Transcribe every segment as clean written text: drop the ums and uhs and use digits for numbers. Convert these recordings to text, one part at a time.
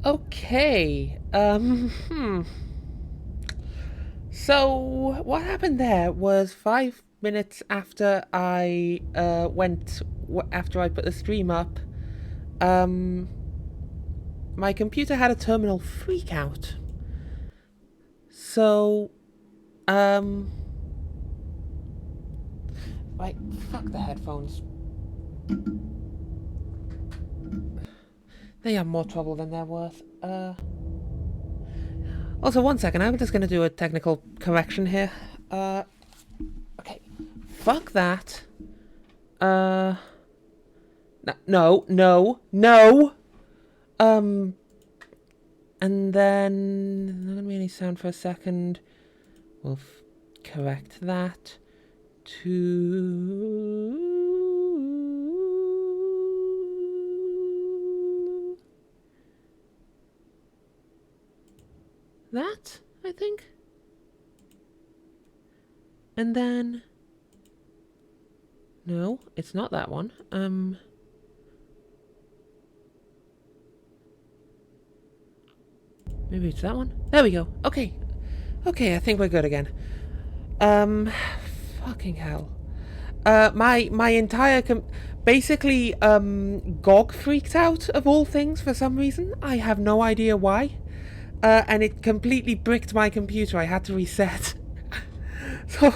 Okay. So what happened there was 5 minutes after I after I put the stream up. My computer had a terminal freak out. So, right, fuck the headphones. They are more trouble than they're worth. Also, one second, I'm just gonna do a technical correction here. Okay. Fuck that. No. And then there's not gonna be any sound for a second. We'll correct that to that, I think. And then no, it's not that one. Maybe it's that one. There we go. Okay, I think we're good again. Fucking hell. My entire basically GOG freaked out of all things for some reason. I have no idea why. And it completely bricked my computer. I had to reset. So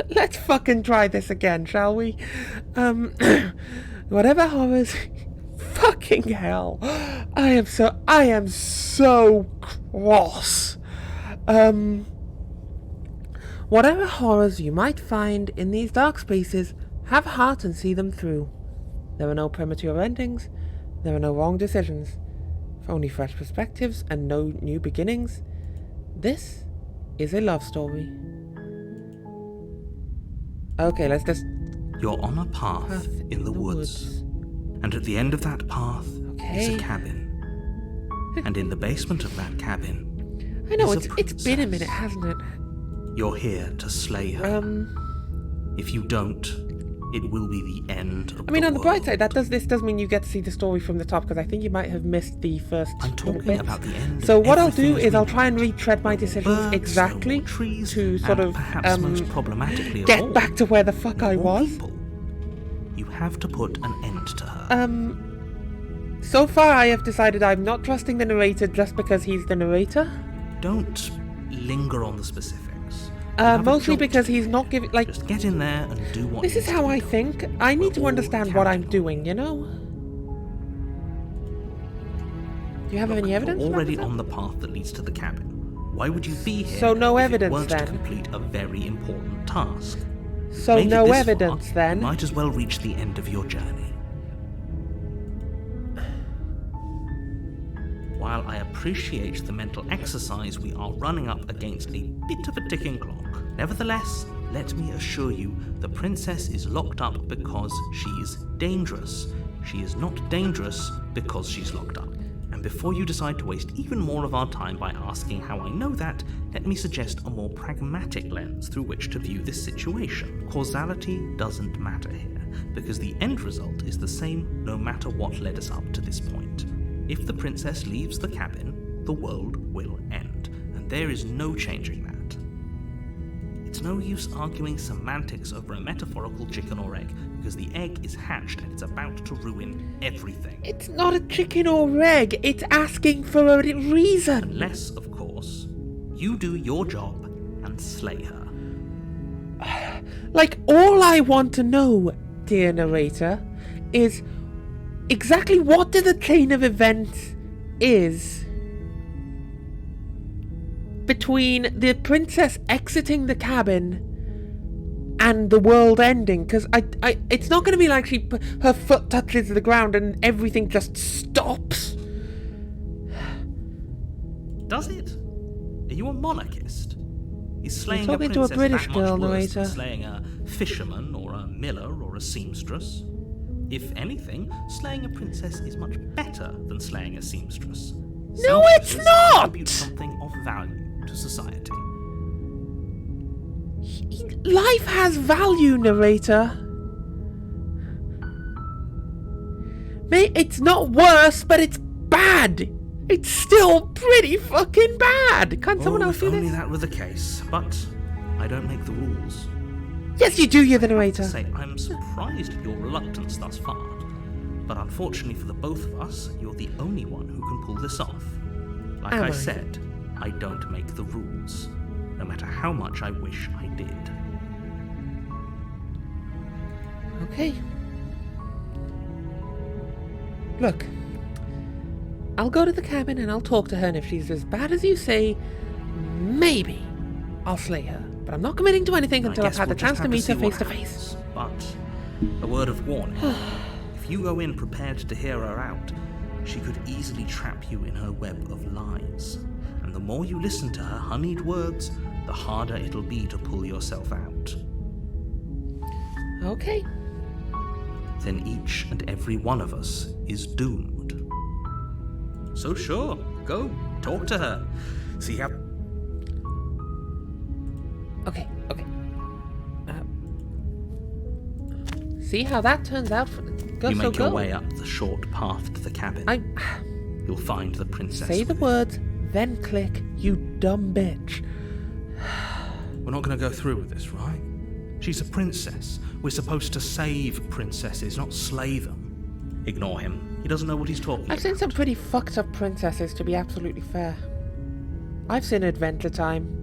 let's fucking try this again, shall we? Whatever horrors. Fucking hell. I am so cross. Whatever horrors you might find in these dark spaces, have heart and see them through. There are no premature endings. There are no wrong decisions. Only fresh perspectives and no new beginnings. This is a love story. Okay, let's just... You're on a path in the woods. And at the end of that path is a cabin. And in the basement of that cabin I know, is it's been a minute, hasn't it? You're here to slay her. If you don't, it will be the end of on the bright world. side, this does mean you get to see the story from the top, because I think you might have missed the first I'm talking about the end. So what I'll do is I'll try and retread my decisions birds, exactly trees, to sort of perhaps most problematically of get all, back to where the fuck I was. people. You have to put an end to her. So far I have decided I'm not trusting the narrator just because he's the narrator. Don't linger on the specifics. Mostly because he's not giving, Just get in there and do what this is needs how to be I done. think. I need to We're all understand what I'm counting on doing, you know? Do you have any evidence? You're about already that? on the path that leads to the cabin. Why would you be here? So no if evidence it weren't then? to complete a very important task? So Made it no this evidence far, then. You might as well reach the end of your journey. While I appreciate the mental exercise, we are running up against a bit of a ticking clock. Nevertheless, let me assure you, the princess is locked up because she's dangerous. She is not dangerous because she's locked up. And before you decide to waste even more of our time by asking how I know that, let me suggest a more pragmatic lens through which to view this situation. Causality doesn't matter here, because the end result is the same no matter what led us up to this point. If the princess leaves the cabin, the world will end, and there is no changing that. It's no use arguing semantics over a metaphorical chicken or egg, because the egg is hatched and it's about to ruin everything. It's not a chicken or egg, it's asking for a reason. Unless, of course, you do your job and slay her. All I want to know, dear narrator, is exactly what the chain of events is between the princess exiting the cabin and the world ending, because it's not going to be like her foot touches the ground and everything just stops. Does it? Are you a monarchist? Is slaying You're a talking to a princess British that girl, much worse than narrator. slaying a fisherman or a miller or a seamstress? If anything, slaying a princess is much better than slaying a seamstress. No, it's Seamstresses not! contribute something of value to society. Life has value, narrator. It's not worse, but it's bad. It's still pretty fucking bad. Can't someone else if do only this? that were the case, but I don't make the rules. Yes, you do, you're the To narrator. say, I'm surprised at your reluctance thus far, but unfortunately for the both of us, you're the only one who can pull this off. Like Am I I? said, I don't make the rules, no matter how much I wish I did. Okay. Look, I'll go to the cabin and I'll talk to her, and if she's as bad as you say, maybe I'll slay her. But I'm not committing to anything until I've guess had the we'll just chance to have meet her see what face to face. happens. But a word of warning. If you go in prepared to hear her out, she could easily trap you in her web of lies. And the more you listen to her honeyed words, the harder it'll be to pull yourself out. Okay. Then each and every one of us is doomed. So sure, go, talk to her. See how... Okay. See how that turns out for go. You So make your go. way up the short path to the cabin. You'll find the princess. Say the within. words, then click, you dumb bitch. We're not going to go through with this, right? She's a princess. We're supposed to save princesses, not slay them. Ignore him. He doesn't know what he's talking I've about. seen some pretty fucked up princesses, to be absolutely fair. I've seen Adventure Time.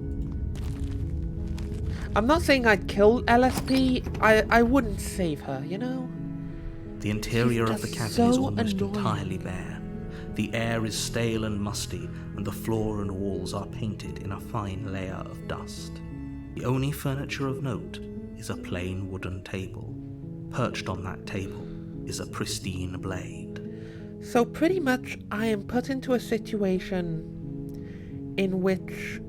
I'm not saying I'd kill LSP. I wouldn't save her, you know? The interior She's of the just cabin is so almost annoying. entirely bare. The air is stale and musty, and the floor and walls are painted in a fine layer of dust. The only furniture of note is a plain wooden table. Perched on that table is a pristine blade. So pretty much I am put into a situation in which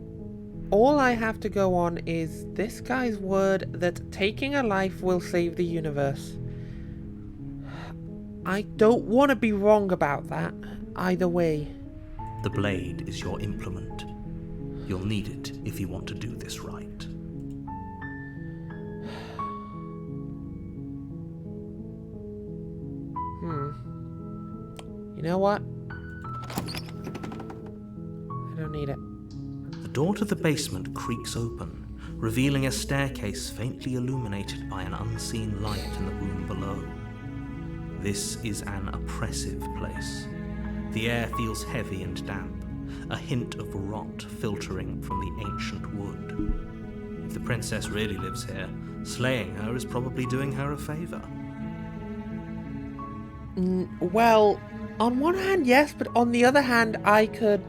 all I have to go on is this guy's word that taking a life will save the universe. I don't want to be wrong about that, either way. The blade is your implement. You'll need it if you want to do this right. You know what? I don't need it. The door to the basement creaks open, revealing a staircase faintly illuminated by an unseen light in the room below. This is an oppressive place. The air feels heavy and damp, a hint of rot filtering from the ancient wood. If the princess really lives here, slaying her is probably doing her a favor. Well, on one hand, yes, but on the other hand, I could,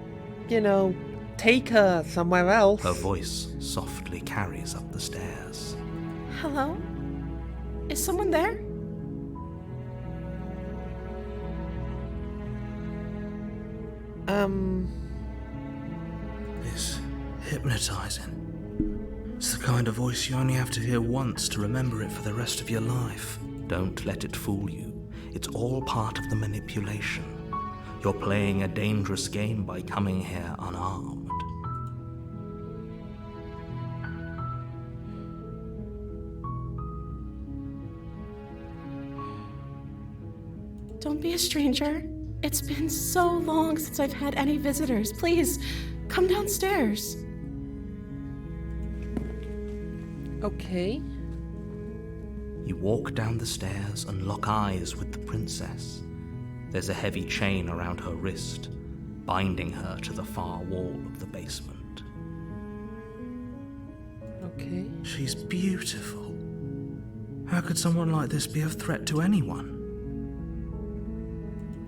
take her somewhere else. Her voice softly carries up the stairs. Hello? Is someone there? It's hypnotizing. It's the kind of voice you only have to hear once to remember it for the rest of your life. Don't let it fool you. It's all part of the manipulation. You're playing a dangerous game by coming here unarmed. Don't be a stranger. It's been so long since I've had any visitors. Please, come downstairs. Okay. You walk down the stairs and lock eyes with the princess. There's a heavy chain around her wrist, binding her to the far wall of the basement. Okay. She's beautiful. How could someone like this be of threat to anyone?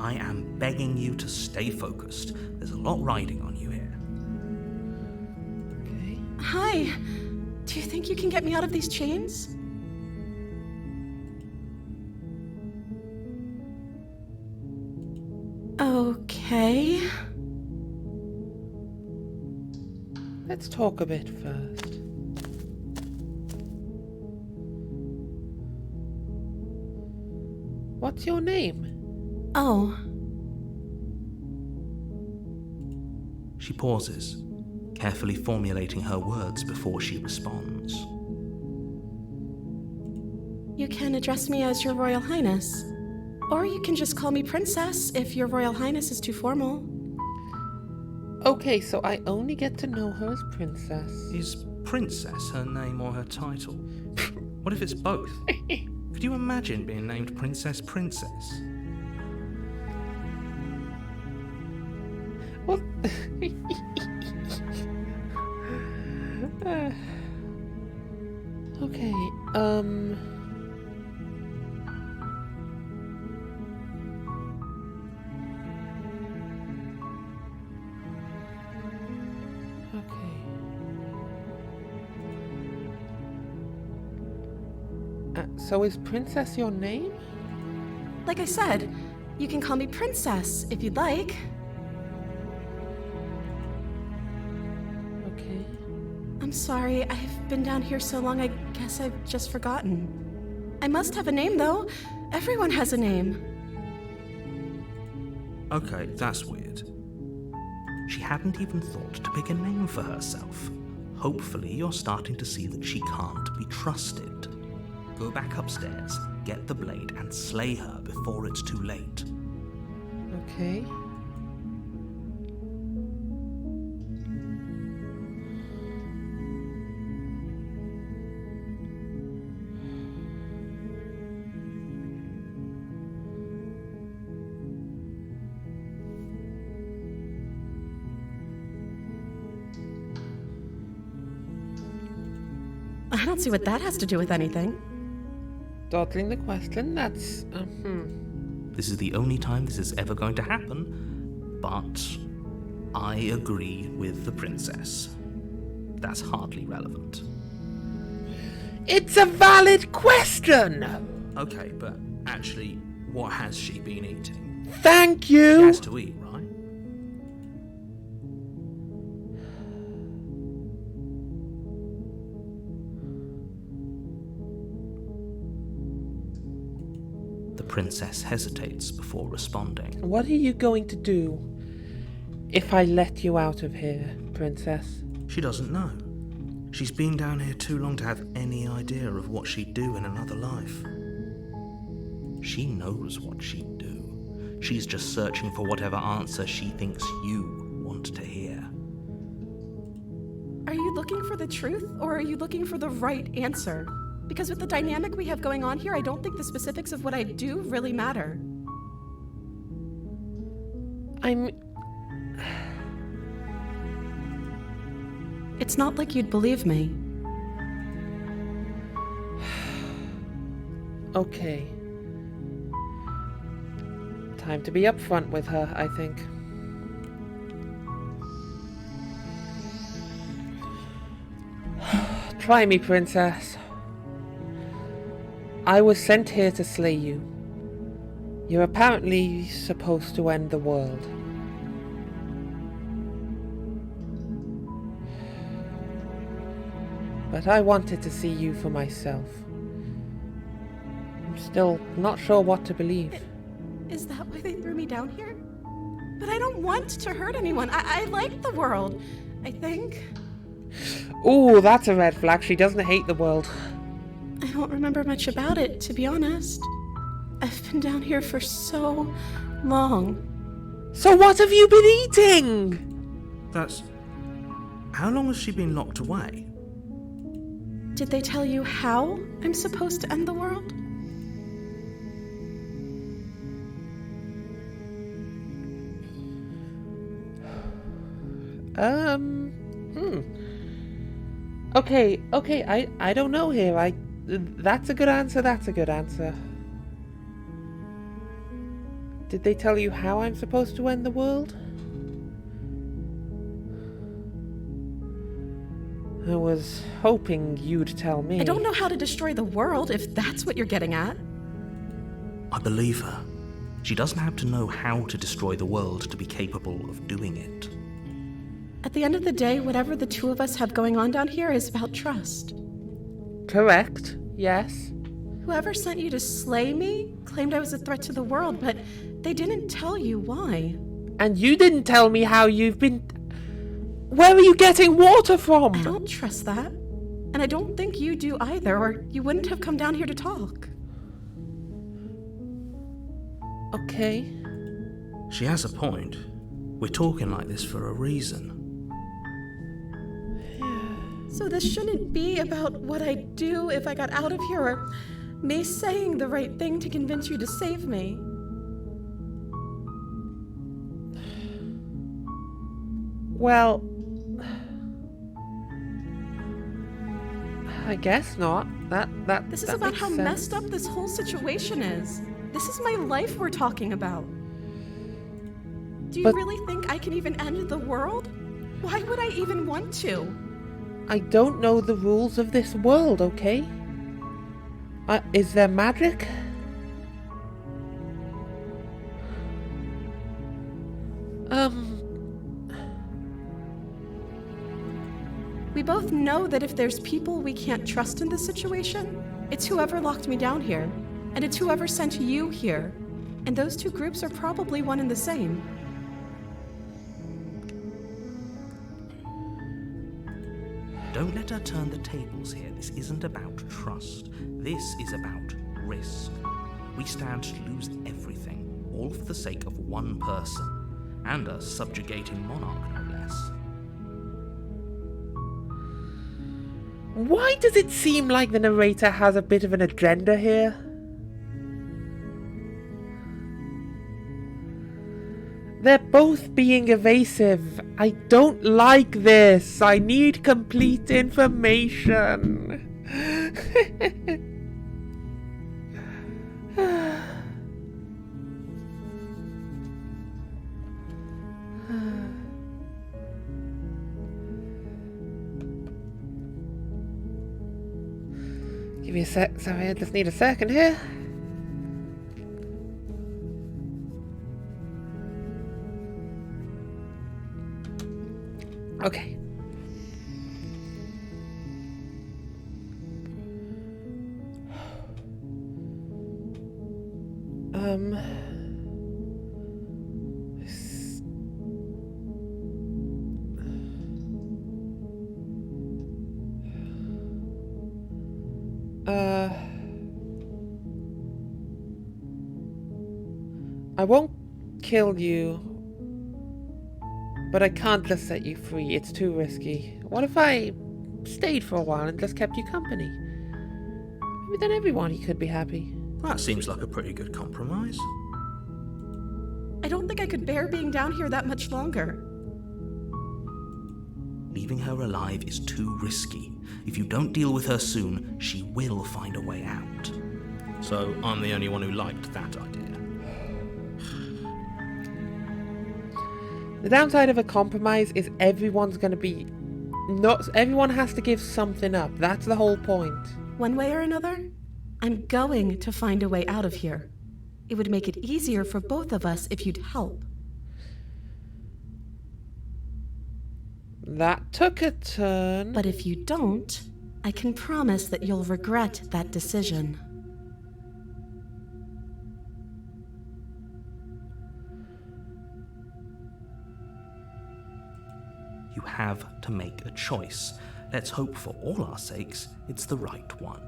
I am begging you to stay focused. There's a lot riding on you here. Okay. Hi. Do you think you can get me out of these chains? Okay. Let's talk a bit first. What's your name? Oh, She pauses, carefully formulating her words before she responds. you can address me as Your Royal Highness. Or you can just call me Princess if Your Royal Highness is too formal. Okay, so I only get to know her as Princess. Is Princess her name or her title? What if it's both? Could you imagine being named Princess Princess? What? Okay, so is Princess your name? Like I said, you can call me Princess if you'd like. Okay. I'm sorry, I've been down here so long, I guess I've just forgotten. I must have a name, though. Everyone has a name. Okay, that's weird. She hadn't even thought to pick a name for herself. Hopefully you're starting to see that she can't be trusted. Go back upstairs, get the blade, and slay her before it's too late. Okay. I don't see what that has to do with anything. Dodging the question, that's... This is the only time this is ever going to happen, but I agree with the princess. That's hardly relevant. It's a valid question! Okay, but actually, what has she been eating? Thank She you! has to eat, right? The princess hesitates before responding. What are you going to do if I let you out of here, Princess? She doesn't know. She's been down here too long to have any idea of what she'd do in another life. She knows what she'd do. She's just searching for whatever answer she thinks you want to hear. Are you looking for the truth, or are you looking for the right answer? Because with the dynamic we have going on here, I don't think the specifics of what I do really matter. It's not like you'd believe me. Okay. Time to be upfront with her, I think. Try me, Princess. I was sent here to slay you. You're apparently supposed to end the world. But I wanted to see you for myself. I'm still not sure what to believe. Is that why they threw me down here? But I don't want to hurt anyone. I like the world, I think. Ooh, that's a red flag. She doesn't hate the world. I don't remember much about it, to be honest. I've been down here for so long. So what have you been eating? That's... How long has she been locked away? Did they tell you how I'm supposed to end the world? Okay, I don't know here. That's a good answer, that's a good answer. Did they tell you how I'm supposed to end the world? I was hoping you'd tell me. I don't know how to destroy the world, if that's what you're getting at. I believe her. She doesn't have to know how to destroy the world to be capable of doing it. At the end of the day, whatever the two of us have going on down here is about trust. Correct, yes. Whoever sent you to slay me claimed I was a threat to the world, but they didn't tell you why. And you didn't tell me how you've been... Where are you getting water from? I don't trust that. And I don't think you do either, or you wouldn't have come down here to talk. Okay. She has a point. We're talking like this for a reason. So this shouldn't be about what I'd do if I got out of here, or me saying the right thing to convince you to save me. Well, I guess not. This is that about makes how sense. messed up this whole situation is. This is my life we're talking about. Do you But- really think I can even end the world? Why would I even want to? I don't know the rules of this world, okay? Is there magic? We both know that if there's people we can't trust in this situation, it's whoever locked me down here, and it's whoever sent you here. And those two groups are probably one and the same. Don't let her turn the tables here. This isn't about trust. This is about risk. We stand to lose everything, all for the sake of one person, and a subjugating monarch, no less. Why does it seem like the narrator has a bit of an agenda here? They're both being evasive. I don't like this. I need complete information. Give me a sec. Sorry, I just need a second here. Okay. s- I won't kill you, but I can't just set you free. It's too risky. What if I stayed for a while and just kept you company? Maybe then everyone could be happy. That seems like a pretty good compromise. I don't think I could bear being down here that much longer. Leaving her alive is too risky. If you don't deal with her soon, she will find a way out. So I'm the only one who liked that idea. The downside of a compromise is everyone's going to be... everyone has to give something up. That's the whole point. One way or another, I'm going to find a way out of here. It would make it easier for both of us if you'd help. That took a turn. But if you don't, I can promise that you'll regret that decision. You have to make a choice. Let's hope for all our sakes it's the right one.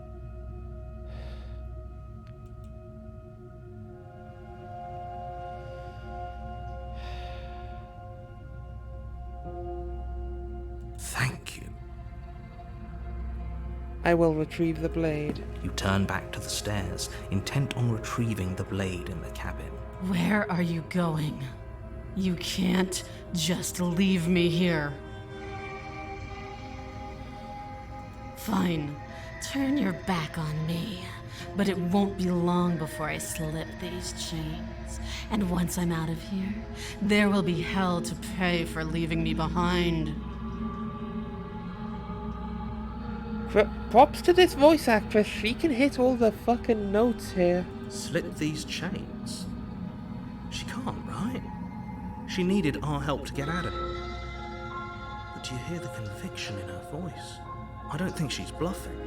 Thank you. I will retrieve the blade. You turn back to the stairs, intent on retrieving the blade in the cabin. Where are you going? You can't just leave me here. Fine, turn your back on me. But it won't be long before I slip these chains. And once I'm out of here, there will be hell to pay for leaving me behind. Props to this voice actress. She can hit all the fucking notes here. Slip these chains? She can't, right? She needed our help to get out of it. But do you hear the conviction in her voice? I don't think she's bluffing.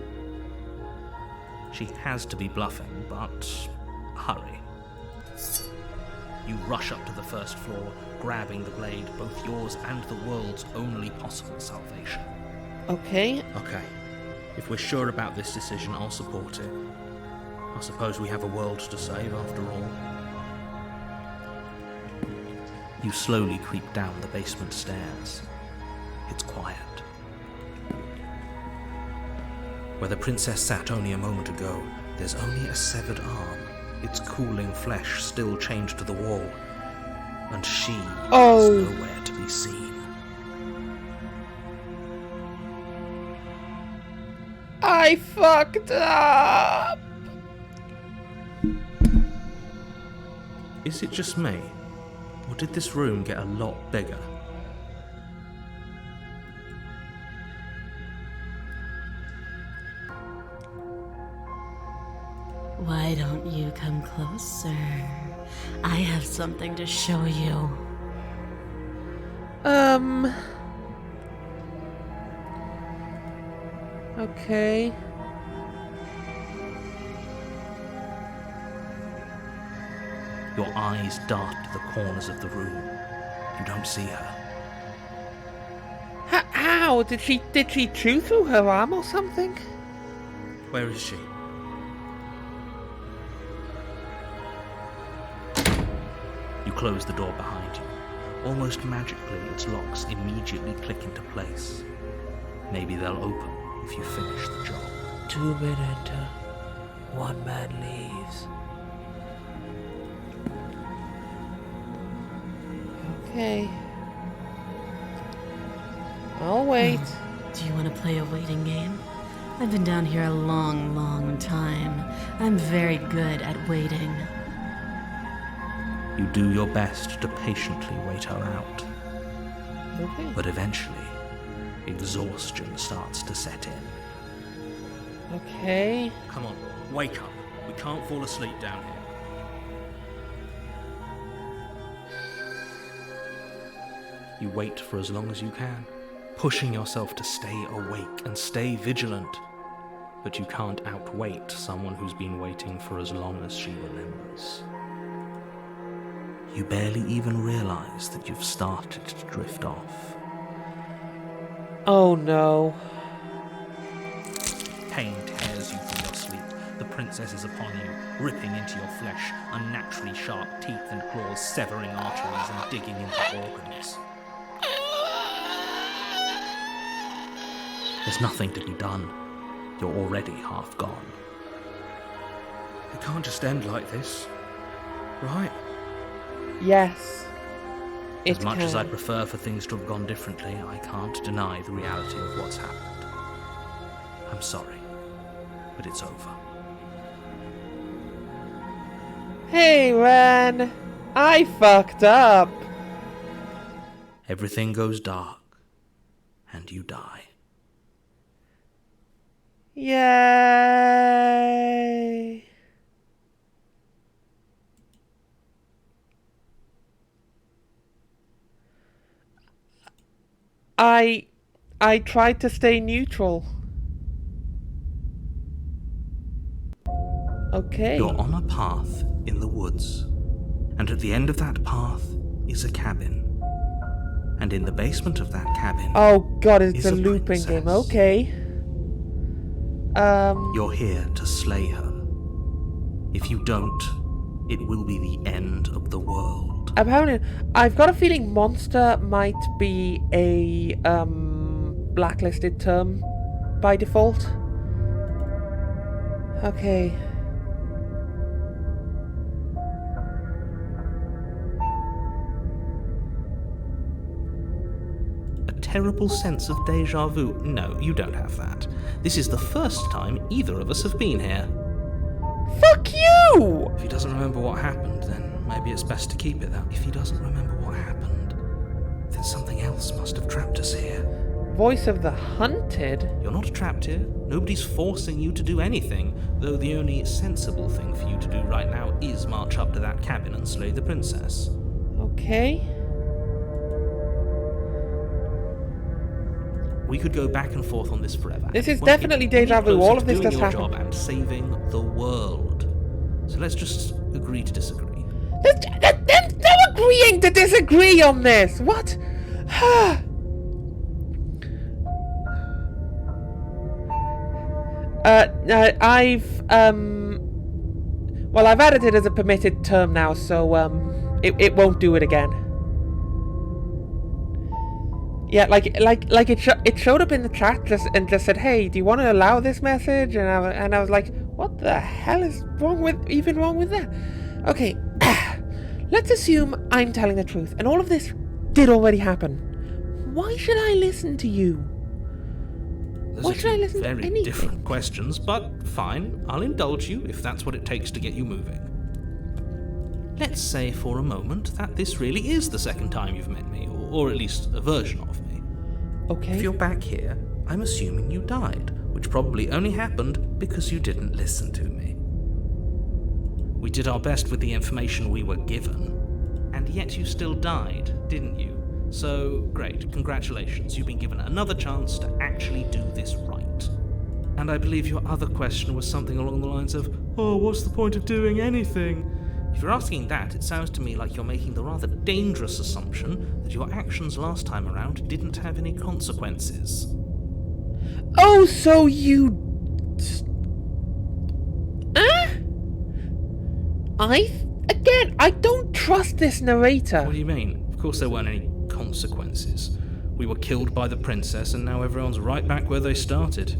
She has to be bluffing, but hurry. You rush up to the first floor, grabbing the blade, both yours and the world's only possible salvation. Okay. Okay, if we're sure about this decision, I'll support it. I suppose we have a world to save after all. You slowly creep down the basement stairs. It's quiet. Where the princess sat only a moment ago, there's only a severed arm, its cooling flesh still chained to the wall. And she is nowhere to be seen. I fucked up! Is it just me? Or did this room get a lot bigger? Why don't you come closer? I have something to show you. Okay. Your eyes dart to the corners of the room. You don't see her. How? Did she chew through her arm or something? Where is she? You close the door behind you. Almost magically, its locks immediately click into place. Maybe they'll open if you finish the job. 2 men enter, 1 man leaves. Okay. I'll wait. Do you want to play a waiting game? I've been down here a long, long time. I'm very good at waiting. You do your best to patiently wait her out. Okay. But eventually, exhaustion starts to set in. Okay. Come on, wake up. We can't fall asleep down here. You wait for as long as you can, pushing yourself to stay awake and stay vigilant. But you can't outwait someone who's been waiting for as long as she remembers. You barely even realize that you've started to drift off. Oh no. Pain tears you from your sleep. The princess is upon you, ripping into your flesh, unnaturally sharp teeth and claws severing arteries and digging into organs. There's nothing to be done. You're already half gone. It can't just end like this, right? Yes. As much as I'd prefer for things to have gone differently, I can't deny the reality of what's happened. I'm sorry, but it's over. Hey, Ren! I fucked up! Everything goes dark, and you die. Yay! I tried to stay neutral. Okay. You're on a path in the woods, and at the end of that path is a cabin. And in the basement of that cabin... Oh god, it's is a a looping princess. game. Okay. You're here to slay her. If you don't, it will be the end of the world. Apparently, I've got a feeling monster might be a blacklisted term by default. Okay. A terrible sense of deja vu. No, you don't have that. This is the first time either of us have been here. Fuck you! If he doesn't remember what happened, then maybe it's best to keep it that. If he doesn't remember what happened, then something else must have trapped us here. Voice of the hunted? You're not trapped here. Nobody's forcing you to do anything, though the only sensible thing for you to do right now is march up to that cabin and slay the princess. Okay. We could go back and forth on this forever. This and is it won't definitely get any deja vu. closer All of to this doing just your happened. job and saving the world. So let's just agree to disagree. They're agreeing to disagree on this! What? Well, I've added it as a permitted term now, so, it won't do it again. Yeah, like it showed up in the chat just said, "Hey, do you want to allow this message?" And I was like, "What the hell is wrong with that?" Okay, let's assume I'm telling the truth, and all of this did already happen. Why should I listen to you? Those Why are should I two listen to very anything? different questions, but fine, I'll indulge you if that's what it takes to get you moving. Let's say for a moment that this really is the second time you've met me, or at least a version of me. Okay. If you're back here, I'm assuming you died, which probably only happened because you didn't listen to me. We did our best with the information we were given, and yet you still died, didn't you? So, great, congratulations, you've been given another chance to actually do this right. And I believe your other question was something along the lines of, oh, what's the point of doing anything? If you're asking that, it sounds to me like you're making the rather dangerous assumption that your actions last time around didn't have any consequences. Oh, so you... I don't trust this narrator. What do you mean? Of course there weren't any consequences. We were killed by the princess and now everyone's right back where they started.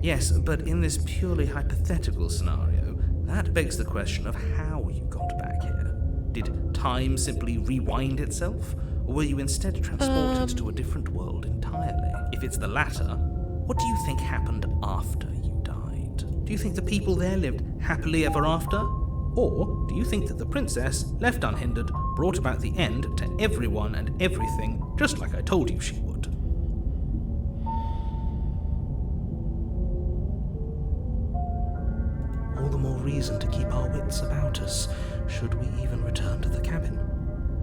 Yes, but in this purely hypothetical scenario, that begs the question of how you got back here. Did time simply rewind itself? Or were you instead transported to a different world entirely? If it's the latter, what do you think happened after you died? Do you think the people there lived happily ever after? Or do you think that the princess, left unhindered, brought about the end to everyone and everything, just like I told you she would? All the more reason to keep our wits about us, should we even return to the cabin.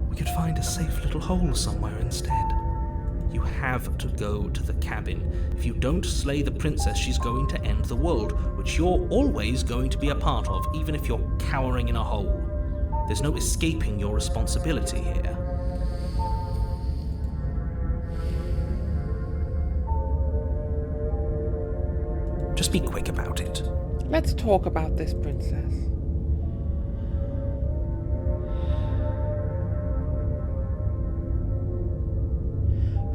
We could find a safe little hole somewhere instead. You have to go to the cabin. If you don't slay the princess, she's going to end the world, which you're always going to be a part of, even if you're cowering in a hole. There's no escaping your responsibility here. Just be quick about it. Let's talk about this princess.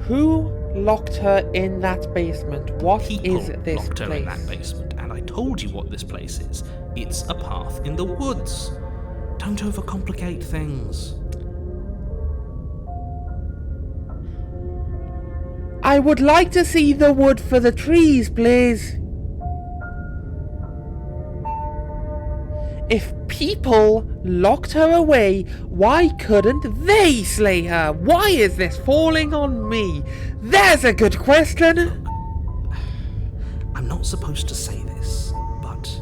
Who locked her in that basement? What People is this locked her place? in that basement, and I told you what this place is. It's a path in the woods. Don't overcomplicate things. I would like to see the wood for the trees, please. If people locked her away, why couldn't they slay her? Why is this falling on me? There's a good question. I'm not supposed to say this, but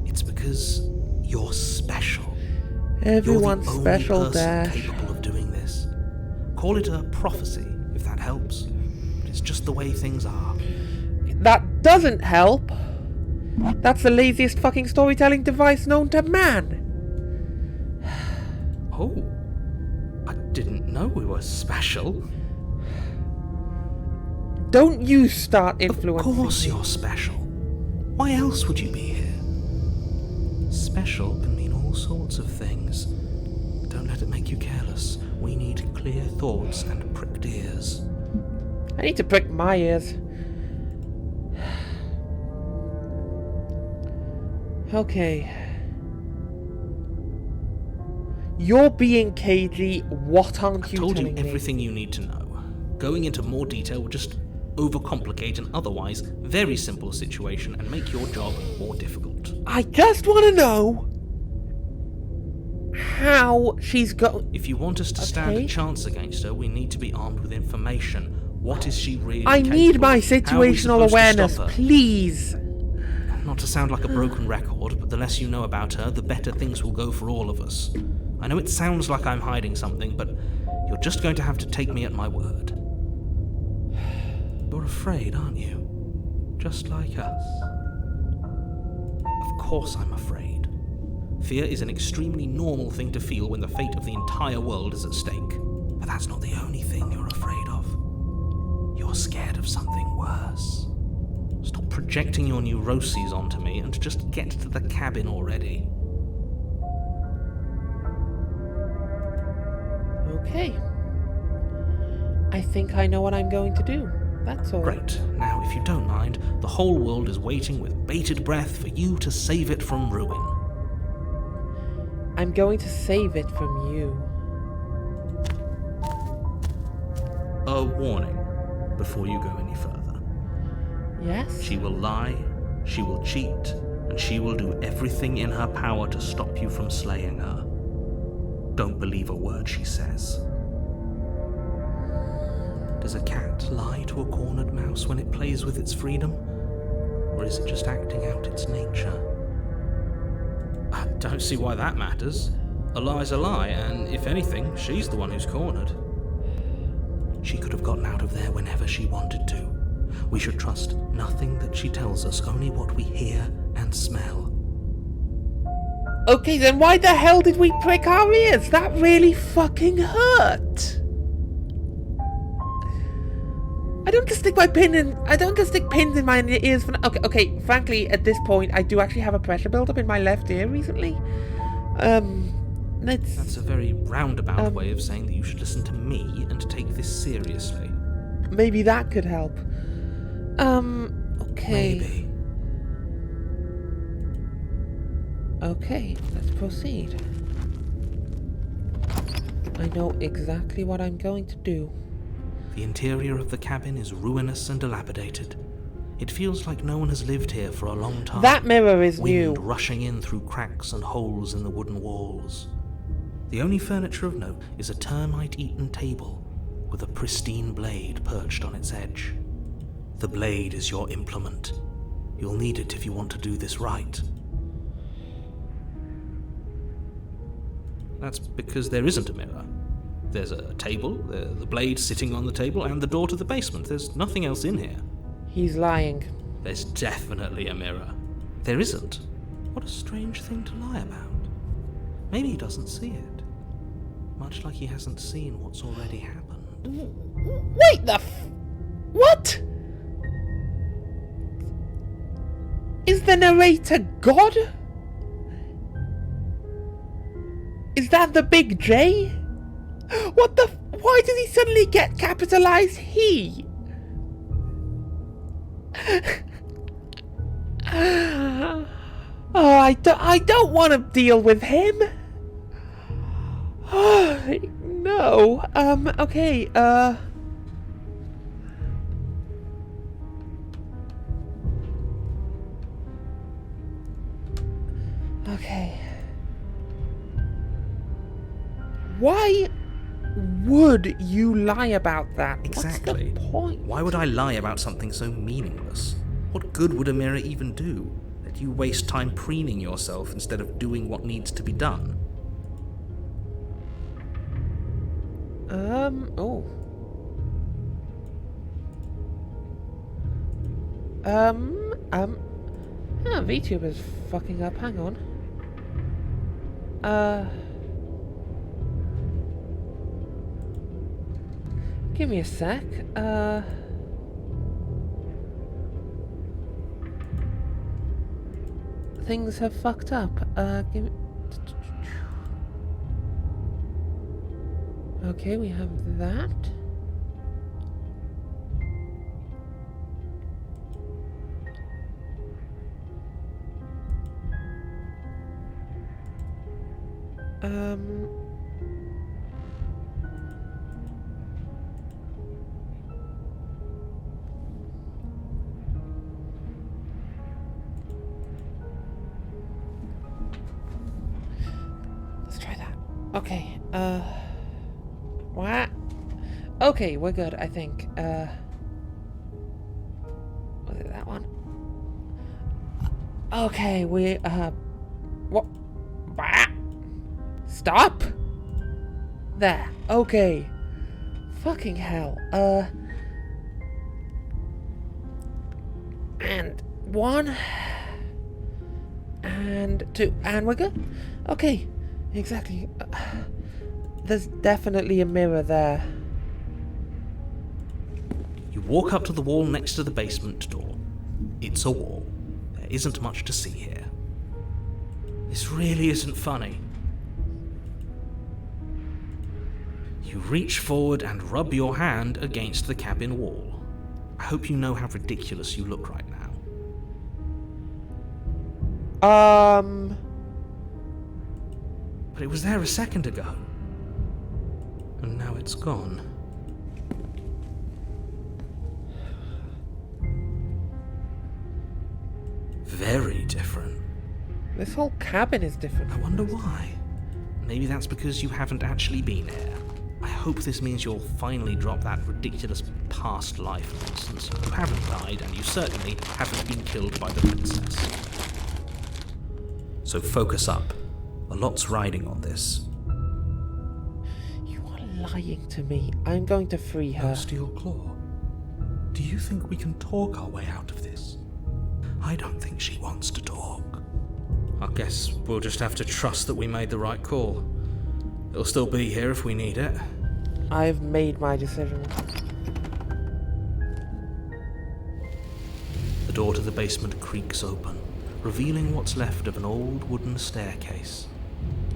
it's because you're special. Everyone's you're the special, only person Dash. capable of doing this. Call it a prophecy, if that helps. But it's just the way things are. That doesn't help. That's the laziest fucking storytelling device known to man. Oh, I didn't know we were special. Don't you start influencing. Of course me. you're special. Why else would you be here? Special can mean all sorts of things. Don't let it make you careless. We need clear thoughts and pricked ears. I need to prick my ears. Okay. You're being cagey. What aren't you Told you telling me? everything you need to know. Going into more detail would just overcomplicate an otherwise very simple situation and make your job more difficult. I just want to know how she's going. If you want us to stand a Okay. chance against her, we need to be armed with information. What is she really I need capable my of? How are we situational supposed to awareness, stop her? please. Not to sound like a broken record, but the less you know about her, the better things will go for all of us. I know it sounds like I'm hiding something, but you're just going to have to take me at my word. You're afraid, aren't you? Just like us. Of course I'm afraid. Fear is an extremely normal thing to feel when the fate of the entire world is at stake. But that's not the only thing you're afraid of. You're scared of something worse. Stop projecting your neuroses onto me and just get to the cabin already. Okay. I think I know what I'm going to do. That's all. Great. Now, if you don't mind, the whole world is waiting with bated breath for you to save it from ruin. I'm going to save it from you. A warning before you go any further. Yes? She will lie, she will cheat, and she will do everything in her power to stop you from slaying her. Don't believe a word she says. Does a cat lie to a cornered mouse when it plays with its freedom? Or is it just acting out its nature? I don't see why that matters. A lie's a lie, and if anything, she's the one who's cornered. She could have gotten out of there whenever she wanted to. We should trust nothing that she tells us, only what we hear and smell. Okay, then why the hell did we prick our ears? That really fucking hurt. I don't just stick pins in my ears for. Okay. Frankly, at this point, I do actually have a pressure buildup in my left ear recently. That's a very roundabout way of saying that you should listen to me and take this seriously. Maybe that could help. Okay. Maybe. Okay, let's proceed. I know exactly what I'm going to do. The interior of the cabin is ruinous and dilapidated. It feels like no one has lived here for a long time. That mirror is Wind new. rushing in through cracks and holes in the wooden walls. The only furniture of note is a termite-eaten table with a pristine blade perched on its edge. The blade is your implement. You'll need it if you want to do this right. That's because there isn't a mirror. There's a table, the blade sitting on the table, and the door to the basement. There's nothing else in here. He's lying. There's definitely a mirror. There isn't. What a strange thing to lie about. Maybe he doesn't see it. Much like he hasn't seen what's already happened. Wait what? Is the narrator God? Is that the big J? Why did he suddenly get capitalized he? Oh, I don't want to deal with him. No. Okay. Okay. Why would you lie about that? Exactly. What's the point? Why would I lie about something so meaningless? What good would a mirror even do? That you waste time preening yourself instead of doing what needs to be done? Oh. VTuber's fucking up, hang on. Give me a sec, things have fucked up, give me... Okay, we have that. Let's try that. Okay, what? Okay, we're good, I think. Was it that one? Okay, we, what? Stop! There, okay. Fucking hell, and one, and two, and we're good. Okay, exactly. There's definitely a mirror there. You walk up to the wall next to the basement door. It's a wall. There isn't much to see here. This really isn't funny. You You reach forward and rub your hand against the cabin wall. I hope you know how ridiculous you look right now. But it was there a second ago. And now it's gone. Very different. This whole cabin is different. I wonder why. Maybe that's because you haven't actually been here. I hope this means you'll finally drop that ridiculous past life nonsense. You haven't died, and you certainly haven't been killed by the princess. So focus up. A lot's riding on this. You are lying to me. I'm going to free her. Oh, Steel Claw, do you think we can talk our way out of this? I don't think she wants to talk. I guess we'll just have to trust that we made the right call. It'll still be here if we need it. I've made my decision. The door to the basement creaks open, revealing what's left of an old wooden staircase.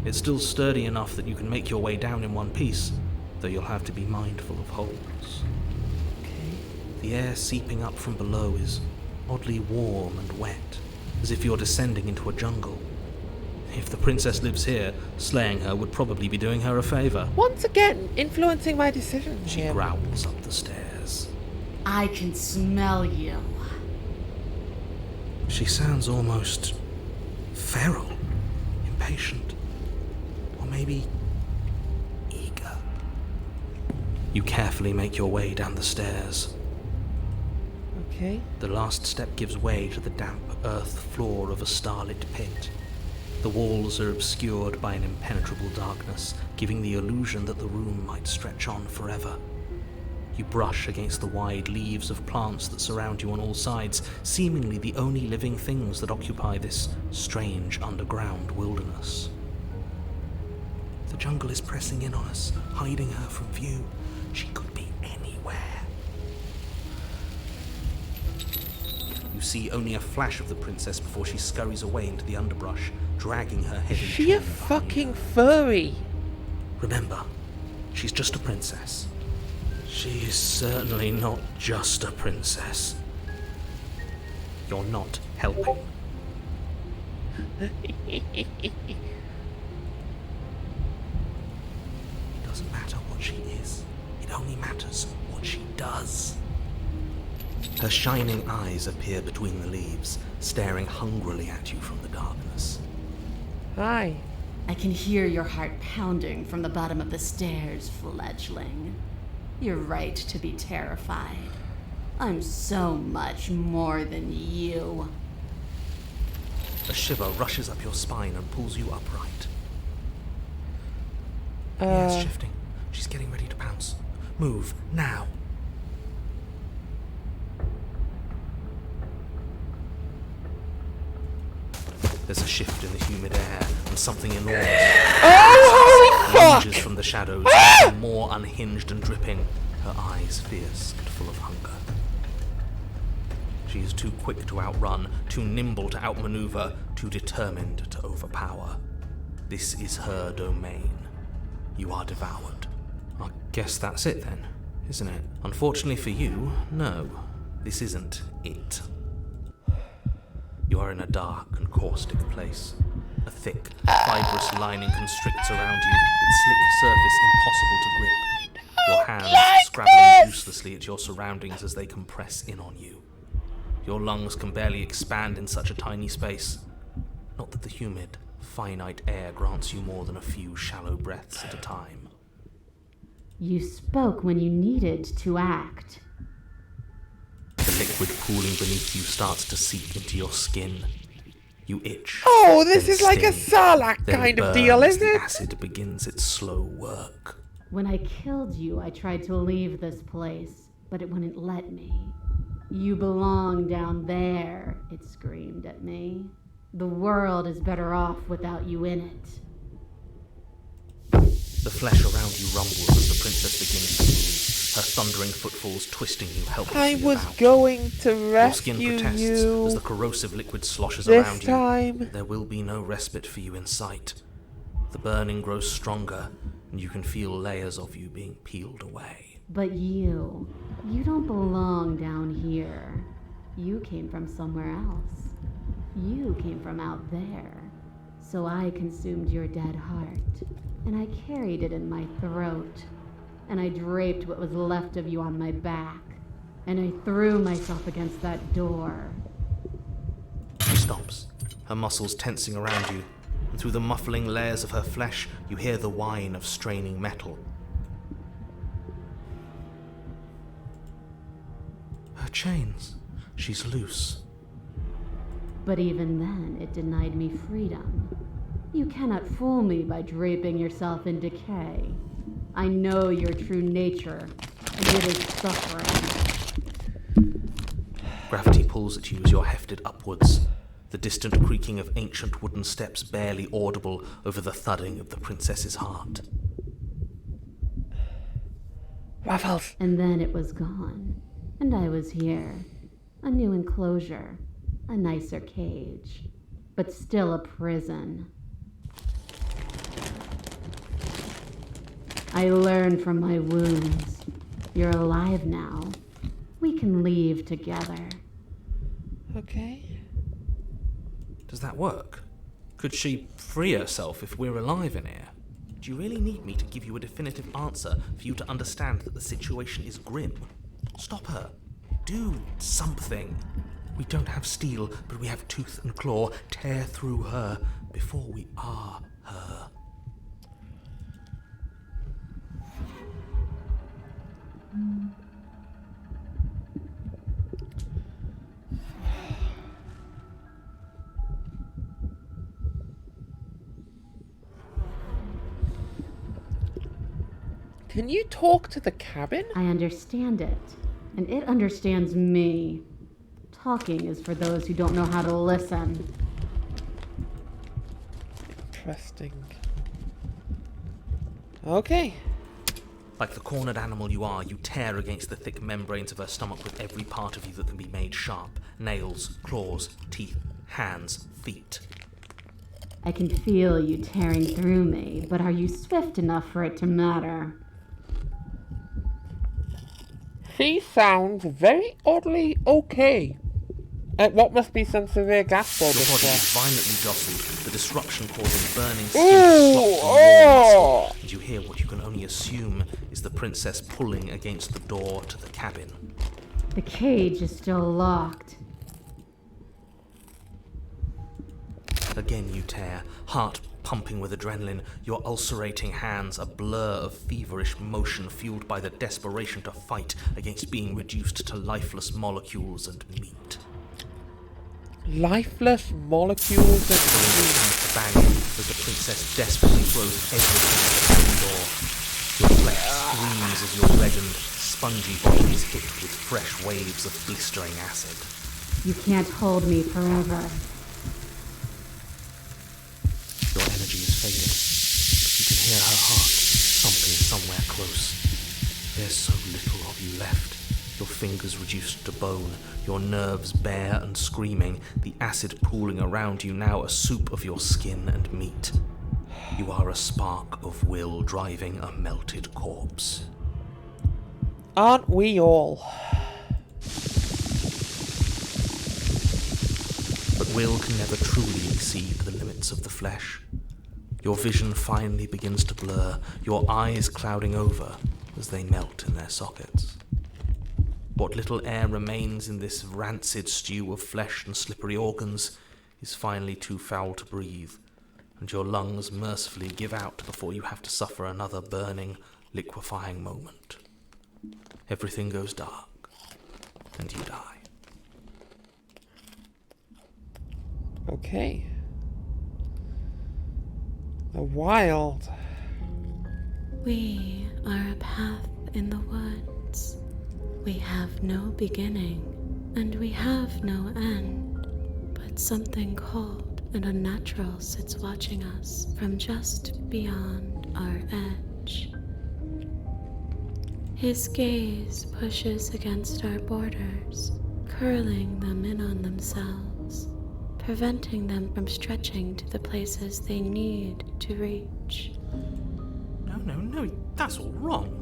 It's still sturdy enough that you can make your way down in one piece, though you'll have to be mindful of holes. Okay. The air seeping up from below is oddly warm and wet, as if you're descending into a jungle. If the princess lives here, slaying her would probably be doing her a favor. Once again, influencing my decision. She growls up the stairs. I can smell you. She sounds almost feral, impatient, or maybe eager. You carefully make your way down the stairs. Okay. The last step gives way to the damp earth floor of a starlit pit. The walls are obscured by an impenetrable darkness, giving the illusion that the room might stretch on forever. You brush against the wide leaves of plants that surround you on all sides, seemingly the only living things that occupy this strange underground wilderness. The jungle is pressing in on us, hiding her from view. She could be anywhere. You see only a flash of the princess before she scurries away into the underbrush, dragging her head. Is she a fucking furry? Remember, she's just a princess. She is certainly not just a princess. You're not helping. It doesn't matter what she is. It only matters what she does. Her shining eyes appear between the leaves, staring hungrily at you from the darkness. Hi. I can hear your heart pounding from the bottom of the stairs, fledgling. You're right to be terrified. I'm so much more than you. A shiver rushes up your spine and pulls you upright. The air's shifting. She's getting ready to pounce. Move, now. There's a shift in the humid air, and something enormous emerges from the shadows, more unhinged and dripping, her eyes fierce and full of hunger. She is too quick to outrun, too nimble to outmaneuver, too determined to overpower. This is her domain. You are devoured. I guess that's it then, isn't it? Unfortunately for you, no. This isn't it. You are in a dark and caustic place. A thick, fibrous lining constricts around you, its slick surface impossible to grip. Your hands scrabbling uselessly at your surroundings as they compress in on you. Your lungs can barely expand in such a tiny space. Not that the humid, finite air grants you more than a few shallow breaths at a time. You spoke when you needed to act. The liquid pooling beneath you starts to seep into your skin. You itch. Oh, this then is like a sting, Sarlacc then kind of burn deal, as isn't the it? acid begins its slow work. When I killed you, I tried to leave this place, but it wouldn't let me. You belong down there, it screamed at me. The world is better off without you in it. The flesh around you rumbles as the princess begins to move, her thundering footfalls twisting you helplessly I was about. going to Your skin rescue protests you as the corrosive liquid sloshes this around time. you. There will be no respite for you in sight. The burning grows stronger, and you can feel layers of you being peeled away. But you don't belong down here. You came from somewhere else. You came from out there. So I consumed your dead heart, and I carried it in my throat, and I draped what was left of you on my back, and I threw myself against that door. She stops, her muscles tensing around you, and through the muffling layers of her flesh, you hear the whine of straining metal. Her chains. She's loose. But even then, it denied me freedom. You cannot fool me by draping yourself in decay. I know your true nature, and it is suffering. Gravity pulls at you as you're hefted upwards, the distant creaking of ancient wooden steps barely audible over the thudding of the princess's heart. Ruffles! And then it was gone, and I was here. A new enclosure, a nicer cage, but still a prison. I learned from my wounds. You're alive now. We can leave together. Okay. Does that work? Could she free herself if we're alive in here? Do you really need me to give you a definitive answer for you to understand that the situation is grim? Stop her. Do something. We don't have steel, but we have tooth and claw. Tear through her before we are her. Can you talk to the cabin? I understand it, and it understands me. Talking is for those who don't know how to listen. Interesting. Okay. Like the cornered animal you are, you tear against the thick membranes of her stomach with every part of you that can be made sharp. Nails, claws, teeth, hands, feet. I can feel you tearing through me, but are you swift enough for it to matter? She sounds very oddly okay. What must be some severe gas ball Your body is distress? violently jostled, the disruption causing burning skin to slop from your muscle, and you hear what you can only assume is the princess pulling against the door to the cabin. The cage is still locked. Again you tear, heart pumping with adrenaline, your ulcerating hands a blur of feverish motion fueled by the desperation to fight against being reduced to lifeless molecules and meat. Lifeless molecules and To bang as the princess desperately throws everything at the cabin door. Your flesh screams as your reddened, spongy body is hit with fresh waves of blistering acid. You can't hold me forever. Your energy is fading. You can hear her heart thumping somewhere close. There's so little of you left. Your fingers reduced to bone, your nerves bare and screaming, the acid pooling around you now a soup of your skin and meat. You are a spark of will driving a melted corpse. aren't we all? But will can never truly exceed the limits of the flesh. Your vision finally begins to blur, your eyes clouding over as they melt in their sockets. What little air remains in this rancid stew of flesh and slippery organs is finally too foul to breathe, and your lungs mercifully give out before you have to suffer another burning, liquefying moment. Everything goes dark, and you die. Okay. The wild. We are a path in the woods. We have no beginning, and we have no end. But something cold and unnatural sits watching us from just beyond our edge. His gaze pushes against our borders, curling them in on themselves, preventing them from stretching to the places they need to reach. No, that's all wrong.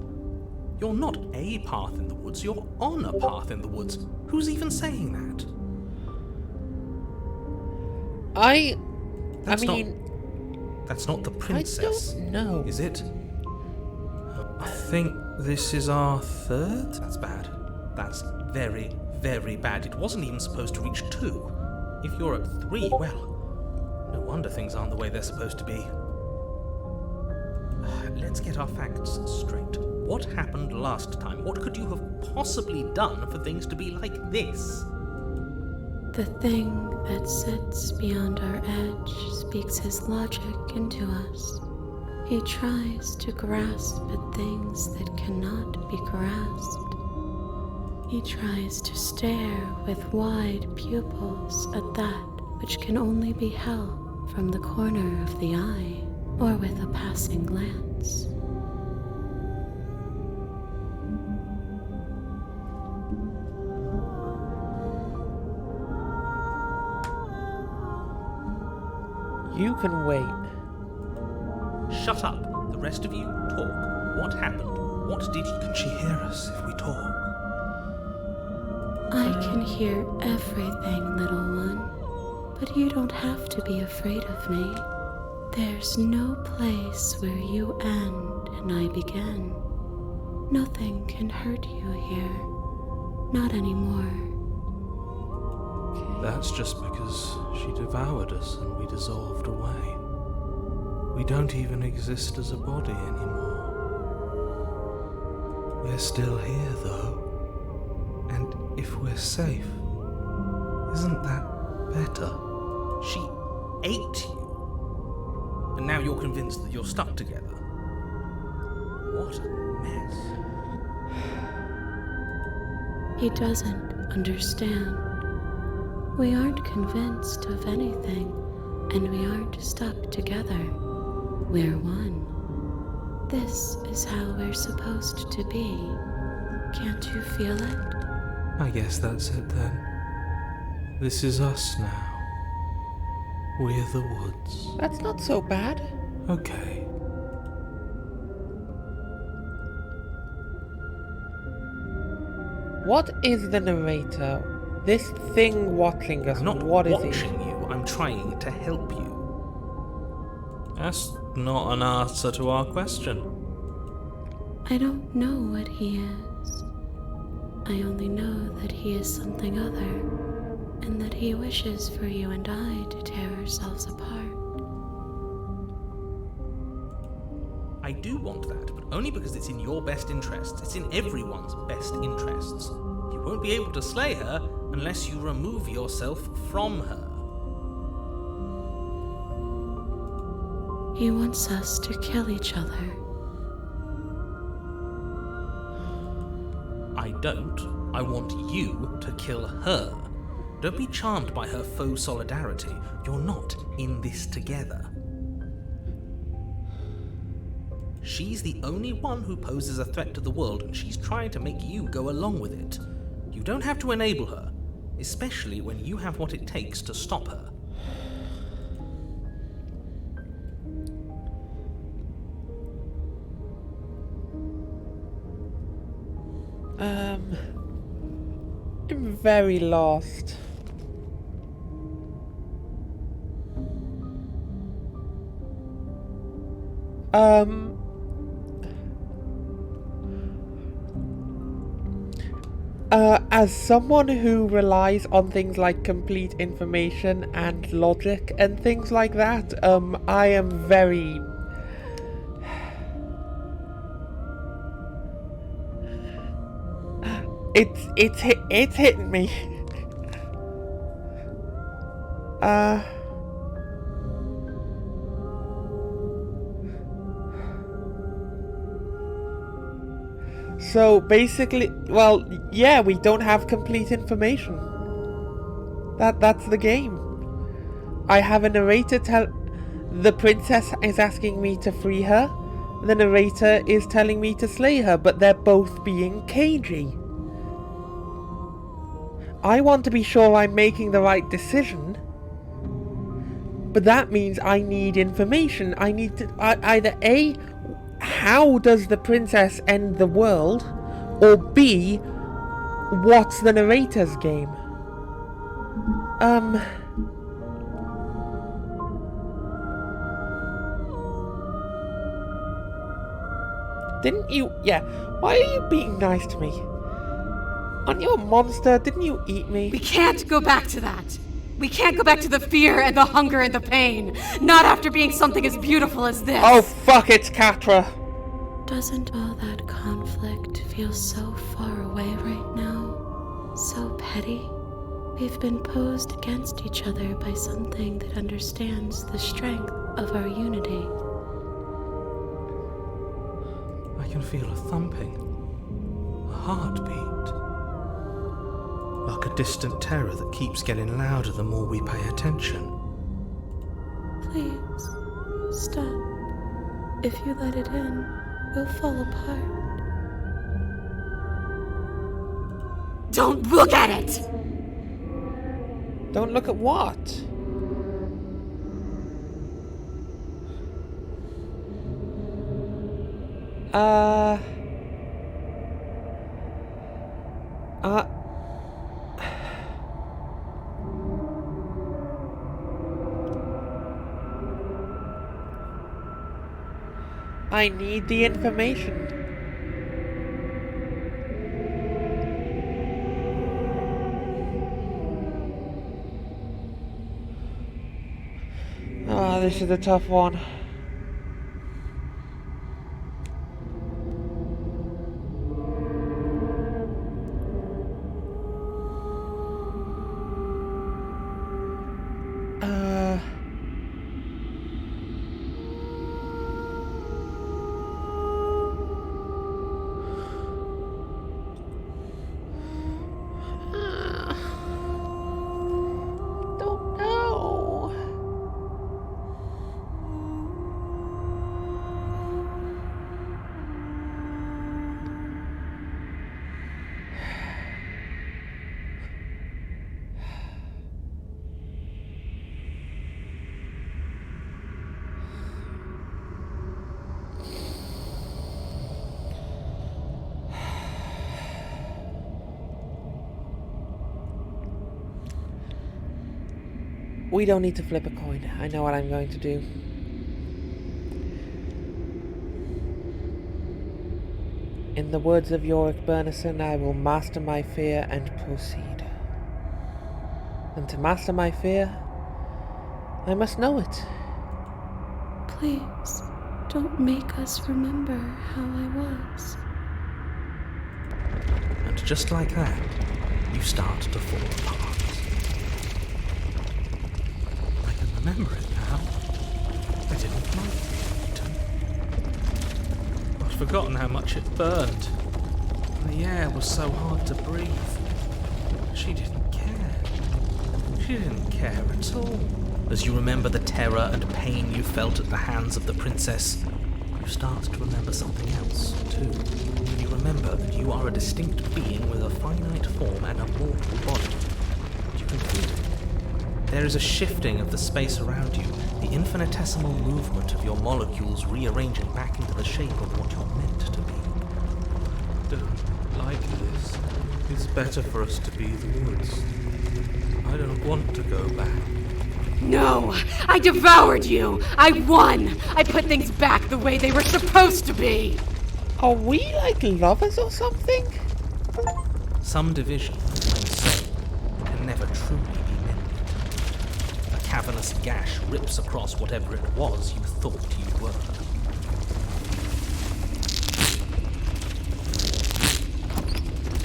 You're not a path in the woods, you're on a path in the woods. Who's even saying that? That's not the princess. I don't know. Is it? I think this is our third? That's bad. That's very, very bad. It wasn't even supposed to reach 2. If you're at 3, well, no wonder things aren't the way they're supposed to be. Let's get our facts straight. What happened last time? What could you have possibly done for things to be like this? The thing that sits beyond our edge speaks his logic into us. He tries to grasp at things that cannot be grasped. He tries to stare with wide pupils at that which can only be held from the corner of the eye or with a passing glance. You can wait. Shut up. The rest of you, talk. What happened? What did you... Can she hear us if we talk? I can hear everything, little one, but you don't have to be afraid of me. There's no place where you end and I begin. Nothing can hurt you here. Not anymore. That's just because she devoured us and we dissolved away. We don't even exist as a body anymore. We're still here, though. And if we're safe, isn't that better? She ate you. And now you're convinced that you're stuck together. What a mess. He doesn't understand. We aren't convinced of anything, and we aren't stuck together. We're one. This is how we're supposed to be. Can't you feel it? I guess that's it then. This is us now. We're the woods. That's not so bad. Okay. What is the narrator? This thing watching us, I'm not what is watching you, I'm trying to help you. That's not an answer to our question. I don't know what he is. I only know that he is something other, and that he wishes for you and I to tear ourselves apart. I do want that, but only because it's in your best interests. It's in everyone's best interests. You won't be able to slay her unless you remove yourself from her. He wants us to kill each other. I don't. I want you to kill her. Don't be charmed by her faux solidarity. You're not in this together. She's the only one who poses a threat to the world, and she's trying to make you go along with it. You don't have to enable her, especially when you have what it takes to stop her. I'm very lost. As someone who relies on things like complete information and logic and things like that, I am very... It's hitting me. So basically, well, yeah, we don't have complete information. That's the game. I have a narrator the princess is asking me to free her. The narrator is telling me to slay her, but they're both being cagey. I want to be sure I'm making the right decision, but that means I need information. I need to either A, how does the princess end the world? Or B, what's the narrator's game? Didn't you... Yeah, why are you being nice to me? Aren't you a monster? Didn't you eat me? We can't go back to that. We can't go back to the fear and the hunger and the pain. Not after being something as beautiful as this. Oh, fuck it, Catra. Doesn't all that conflict feel so far away right now? So petty? We've been posed against each other by something that understands the strength of our unity. I can feel a thumping, a heartbeat. Like a distant terror that keeps getting louder the more we pay attention. Please, stop. If you let it in, we'll fall apart. Don't look at it! Don't look at what? I need the information. Ah, this is a tough one. Don't know. We don't need to flip a coin. I know what I'm going to do. In the words of Yorick Bernison, I will master my fear and proceed. And to master my fear, I must know it. Please, don't make us remember how I was. And just like that, you start to fall apart. I can remember it now. I didn't like it. I'd forgotten how much it burned. And the air was so hard to breathe. She didn't care. She didn't care at all. As you remember the terror and pain you felt at the hands of the princess, you start to remember something else, too. You remember that you are a distinct being with a finite form and a mortal body. You can feel it. There is a shifting of the space around you, the infinitesimal movement of your molecules rearranging back into the shape of what you're meant to be. Don't like this. It's better for us to be the woods. I don't want to go back. No! I devoured you! I won! I put things back the way they were supposed to be! Are we like lovers or something? Some division, and so, can never truly be mended. A cavernous gash rips across whatever it was you thought you were.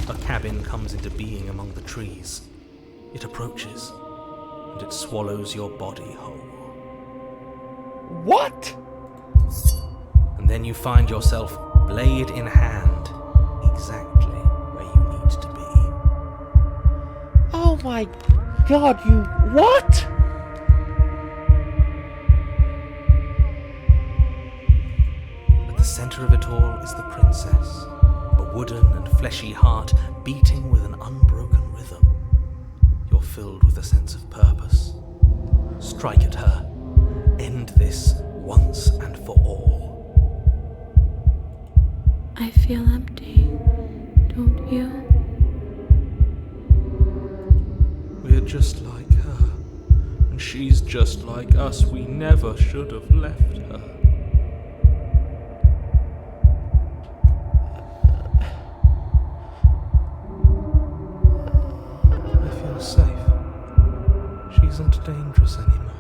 A cabin comes into being among the trees. It approaches, and it swallows your body whole. What? And then you find yourself, blade in hand, exactly where you need to be. Oh my god, you... What? At the center of it all is the princess, a wooden and fleshy heart beating with an unbroken rhythm. You're filled with a sense of purpose. Strike at her. End this once and for all. I feel empty, don't you? We're just like her, and she's just like us. We never should have left her. I feel safe. She isn't dangerous anymore.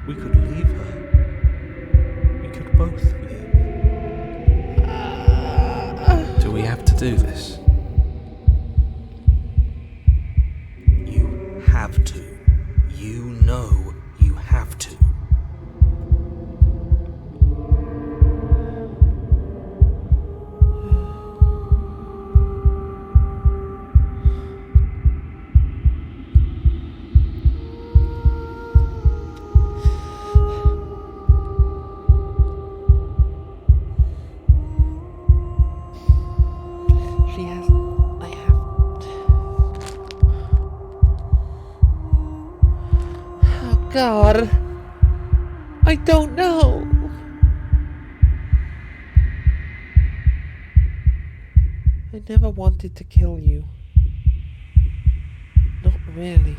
We could leave her. We could both leave. Do we have to do this? You have to. You know you have to. She has. I have. Oh, God. I don't know. I never wanted to kill you. Not really.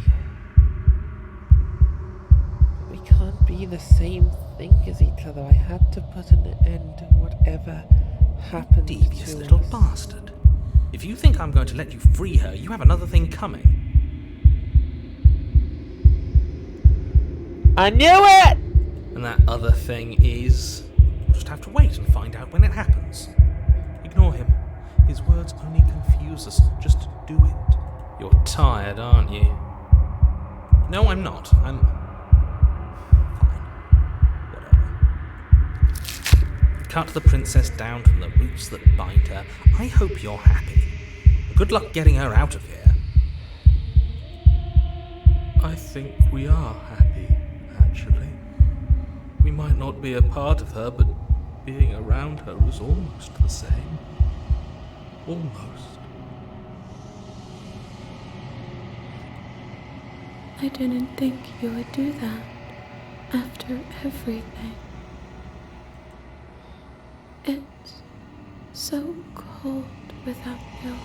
But we can't be the same thing as each other. I had to put an end to whatever happened Devious to little us. bastard. If you think I'm going to let you free her, you have another thing coming. I knew it! And that other thing is... You'll just have to wait and find out when it happens. Ignore him. His words only confuse us. Just do it. You're tired, aren't you? No, I'm not. I'm... fine. Whatever. Cut the princess down from the roots that bind her. I hope you're happy. Good luck getting her out of here. I think we are happy, actually. We might not be a part of her, but being around her is almost the same. Almost. I didn't think you would do that after everything. It's so cold without you.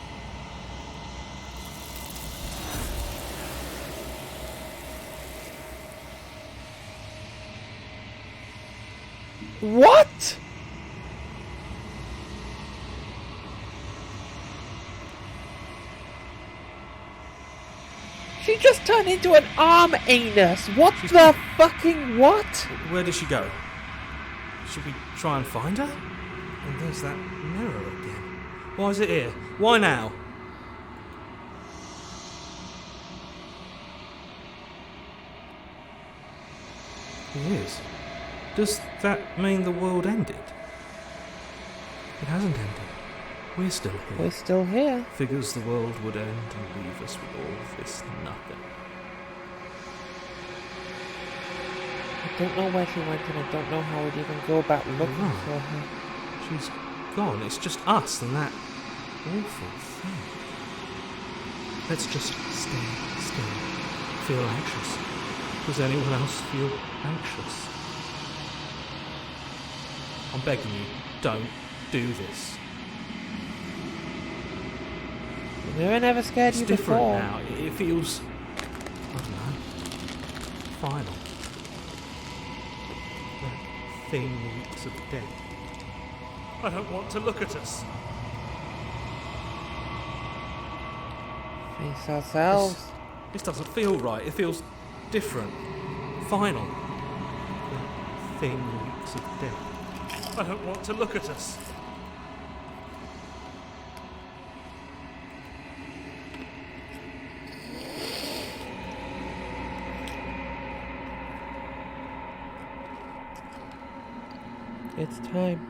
What? She just turned into an arm anus. What the fucking what? Where did she go? Should we try and find her? And there's that mirror again. Why is it here? Why now? It is. Does that mean the world ended? It hasn't ended. We're still here. We're still here. Figures the world would end and leave us with all this nothing. I don't know where she went and I don't know how we'd even go about looking Right. for her. She's gone. It's just us and that awful thing. Let's just stay still. Feel anxious. Does anyone else feel anxious? I'm begging you, don't do this. The mirror never scared It's you different before. now. It feels, I don't know, final. That thing reeks of death. I don't want to look at us. Face ourselves. This doesn't feel right. It feels different. Final. That thing reeks of death. I don't want to look at us. It's time.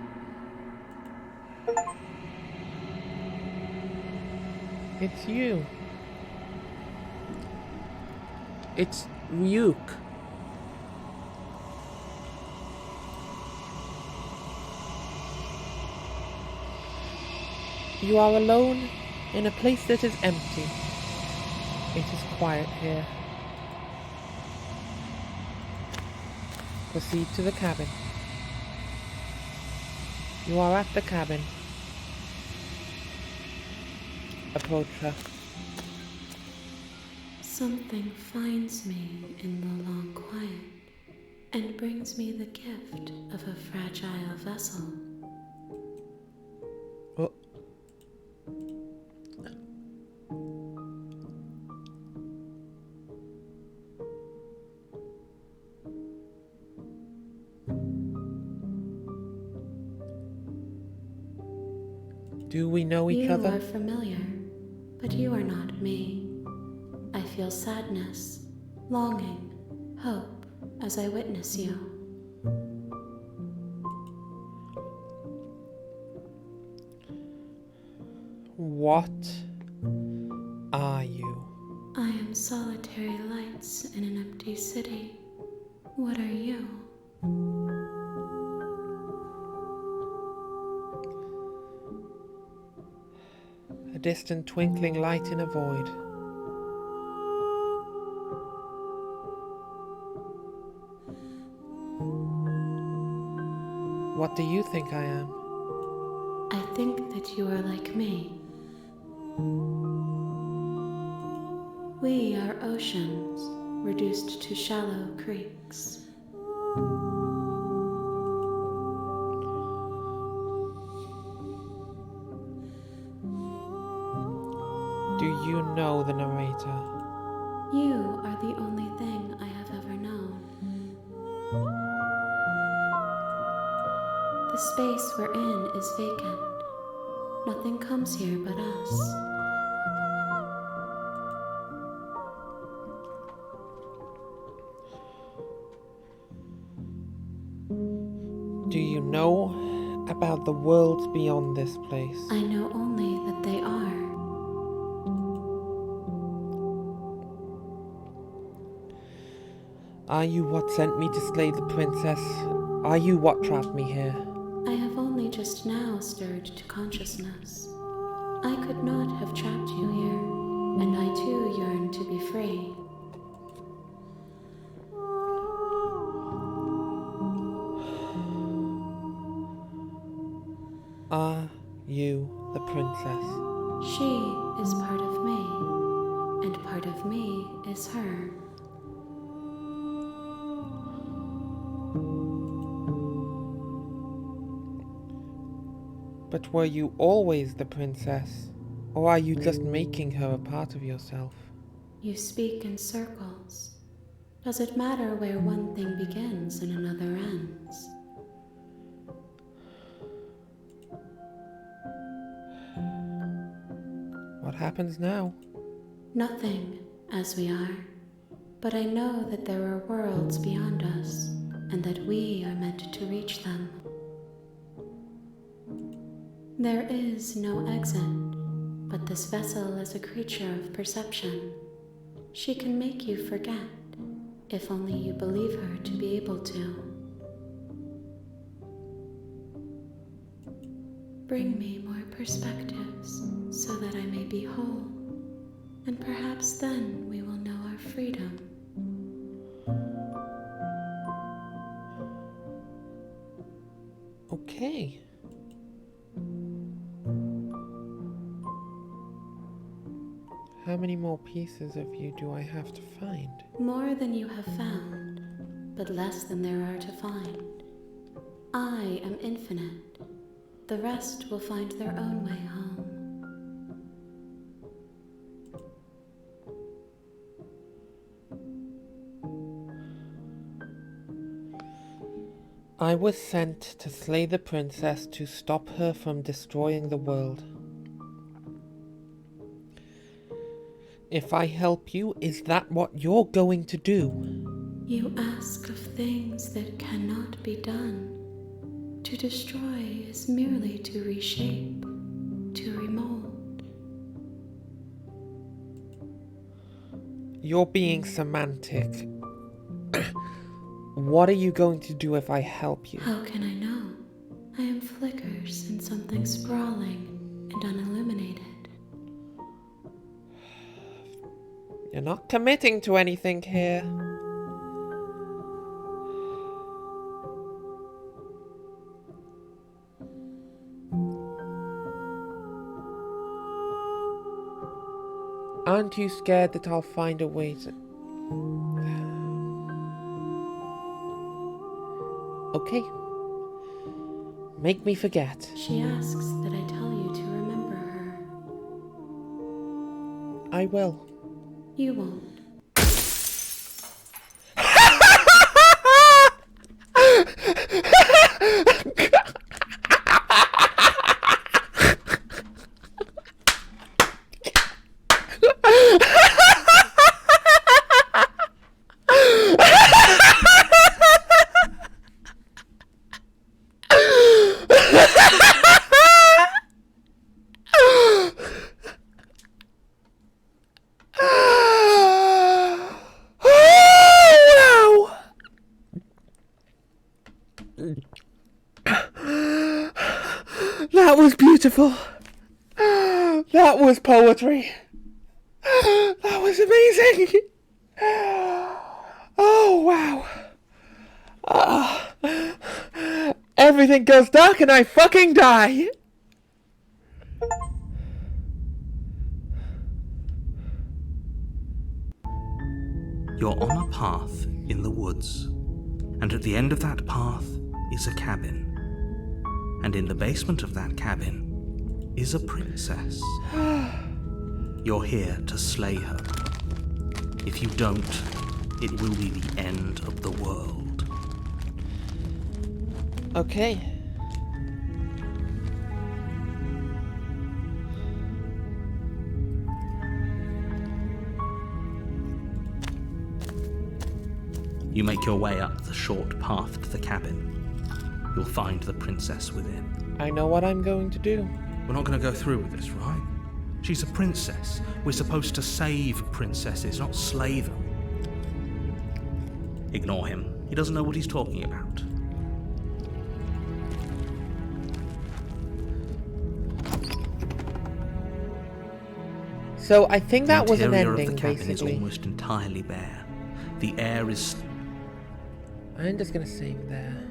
It's you. It's Ryuk. You are alone in a place that is empty. It is quiet here. Proceed to the cabin. You are at the cabin. Approach her. Something finds me in the long quiet and brings me the gift of a fragile vessel. Oh. Do we know each You other? are familiar, but you are not me. I feel sadness, longing, hope as I witness you. What are you? I am solitary lights in an empty city. What are you? A distant twinkling light in a void. What do you think I am? I think that you are like me. We are oceans, reduced to shallow creeks. Do you know the narrator? You are the only thing I have ever known. The space we're in is vacant. Nothing comes here but us. Do you know about the worlds beyond this place? I know only that they are. Are you what sent me to slay the princess? Are you what trapped me here? I have only just now stirred to consciousness. I could not have trapped you here, and I too yearn to be free. Are you the princess? She is part of me, and part of me is her. But were you always the princess? Or are you just making her a part of yourself? You speak in circles. Does it matter where one thing begins and another ends? What happens now? Nothing, as we are. But I know that there are worlds beyond us, and that we are meant to reach them. There is no exit, but this vessel is a creature of perception. She can make you forget, if only you believe her to be able to. Bring me more perspectives, so that I may be whole, and perhaps then we will know our freedom. Okay. How many more pieces of you do I have to find? More than you have found, but less than there are to find. I am infinite. The rest will find their own way home. I was sent to slay the princess to stop her from destroying the world. If I help you, is that what you're going to do? You ask of things that cannot be done. To destroy is merely to reshape, to remold. You're being semantic. What are you going to do if I help you? How can I know? I am flickers in something sprawling and unilluminated. You're not committing to anything here. Aren't you scared that I'll find a way to... Okay. Make me forget. She asks that I tell you to remember her. I will. You won't. That was beautiful. That was poetry. That was amazing. Oh, wow. Everything goes dark and I fucking die. You're on a path in the woods, and at the end of that path is a cabin. And in the basement of that cabin is a princess. You're here to slay her. If you don't, it will be the end of the world. Okay. You make your way up the short path to the cabin. You'll find the princess within. I know what I'm going to do. We're not going to go through with this, right? She's a princess. We're supposed to save princesses, not slay them. Ignore him. He doesn't know what he's talking about. So I think that was an The interior ending, of the cabin basically. is almost entirely bare. The air is... I'm just gonna save there.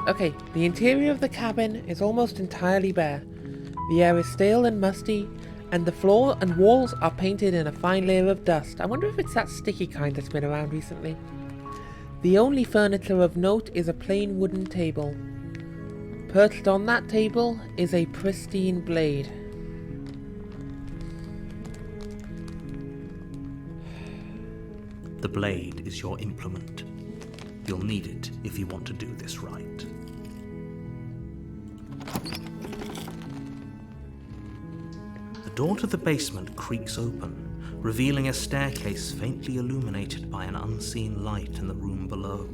Okay, the interior of the cabin is almost entirely bare. The air is stale and musty, and the floor and walls are painted in a fine layer of dust. I wonder if it's that sticky kind that's been around recently. The only furniture of note is a plain wooden table. Perched on that table is a pristine blade. The blade is your implement. You'll need it if you want to do this right. The door to the basement creaks open, revealing a staircase faintly illuminated by an unseen light in the room below.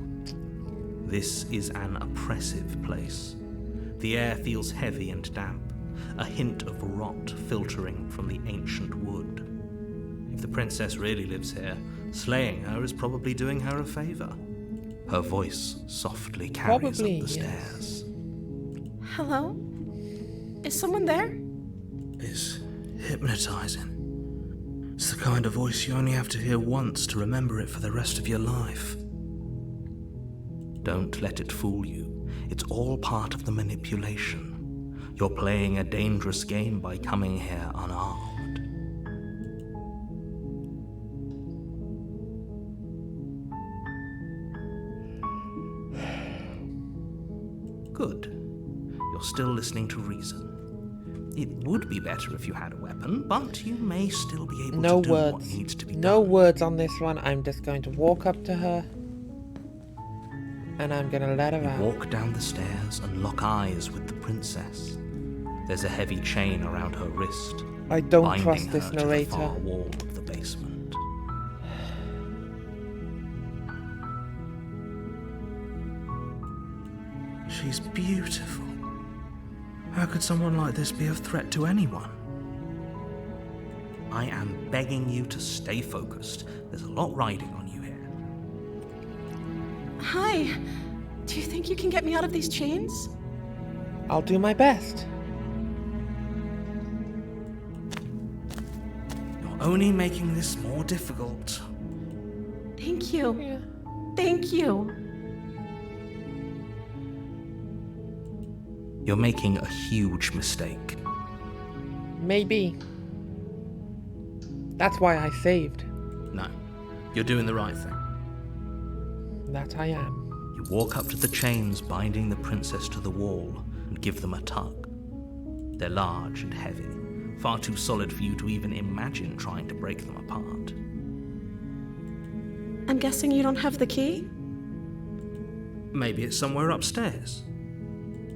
This is an oppressive place. The air feels heavy and damp, a hint of rot filtering from the ancient wood. If the princess really lives here, slaying her is probably doing her a favor. Her voice softly carries Probably, up the yes. stairs. Hello? Is someone there? It's hypnotizing. It's the kind of voice you only have to hear once to remember it for the rest of your life. Don't let it fool you. It's all part of the manipulation. You're playing a dangerous game by coming here unarmed. Good. You're still listening to reason. It would be better if you had a weapon, but you may still be able No to do what words. needs to be No done. words on this one. I'm just going to walk up to her. And I'm gonna let her You out. walk down the stairs and lock eyes with the princess. There's a heavy chain around her wrist, I don't binding trust this her to the narrator. far wall of the basement. She's beautiful. How could someone like this be a threat to anyone? I am begging you to stay focused. There's a lot riding on you here. Hi. Do you think you can get me out of these chains? I'll do my best. You're only making this more difficult. Thank you. Yeah. Thank you. You're making a huge mistake. Maybe. That's why I saved. No, you're doing the right thing. That I am. You walk up to the chains binding the princess to the wall and give them a tug. They're large and heavy, far too solid for you to even imagine trying to break them apart. I'm guessing you don't have the key? Maybe it's somewhere upstairs.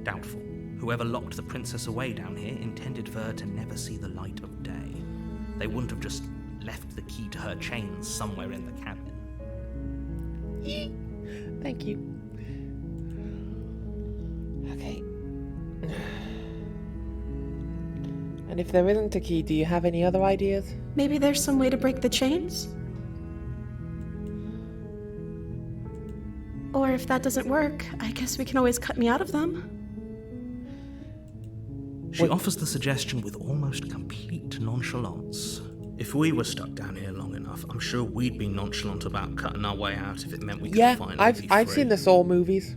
Doubtful. Whoever locked the princess away down here intended for her to never see the light of day. They wouldn't have just left the key to her chains somewhere in the cabin. Thank you. Okay. And if there isn't a key, do you have any other ideas? Maybe there's some way to break the chains? Or if that doesn't work, I guess we can always cut me out of them. She offers the suggestion with almost complete nonchalance. If we were stuck down here long enough, I'm sure we'd be nonchalant about cutting our way out if it meant we could finally be free. I've seen the Saw movies.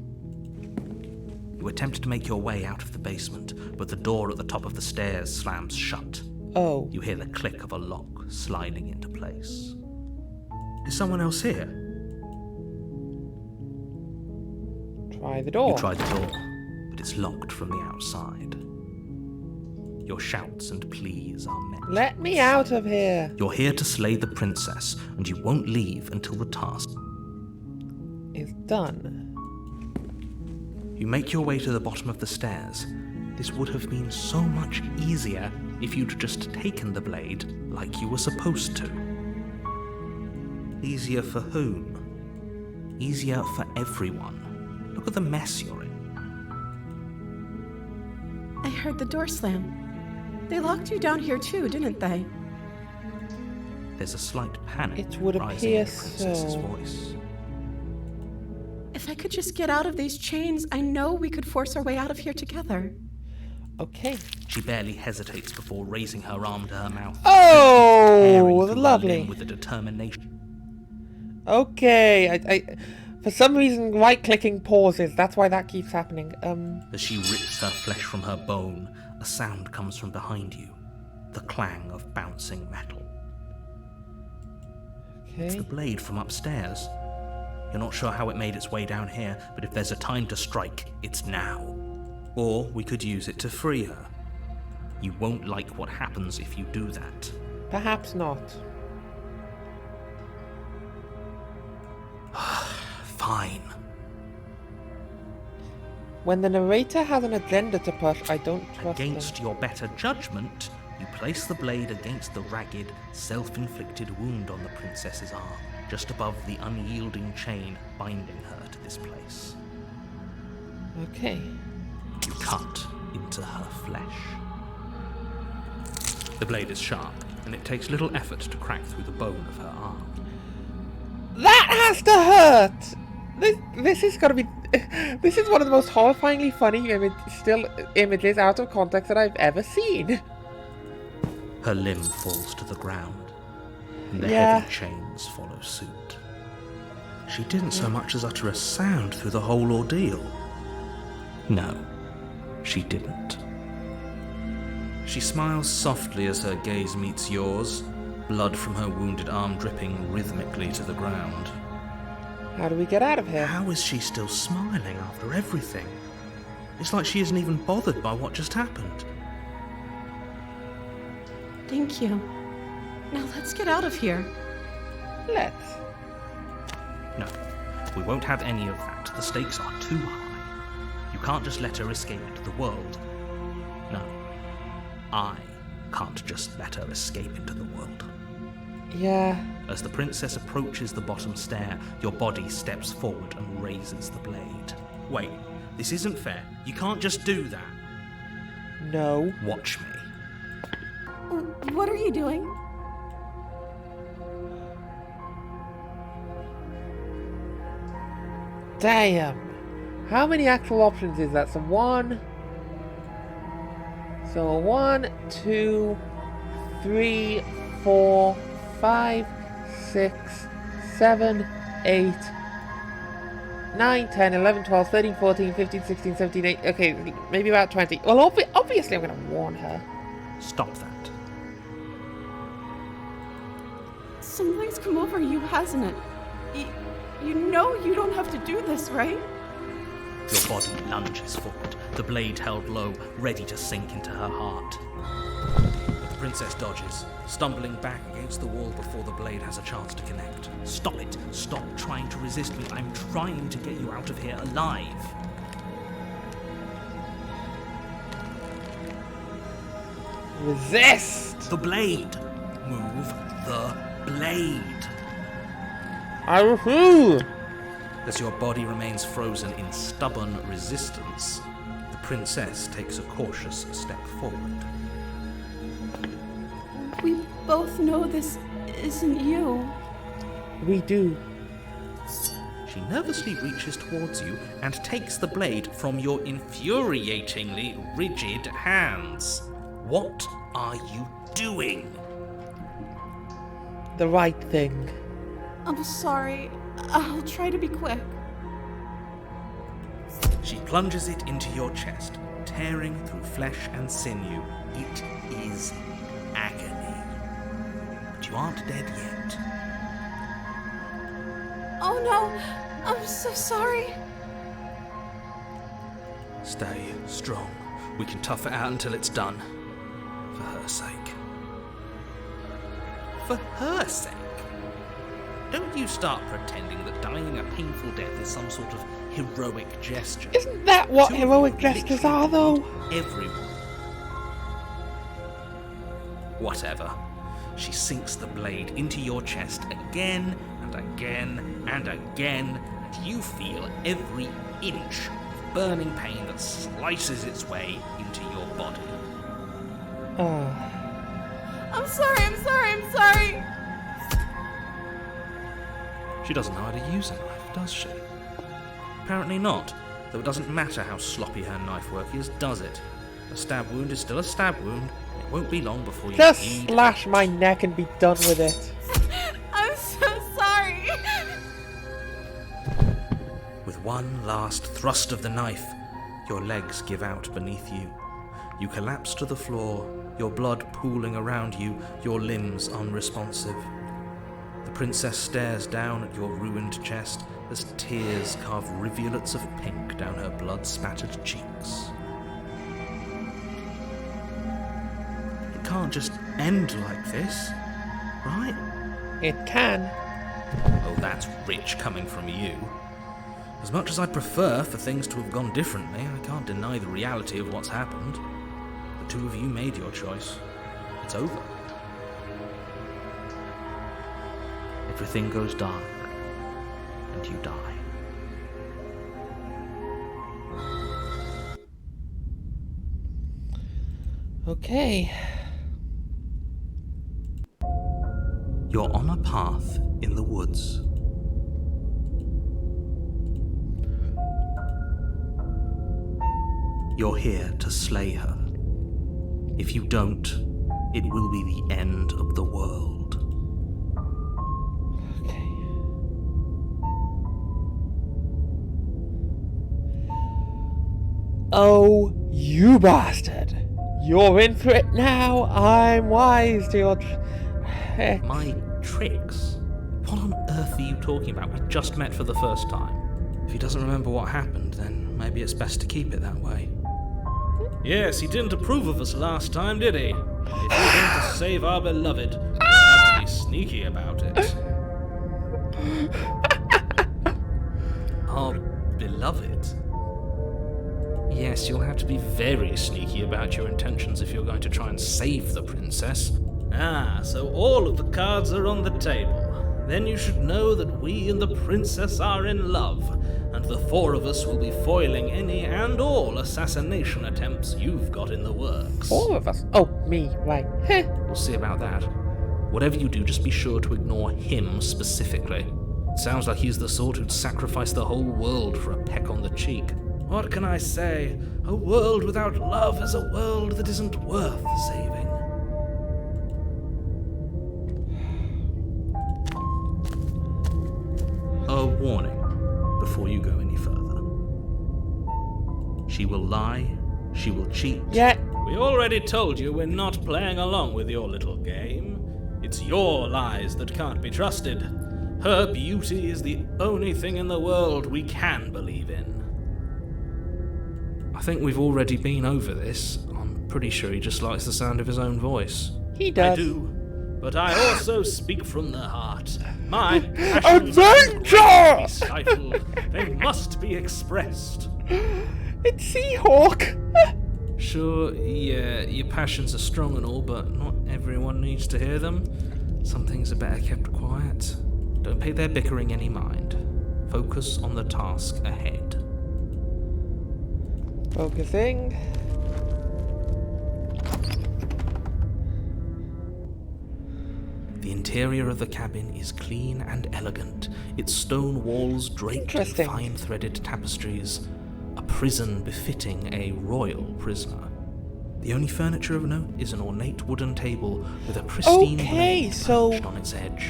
You attempt to make your way out of the basement, but the door at the top of the stairs slams shut. Oh. You hear the click of a lock sliding into place. Is someone else here? Try the door. You try the door, but it's locked from the outside. Your shouts and pleas are met. Let me out of here. You're here to slay the princess, and you won't leave until the task Is done. You make your way to the bottom of the stairs. This would have been so much easier if you'd just taken the blade like you were supposed to. Easier for whom? Easier for everyone. Look at the mess you're in. I heard the door slam. They locked you down here too, didn't they? There's a slight panic It would rising in appear the princess's so. voice. If I could just get out of these chains, I know we could force our way out of here together. Okay. She barely hesitates before raising her arm to her mouth. Oh, tearing through her lovely. limb with a determination. Okay. I for some reason right-clicking pauses. That's why that keeps happening. As she rips her flesh from her bone, a sound comes from behind you. The clang of bouncing metal. It's Okay. the blade from upstairs. You're not sure how it made its way down here, but if there's a time to strike, it's now. Or we could use it to free her. You won't like what happens if you do that. Perhaps not. Fine. When the narrator has an agenda to push, I don't trust them. Against your better judgment, you place the blade against the ragged, self-inflicted wound on the princess's arm, just above the unyielding chain binding her to this place. Okay. You cut into her flesh. The blade is sharp, and it takes little effort to crack through the bone of her arm. That has to hurt! This is gonna be... This is one of the most horrifyingly funny images out of context that I've ever seen. Her limb falls to the ground, and the Yeah. heavy chains follow suit. She didn't so much as utter a sound through the whole ordeal. No, she didn't. She smiles softly as her gaze meets yours, blood from her wounded arm dripping rhythmically to the ground. How do we get out of here? How is she still smiling after everything? It's like she isn't even bothered by what just happened. Thank you. Now let's get out of here. Let's. No, we won't have any of that. The stakes are too high. You can't just let her escape into the world. No, I can't just let her escape into the world. Yeah. As the princess approaches the bottom stair, your body steps forward and raises the blade. Wait, this isn't fair. You can't just do that. No. Watch me. What are you doing? Damn. How many actual options is that? So 1, 2, 3, 4, 5, 6, 7, 8. 9, 10, 11, 12, 13, 14, 15, 16, 17, 18. Okay, maybe about 20. Well, obviously I'm going to warn her. Stop that. Something's come over you, hasn't it? You know you don't have to do this, right? Your body lunges forward, the blade held low, ready to sink into her heart. But the princess dodges, stumbling back against the wall before the blade has a chance to connect. Stop it! Stop trying to resist me. I'm trying to get you out of here alive. Resist! The blade! Move the blade! I refuse! As your body remains frozen in stubborn resistance, the princess takes a cautious step forward. We both know this isn't you. We do. She nervously reaches towards you and takes the blade from your infuriatingly rigid hands. What are you doing? The right thing. I'm sorry. I'll try to be quick. She plunges it into your chest, tearing through flesh and sinew. It is agony. But you aren't dead yet. Oh no! I'm so sorry. Stay strong. We can tough it out until it's done. For her sake. For her sake? Don't you start pretending that dying a painful death is some sort of heroic gesture. Isn't that what Two of heroic you gestures literally are, though? need everyone. Whatever. She sinks the blade into your chest again and again and again, and you feel every inch of burning pain that slices its way into your body. I'm sorry. She doesn't know how to use a knife, does she? Apparently not, though it doesn't matter how sloppy her knife work is, does it? A stab wound is still a stab wound. It won't be long before you Just bleed. slash my neck and be done with it. I'm so sorry. With one last thrust of the knife, your legs give out beneath you. You collapse to the floor, your blood pooling around you, your limbs unresponsive. The princess stares down at your ruined chest as tears carve rivulets of pink down her blood-spattered cheeks. It can't just end like this, right? It can. Oh, that's rich coming from you. As much as I'd prefer for things to have gone differently, I can't deny the reality of what's happened. The two of you made your choice. It's over. Everything goes dark, and you die. Okay. You're on a path in the woods. You're here to slay her. If you don't, it will be the end of the world. Okay. Oh, you bastard! You're in for it now. I'm wise to your heck. My tricks? What on earth are you talking about? We just met for the first time. If he doesn't remember what happened, then maybe it's best to keep it that way. Yes, he didn't approve of us last time, did he? If you're going to save our beloved, you have to be sneaky about it. Our beloved? Yes, you'll have to be very sneaky about your intentions if you're going to try and save the princess. Ah, so all of the cards are on the table. Then you should know that we and the princess are in love, and the four of us will be foiling any and all assassination attempts you've got in the works. All of us. Oh, me, right. Heh. We'll see about that. Whatever you do, just be sure to ignore him specifically. It sounds like he's the sort who'd sacrifice the whole world for a peck on the cheek. What can I say? A world without love is a world that isn't worth saving. A warning. before you go any further. She will lie, she will cheat. Yeah. We already told you we're not playing along with your little game. It's your lies that can't be trusted. Her beauty is the only thing in the world we can believe in. I think we've already been over this. I'm pretty sure he just likes the sound of his own voice. He does. I do, but I also speak from the heart. My passions Adventure! can't be stifled. They must be expressed. It's Seahawk! Sure, yeah, your passions are strong and all, but not everyone needs to hear them. Some things are better kept quiet. Don't pay their bickering any mind. Focus on the task ahead. Focusing. The interior of the cabin is clean and elegant, its stone walls draped in Interesting. fine threaded tapestries, a prison befitting a royal prisoner. The only furniture of note is an ornate wooden table with a pristine Okay, blade so- perched on its edge.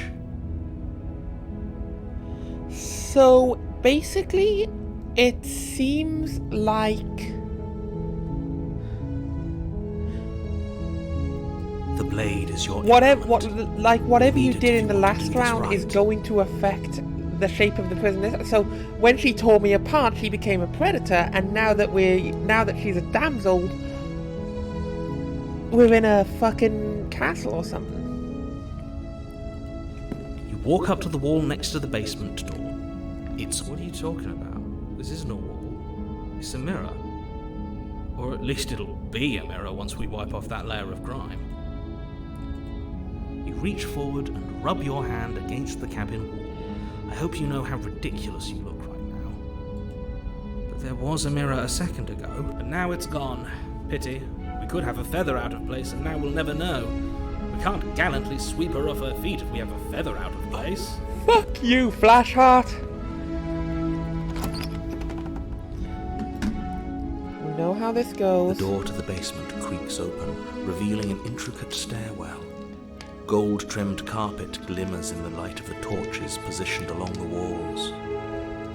So basically, it seems like The blade is your whatever implement. whatever you Needed did if in the you want to last do this round is right. going to affect the shape of the prison. So when she tore me apart, she became a predator, and now that she's a damsel, we're in a fucking castle or something. You walk up to the wall next to the basement door. What are you talking about? This isn't a wall. It's a mirror. Or at least it'll be a mirror once we wipe off that layer of grime. You reach forward and rub your hand against the cabin wall. I hope you know how ridiculous you look right now. But there was a mirror a second ago. But now it's gone. Pity. We could have a feather out of place, and now we'll never know. We can't gallantly sweep her off her feet if we have a feather out of place. Fuck you, Flashheart. We know how this The goes. door to the basement creaks open, revealing an intricate stairwell. Gold-trimmed carpet glimmers in the light of the torches positioned along the walls.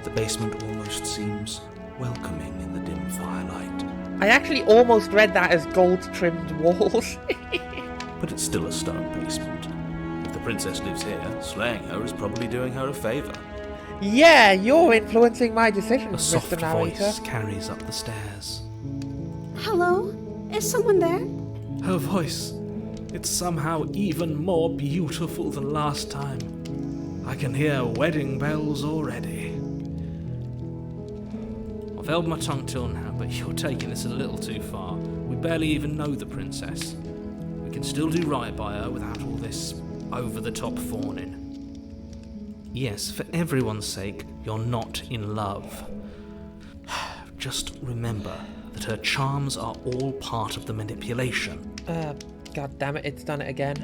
The basement almost seems welcoming in the dim firelight, I actually almost read that as gold-trimmed walls. but it's still a stone basement. If the princess lives here, slaying her is probably doing her a favour. Yeah, you're influencing my A decisions, soft Mr. Narrator. voice carries up the stairs. Hello? Is someone there? Her voice. It's somehow even more beautiful than last time. I can hear wedding bells already. I've held my tongue till now, but you're taking this a little too far. We barely even know the princess. We can still do right by her without all this over-the-top fawning. Yes, for everyone's sake, you're not in love. Just remember that her charms are all part of the manipulation. God damn it, it's done it again.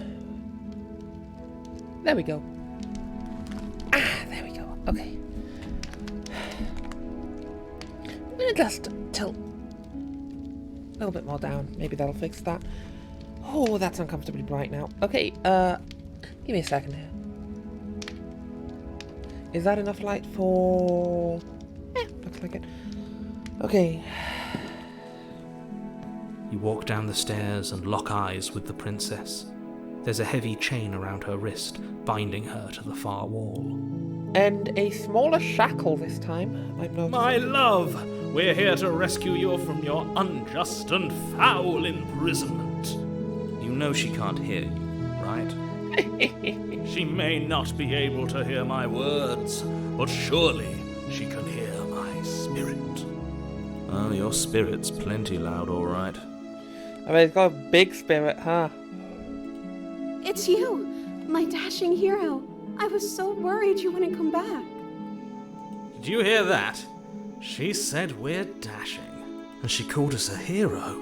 There we go. There we go. Okay. I'm gonna just tilt a little bit more down. Maybe that'll fix that. Oh, that's uncomfortably bright now. Okay, give me a second here. Is that enough light for... looks like it. Okay. You walk down the stairs and lock eyes with the princess. There's a heavy chain around her wrist, binding her to the far wall. And a smaller shackle this time, I'm noticing. My love, we're here to rescue you from your unjust and foul imprisonment. You know she can't hear you, right? She may not be able to hear my words, but surely she can hear my spirit. Oh, your spirit's plenty loud, all right. I mean, it's got a big spirit, huh? It's you, my dashing hero. I was so worried you wouldn't come back. Did you hear that? She said we're dashing. And she called us a hero.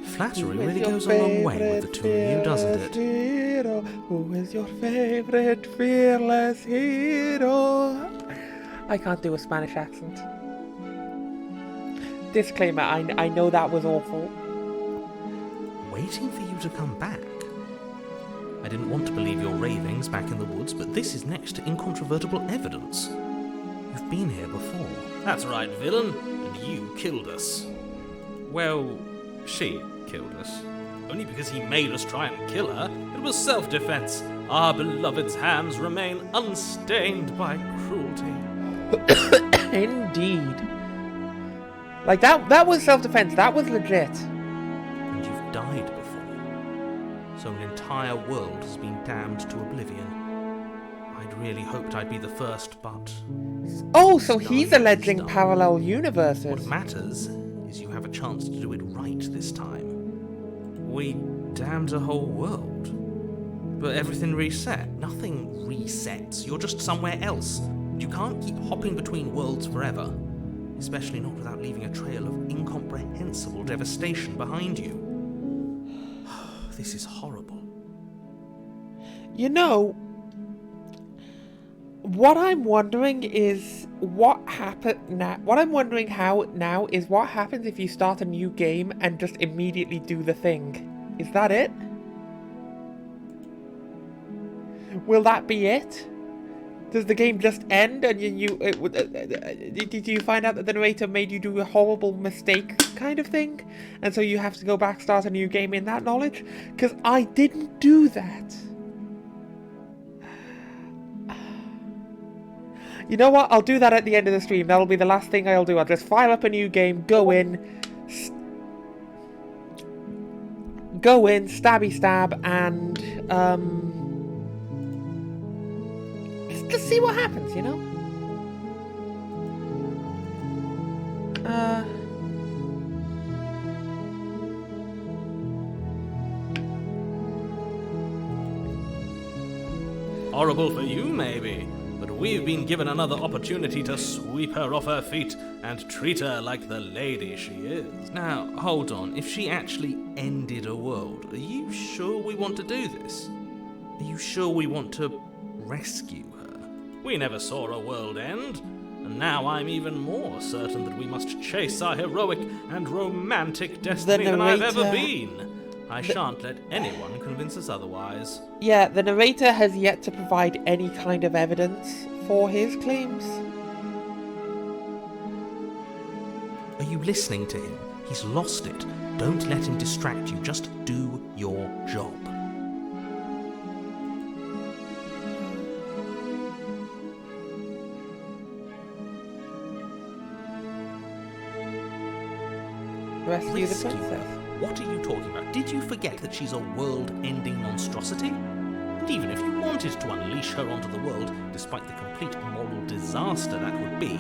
Flattery Who is really your goes a long way with the two of you, doesn't fearless it? Hero? Who is your favorite fearless hero? I can't do a Spanish accent. Disclaimer, I know that was awful. Waiting for you to come back. I didn't want to believe your ravings back in the woods, but this is next to incontrovertible evidence. You've been here before. That's right, villain, and you killed us. Well, she killed us. Only because he made us try and kill her. It was self-defense. Our beloved's hands remain unstained by cruelty. Indeed. Like, that was self-defense. That was legit. And you've died before. So an entire world has been damned to oblivion. I'd really hoped I'd be the first, but... Oh, so he's Done is alleging done. parallel universes. What matters is you have a chance to do it right this time. We damned a whole world. But everything reset. Nothing resets. You're just somewhere else. You can't keep hopping between worlds forever. Especially not without leaving a trail of incomprehensible devastation behind you. This is horrible. You know, what I'm wondering is what happened now. What I'm wondering how now is what happens if you start a new game and just immediately do the thing. Is that it? Will that be it? Does the game just end and did you find out that the narrator made you do a horrible mistake kind of thing? And so you have to go back, start a new game in that knowledge? Because I didn't do that. You know what? I'll do that at the end of the stream. That'll be the last thing I'll do. I'll just fire up a new game, go in, stabby stab, and just see what happens, you know? Horrible for you, maybe, but we've been given another opportunity to sweep her off her feet and treat her like the lady she is. Now, hold on. If she actually ended a world, are you sure we want to do this? Are you sure we want to rescue her? We never saw a world end, and now I'm even more certain that we must chase our heroic and romantic destiny than I've ever been. I shan't let anyone convince us otherwise. Yeah, the narrator has yet to provide any kind of evidence for his claims. Are you listening to him? He's lost it. Don't let him distract you. Just do your job. Rescue the princess. What are you talking about? Did you forget that she's a world-ending monstrosity? And even if you wanted to unleash her onto the world, despite the complete moral disaster that would be,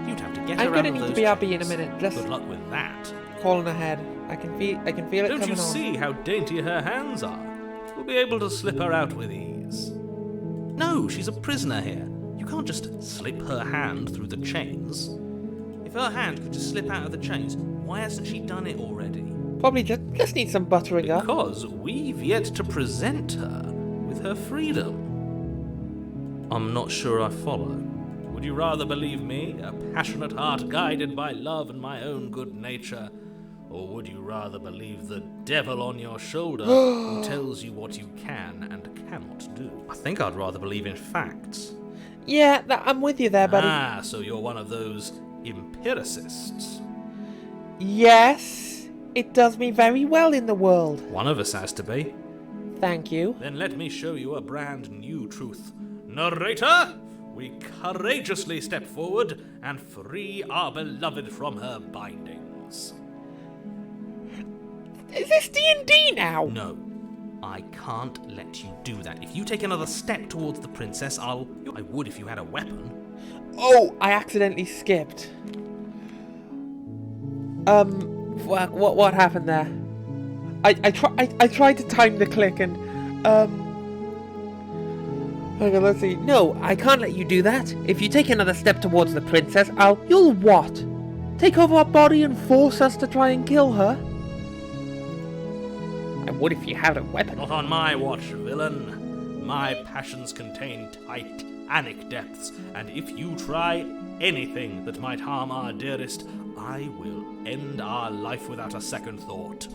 you'd have to get her out of those I'm gonna need to BRB in a chains. minute. Just Good luck with that. calling ahead. I can feel it Don't coming you on. see how dainty her hands are? We'll be able to slip her out with ease. No, she's a prisoner here. You can't just slip her hand through the chains. If her hand could just slip out of the chains, why hasn't she done it already? Probably just need some buttering up. Because we've yet to present her with her freedom. I'm not sure I follow. Would you rather believe me, a passionate heart guided by love and my own good nature? Or would you rather believe the devil on your shoulder who tells you what you can and cannot do? I think I'd rather believe in facts. Yeah, I'm with you there, buddy. Ah, so you're one of those empiricists. Yes, it does me very well in the world. One of us has to be. Thank you. Then let me show you a brand new truth. Narrator, we courageously step forward and free our beloved from her bindings. Is this D&D now? No, I can't let you do that. If you take another step towards the princess, I would if you had a weapon. Oh, I accidentally skipped. What happened there? I tried to time the click and hang on, let's see. No, I can't let you do that. If you take another step towards the princess, you'll what? Take over our body and force us to try and kill her? I would if you had a weapon. Not on my watch, villain. My passions contain titanic depths, and if you try anything that might harm our dearest, I will end our life without a second thought.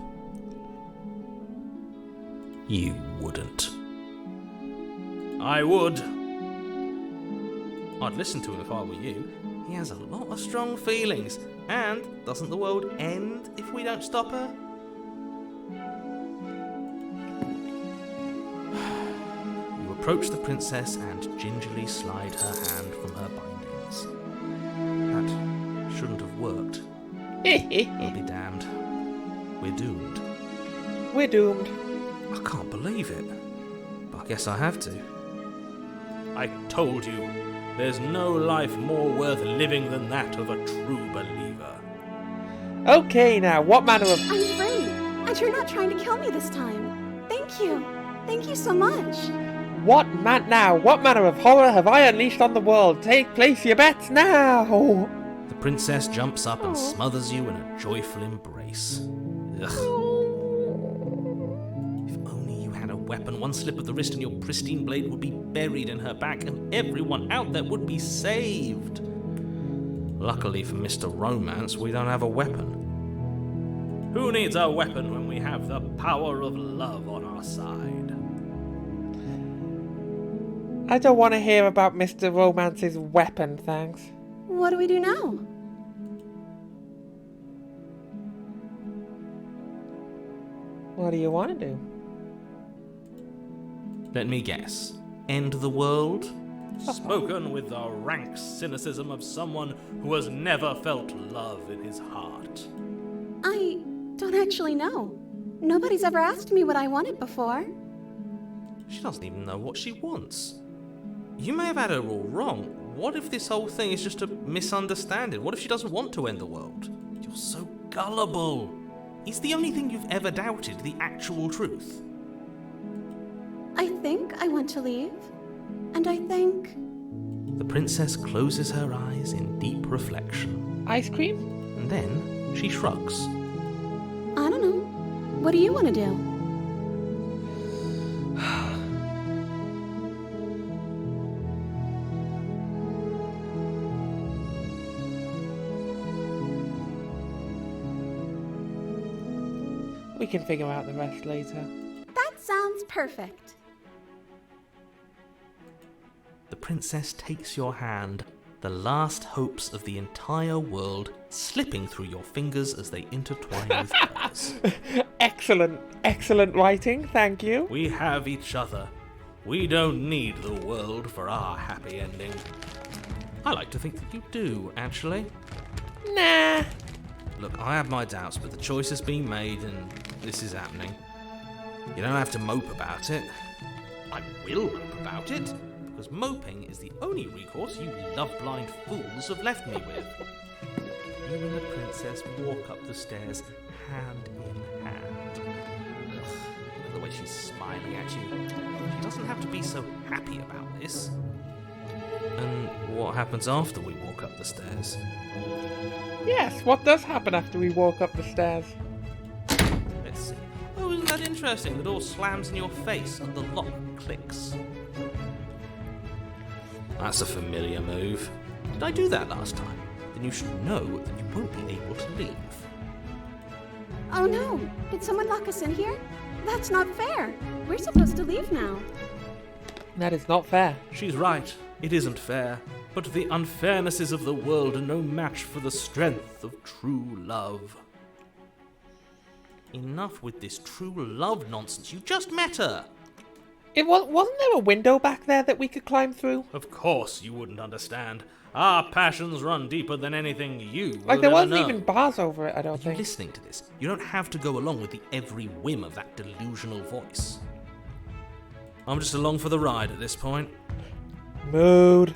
You wouldn't. I would. I'd listen to him if I were you. He has a lot of strong feelings. And doesn't the world end if we don't stop her? You approach the princess and gingerly slide her hand from her bindings. That shouldn't have worked. I'll be damned. We're doomed. We're doomed. I can't believe it. But I guess I have to. I told you, there's no life more worth living than that of a true believer. Okay, now, what manner of... I'm free, and you're not trying to kill me this time. Thank you. Thank you so much. What manner of horror have I unleashed on the world? Take place your bets now! The princess jumps up and smothers you in a joyful embrace. Ugh. If only you had a weapon, one slip of the wrist and your pristine blade would be buried in her back and everyone out there would be saved. Luckily for Mr. Romance, we don't have a weapon. Who needs a weapon when we have the power of love on our side? I don't want to hear about Mr. Romance's weapon, thanks. What do we do now? What do you want to do? Let me guess. End the world? Spoken with the rank cynicism of someone who has never felt love in his heart. I don't actually know. Nobody's ever asked me what I wanted before. She doesn't even know what she wants. You may have had her all wrong. What if this whole thing is just a misunderstanding? What if she doesn't want to end the world? You're so gullible. Is the only thing you've ever doubted the actual truth? I think I want to leave. And I think... The princess closes her eyes in deep reflection. Ice cream? And then she shrugs. I don't know. What do you want to do? We can figure out the rest later. That sounds perfect. The princess takes your hand, the last hopes of the entire world slipping through your fingers as they intertwine with hers. Excellent writing, thank you. We have each other. We don't need the world for our happy ending. I like to think that you do, actually. Nah. Look, I have my doubts, but the choice has been made and this is happening. You don't have to mope about it. I will mope about it, because moping is the only recourse you love-blind fools have left me with. You and the princess walk up the stairs, hand in hand. Ugh, look at the way she's smiling at you. She doesn't have to be so happy about this. And what happens after we walk up the stairs? Yes, what does happen after we walk up the stairs? Let's see. Oh, isn't that interesting? The door slams in your face and the lock clicks. That's a familiar move. Did I do that last time? Then you should know that you won't be able to leave. Oh no! Did someone lock us in here? That's not fair! We're supposed to leave now. That is not fair. She's right. It isn't fair. But the unfairnesses of the world are no match for the strength of true love. Enough with this true love nonsense. You just met her. Wasn't there a window back there that we could climb through? Of course you wouldn't understand. Our passions run deeper than anything you Like will there ever wasn't know. even bars over it, I don't Are you think. listening to this? You don't have to go along with the every whim of that delusional voice. I'm just along for the ride at this point. Mood.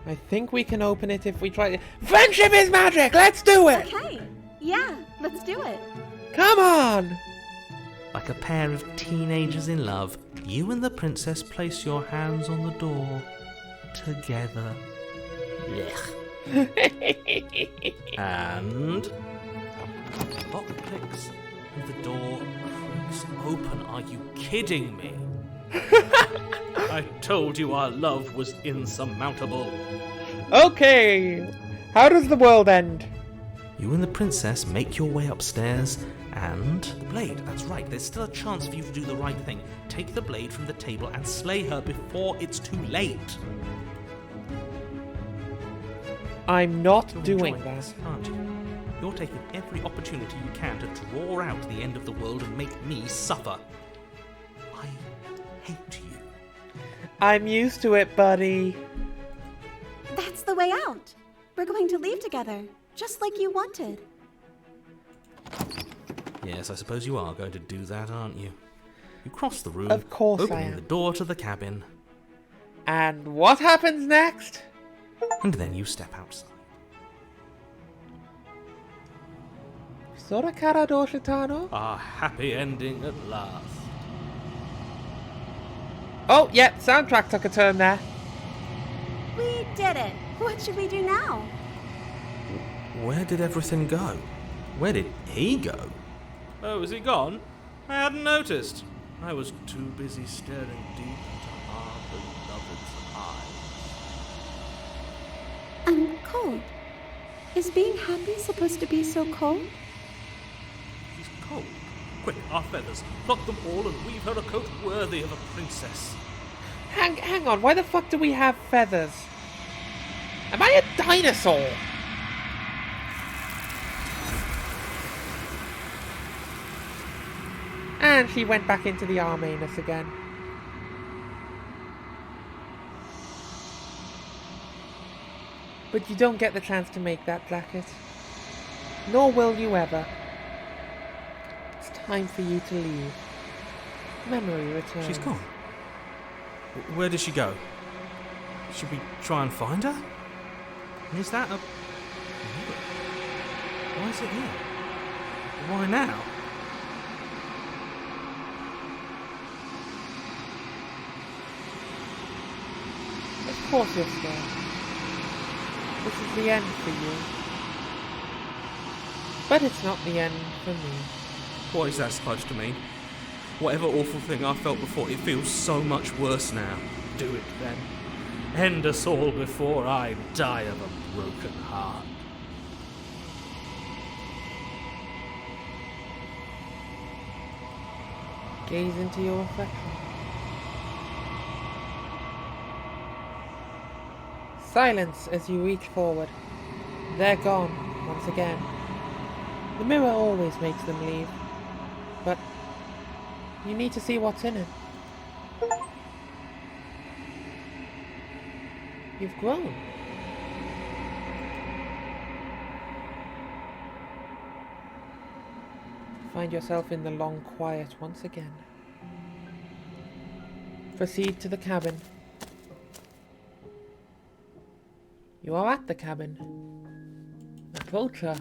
I think we can open it if we try. Friendship is magic! Let's do it! Okay. Yeah, let's do it. Come on! Like a pair of teenagers in love, you and the princess place your hands on the door together. And the lock clicks and the door creaks open. Are you kidding me? I told you our love was insurmountable. Okay, how does the world end? You and the princess make your way upstairs And the blade, that's right, there's still a chance for you to do the right thing. Take the blade from the table and slay her before it's too late. I'm not You're doing enjoying that. this, aren't you? You're taking every opportunity you can to draw out the end of the world and make me suffer. I hate you. I'm used to it, buddy. That's the way out. We're going to leave together, just like you wanted. Yes, I suppose you are going to do that, aren't you? You cross the room, Of course I opening am. the door to the cabin, And what happens next? and then you step outside. Sora cara do Shitano? A happy ending at last. Oh, yeah, soundtrack took a turn there. We did it. What should we do now? Where did everything go? Where did he go? Oh, is he gone? I hadn't noticed. I was too busy staring deep into our beloved's eyes. I'm cold. Is being happy supposed to be so cold? He's cold. Quick, our feathers. Pluck them all and weave her a coat worthy of a princess. Hang on, why the fuck do we have feathers? Am I a dinosaur? And she went back into the Armanus again. But you don't get the chance to make that jacket. Nor will you ever. It's time for you to leave. Memory returns. She's gone. Where did she go? Should we try and find her? Is that a... Why is it here? Why now? Of course you're scared. This is the end for you. But it's not the end for me. What is that supposed to mean? Whatever awful thing I felt before, it feels so much worse now. Do it then. End us all before I die of a broken heart. Gaze into your reflection. Silence as you reach forward. They're gone, once again. The mirror always makes them leave. But you need to see what's in it. You've grown. Find yourself in the long quiet once again. Proceed to the cabin. You are at the cabin. Approach her.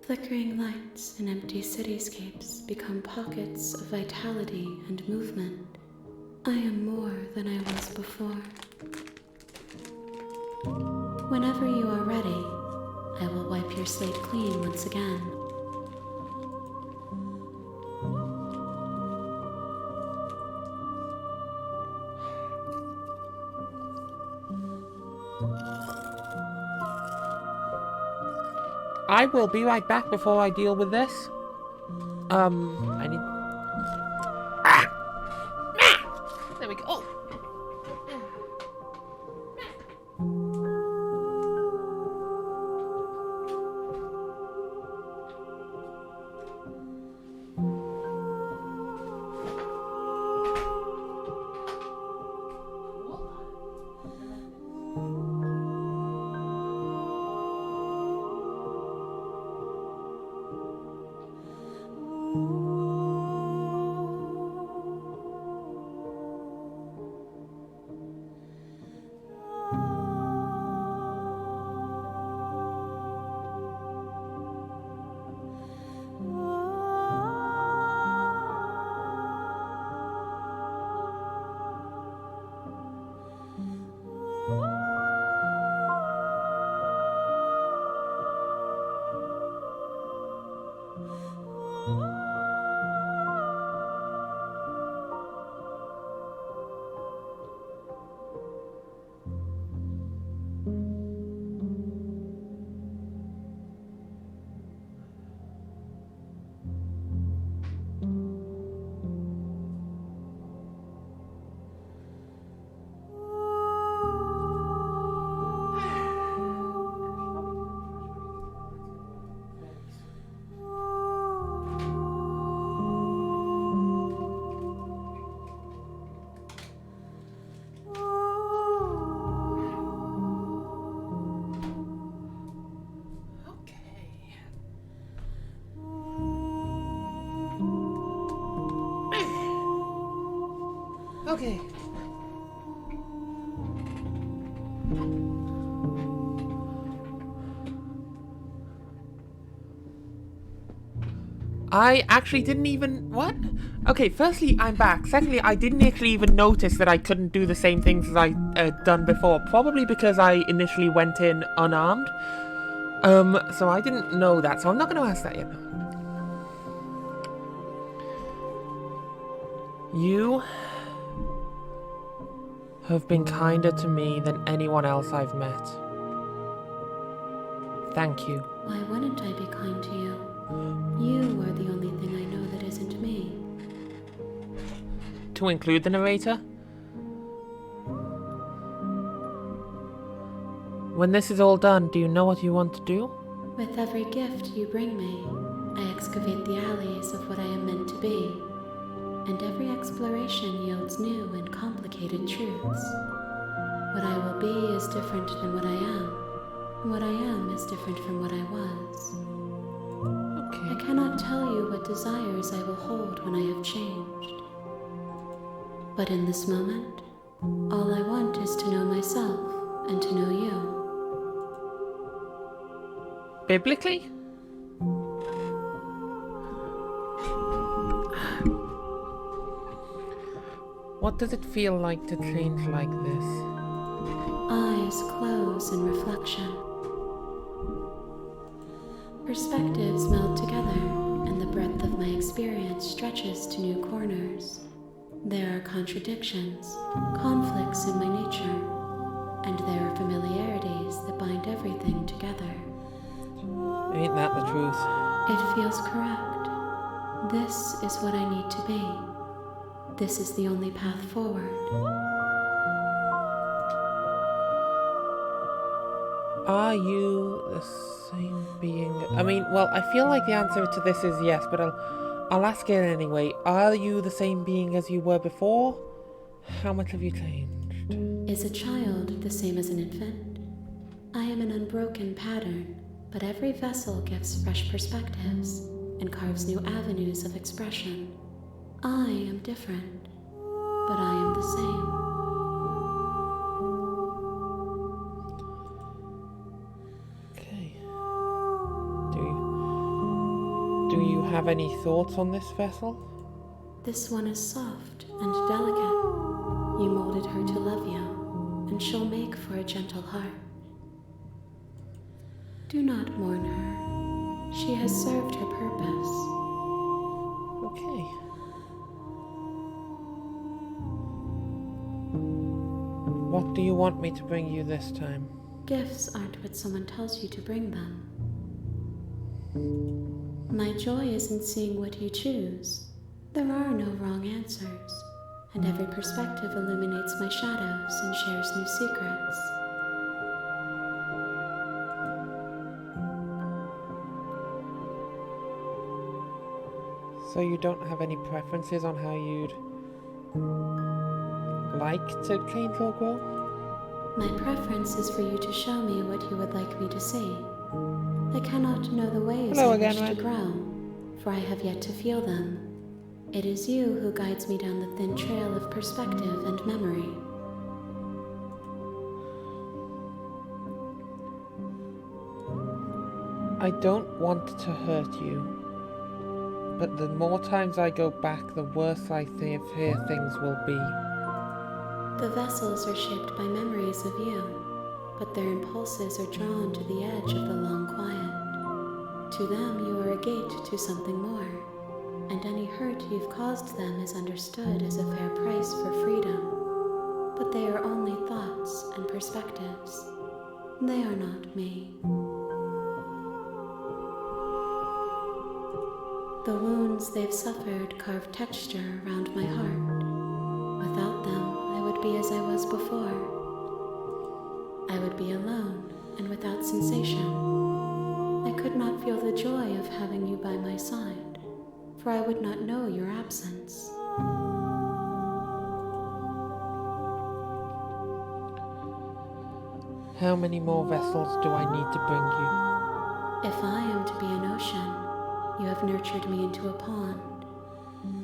Flickering lights in empty cityscapes become pockets of vitality and movement. I am more than I was before. Whenever you are ready, I will wipe your slate clean once again. I will be right back before I deal with this. I need... There we go. Oh. Okay. I actually didn't even... What? Okay, firstly, I'm back. Secondly, I didn't actually even notice that I couldn't do the same things as I done before. Probably because I initially went in unarmed. So I didn't know that. So I'm not going to ask that yet. You have been kinder to me than anyone else I've met. Thank you. Why wouldn't I be kind to you? You are the only thing I know that isn't me. To include the narrator? When this is all done, do you know what you want to do? With every gift you bring me, I excavate the alleys of what I am meant to be, and every exploration yields new and complicated truths. What I will be is different than what I am, and what I am is different from what I was. I cannot tell you what desires I will hold when I have changed. But in this moment, all I want is to know myself and to know you. Biblically? What does it feel like to change like this? Eyes close in reflection. Perspectives meld together, and the breadth of my experience stretches to new corners. There are contradictions, conflicts in my nature, and there are familiarities that bind everything together. Ain't that the truth? It feels correct. This is what I need to be. This is the only path forward. Are you the same being? I mean, well, I feel like the answer to this is yes, but I'll ask it anyway. Are you the same being as you were before? How much have you changed? Is a child the same as an infant? I am an unbroken pattern, but every vessel gives fresh perspectives and carves new avenues of expression. I am different, but I am the same. Do you have any thoughts on this vessel? This one is soft and delicate. You molded her to love you, and she'll make for a gentle heart. Do not mourn her. She has served her purpose. Okay. What do you want me to bring you this time? Gifts aren't what someone tells you to bring them. My joy is in seeing what you choose. There are no wrong answers, and every perspective illuminates my shadows and shares new secrets. So you don't have any preferences on how you'd like to change or grow? My preference is for you to show me what you would like me to see. I cannot know the ways I wish to grow, for I have yet to feel them. It is you who guides me down the thin trail of perspective and memory. I don't want to hurt you, but the more times I go back, the worse I fear things will be. The vessels are shaped by memories of you, but their impulses are drawn to the edge of the long quiet. To them, you are a gate to something more, and any hurt you've caused them is understood as a fair price for freedom. But they are only thoughts and perspectives. They are not me. The wounds they've suffered carve texture around my heart. Without them, I would be as I was before. I would be alone and without sensation. I could not feel the joy of having you by my side, for I would not know your absence. How many more vessels do I need to bring you? If I am to be an ocean, you have nurtured me into a pond.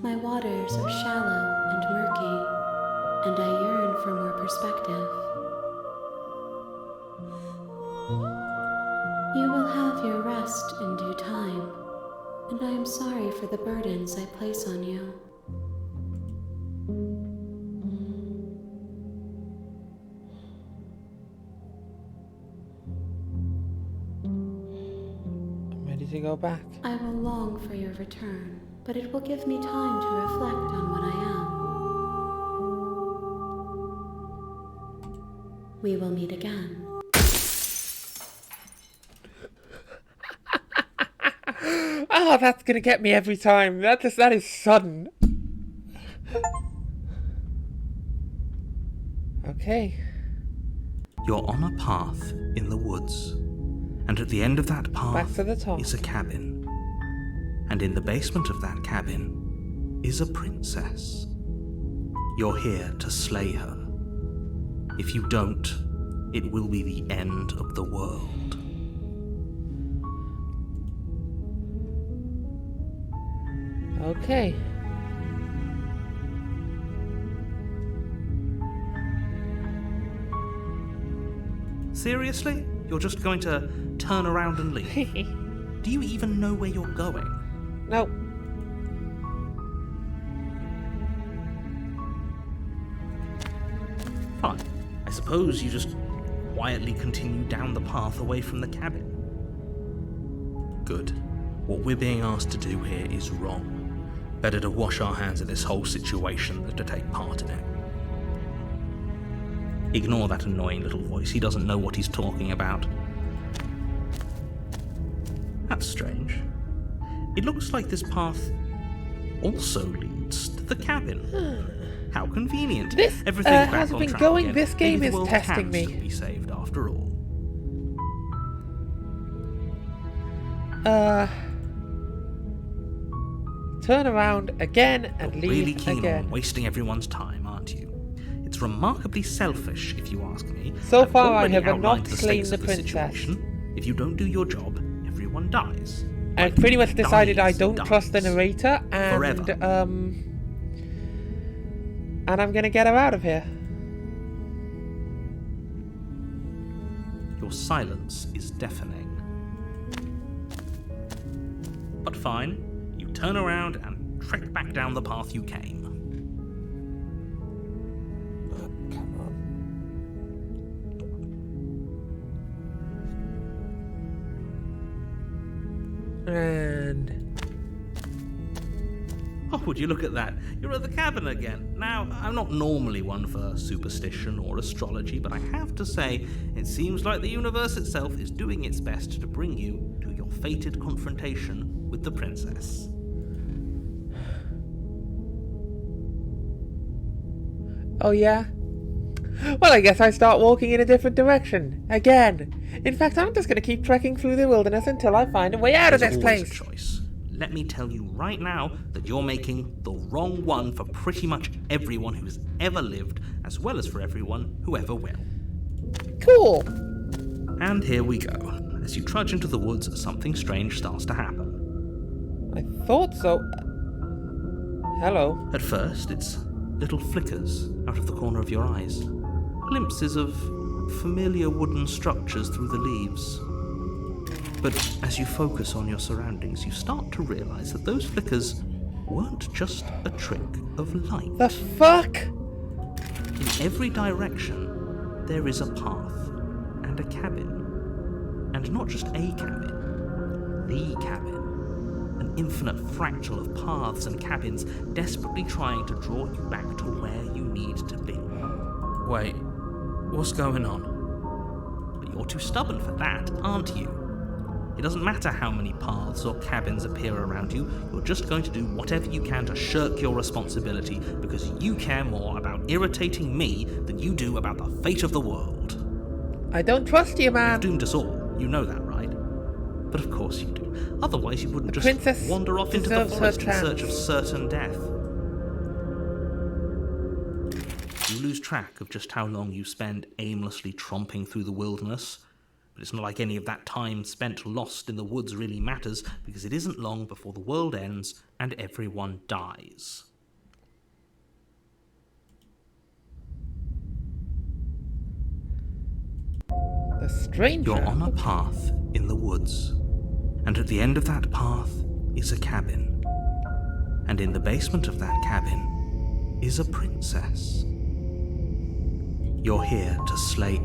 My waters are shallow and murky, and I yearn for more perspective. You will have your rest in due time, and I am sorry for the burdens I place on you. I'm ready to go back. I will long for your return, but it will give me time to reflect on what I am. We will meet again. Oh, that's gonna get me every time. That is sudden. Okay. You're on a path in the woods, and at the end of that Back path to the top. is a cabin. And in the basement of that cabin is a princess. You're here to slay her. If you don't, it will be the end of the world. Okay. Seriously? You're just going to turn around and leave? Do you even know where you're going? No. Fine. I suppose you just quietly continue down the path away from the cabin. Good. What we're being asked to do here is wrong. Better to wash our hands of this whole situation than to take part in it. Ignore that annoying little voice. He doesn't know what he's talking about. That's strange. It looks like this path also leads to the cabin. How convenient. This Everything's back has on been track going. again. This game Maybe is the world testing can me. still be saved after all. Turn around again and You're leave really keen again. on wasting everyone's time, aren't you? It's remarkably selfish, if you ask me. So I've far, I already have outlined not the slain stakes the of princess. situation. If you don't do your job, everyone dies. I've pretty much decided I Dies, don't trust the dies. narrator, and Forever. and I'm gonna get her out of here. Your silence is deafening. But fine, you turn around and trek back down the path you came. Come on. And Oh, would you look at that? You're at the cabin again. Now, I'm not normally one for superstition or astrology, but I have to say, it seems like the universe itself is doing its best to bring you to your fated confrontation with the princess. oh yeah? Well, I guess I start walking in a different direction. Again. In fact, I'm just gonna keep trekking through the wilderness until I find a way out of There's this always place. a choice. Let me tell you right now that you're making the wrong one for pretty much everyone who's ever lived, as well as for everyone who ever will. Cool. And here we go. As you trudge into the woods, something strange starts to happen. I thought so. Hello. At first, it's little flickers out of the corner of your eyes. Glimpses of familiar wooden structures through the leaves. But as you focus on your surroundings, you start to realize that those flickers weren't just a trick of light. The fuck? In every direction, there is a path and a cabin. And not just a cabin, the cabin. An infinite fractal of paths and cabins desperately trying to draw you back to where you need to be. Wait, what's going on? But you're too stubborn for that, aren't you? It doesn't matter how many paths or cabins appear around you, you're just going to do whatever you can to shirk your responsibility because you care more about irritating me than you do about the fate of the world. I don't trust you, You've man. doomed us all, you know that, right? But of course you do. Otherwise you wouldn't The just princess wander off into the deserves her forest in search of chance. certain death. You lose track of just how long you spend aimlessly tromping through the wilderness. But it's not like any of that time spent lost in the woods really matters, because it isn't long before the world ends and everyone dies. A stranger? You're on a path in the woods, and at the end of that path is a cabin. And in the basement of that cabin is a princess. You're here to slay...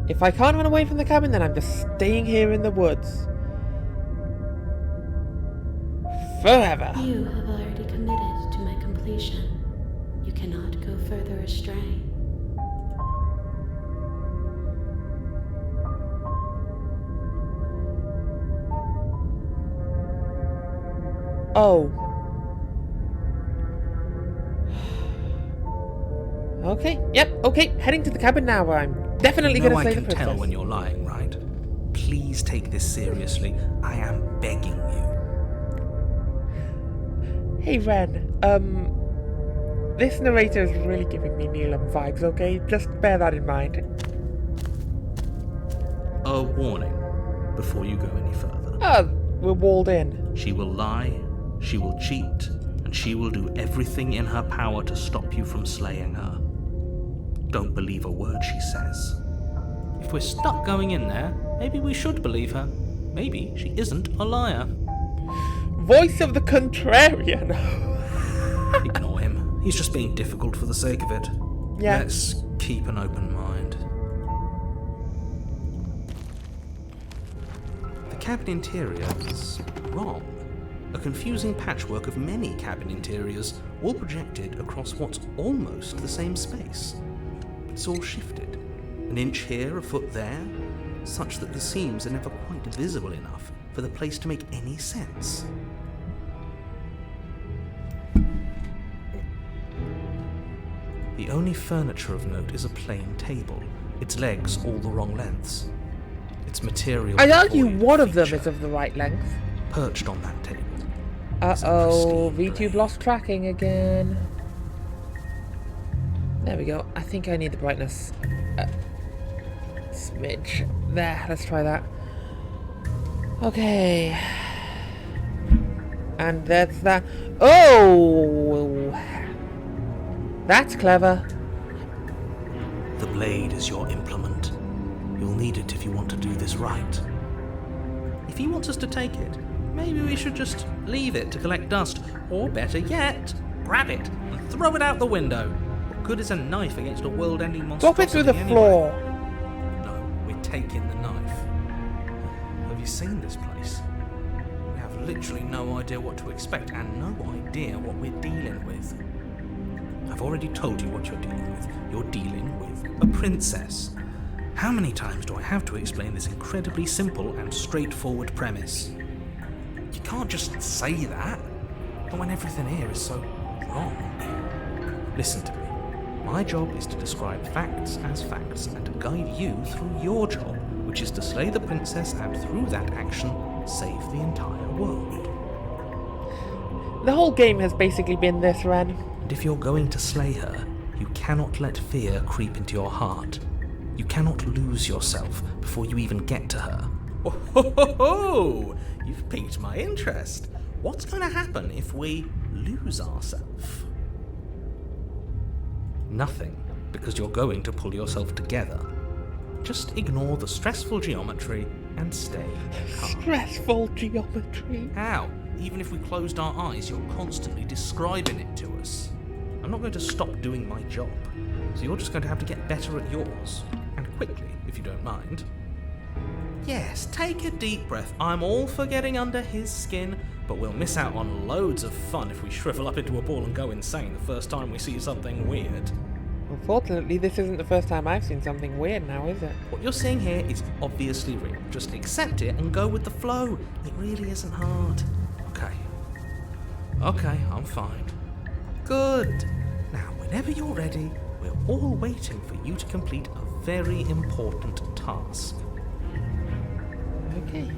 If I can't run away from the cabin, then I'm just staying here in the woods. Forever. You have already committed to my completion. You cannot go further astray. Oh. Okay, yep, okay, heading to the cabin now where I'm definitely You know gonna I slay the can princess. tell when you're lying, right? Please take this seriously. I am begging you. Hey Ren, this narrator is really giving me Neelam vibes, okay? Just bear that in mind. A warning before you go any further. Oh, we're walled in. She will lie, she will cheat, and she will do everything in her power to stop you from slaying her. Don't believe a word she says. If we're stuck going in there, maybe we should believe her. Maybe she isn't a liar. Voice of the contrarian. Ignore him. He's just being difficult for the sake of it. Yeah. Let's keep an open mind. The cabin interior is wrong. A confusing patchwork of many cabin interiors, all projected across what's almost the same space. But it's all shifted. An inch here, a foot there, such that the seams are never quite visible enough for the place to make any sense. The only furniture of note is a plain table, its legs all the wrong lengths. Its material... I'd argue void one of them feature. is of the right length. Perched on that table. Uh-oh, pristine VTube blade. lost tracking again. There we go. I think I need the brightness. Smidge. There, let's try that. Okay. And that's that. Oh! That's clever. The blade is your implement. You'll need it if you want to do this right. If he wants us to take it, maybe we should just leave it to collect dust. Or better yet, grab it and throw it out the window. What good is a knife against a world-ending monstrosity Drop it through the anyway? floor. No, we're taking the knife. Have you seen this place? We have literally no idea what to expect and no idea what we're dealing with. I've already told you what you're dealing with. You're dealing with a princess. How many times do I have to explain this incredibly simple and straightforward premise? You can't just say that, but when everything here is so wrong. Listen to me. My job is to describe facts as facts and to guide you through your job, which is to slay the princess and through that action, save the entire world. The whole game has basically been this, Ren. And if you're going to slay her, you cannot let fear creep into your heart. You cannot lose yourself before you even get to her. Oh, ho, ho, ho! You've piqued my interest. What's going to happen if we lose ourselves? Nothing, because you're going to pull yourself together. Just ignore the stressful geometry and stay calm. Stressful geometry. How? Even if we closed our eyes, you're constantly describing it to us. I'm not going to stop doing my job, so you're just going to have to get better at yours. And quickly, if you don't mind. Yes, take a deep breath. I'm all for getting under his skin, but we'll miss out on loads of fun if we shrivel up into a ball and go insane the first time we see something weird. Unfortunately, this isn't the first time I've seen something weird now, is it? What you're seeing here is obviously real. Just accept it and go with the flow. It really isn't hard. Okay, I'm fine. Good. Now, whenever you're ready, we're all waiting for you to complete a very important task. Okay.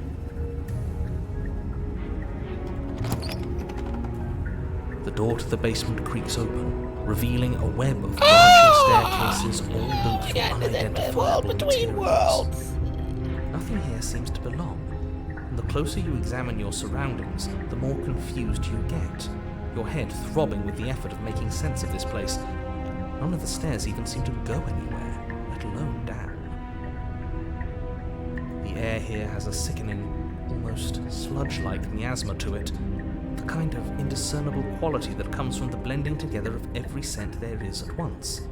The door to the basement creaks open, revealing a web of branching staircases all built from unidentifiable materials. Nothing here seems to belong. The closer you examine your surroundings, the more confused you get, your head throbbing with the effort of making sense of this place. None of the stairs even seem to go anywhere, let alone down. The air here has a sickening, almost sludge-like miasma to it, the kind of indiscernible quality that comes from the blending together of every scent there is at once.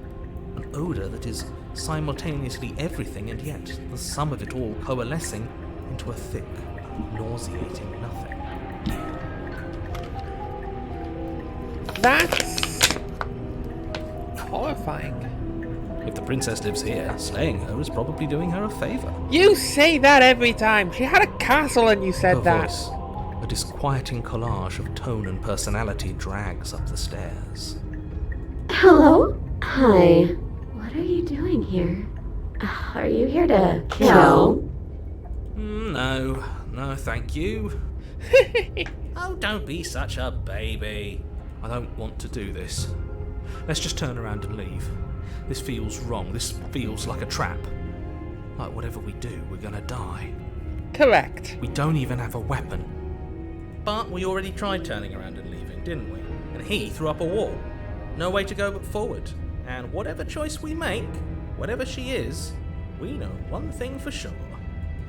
An odour that is simultaneously everything and yet the sum of it all coalescing into a thick, nauseating nothing. That's horrifying. If the princess lives here, slaying her is probably doing her a favour. You say that every time. She had a castle and you said Her that. voice, a disquieting collage of tone and personality, drags up the stairs. Hello? Hi. What are you doing here? Are you here to kill? No, thank you. Oh, don't be such a baby. I don't want to do this. Let's just turn around and leave. This feels wrong. This feels like a trap. Like whatever we do, we're gonna die. Correct. We don't even have a weapon. But we already tried turning around and leaving, didn't we? And he threw up a wall. No way to go but forward. And whatever choice we make, whatever she is, we know one thing for sure.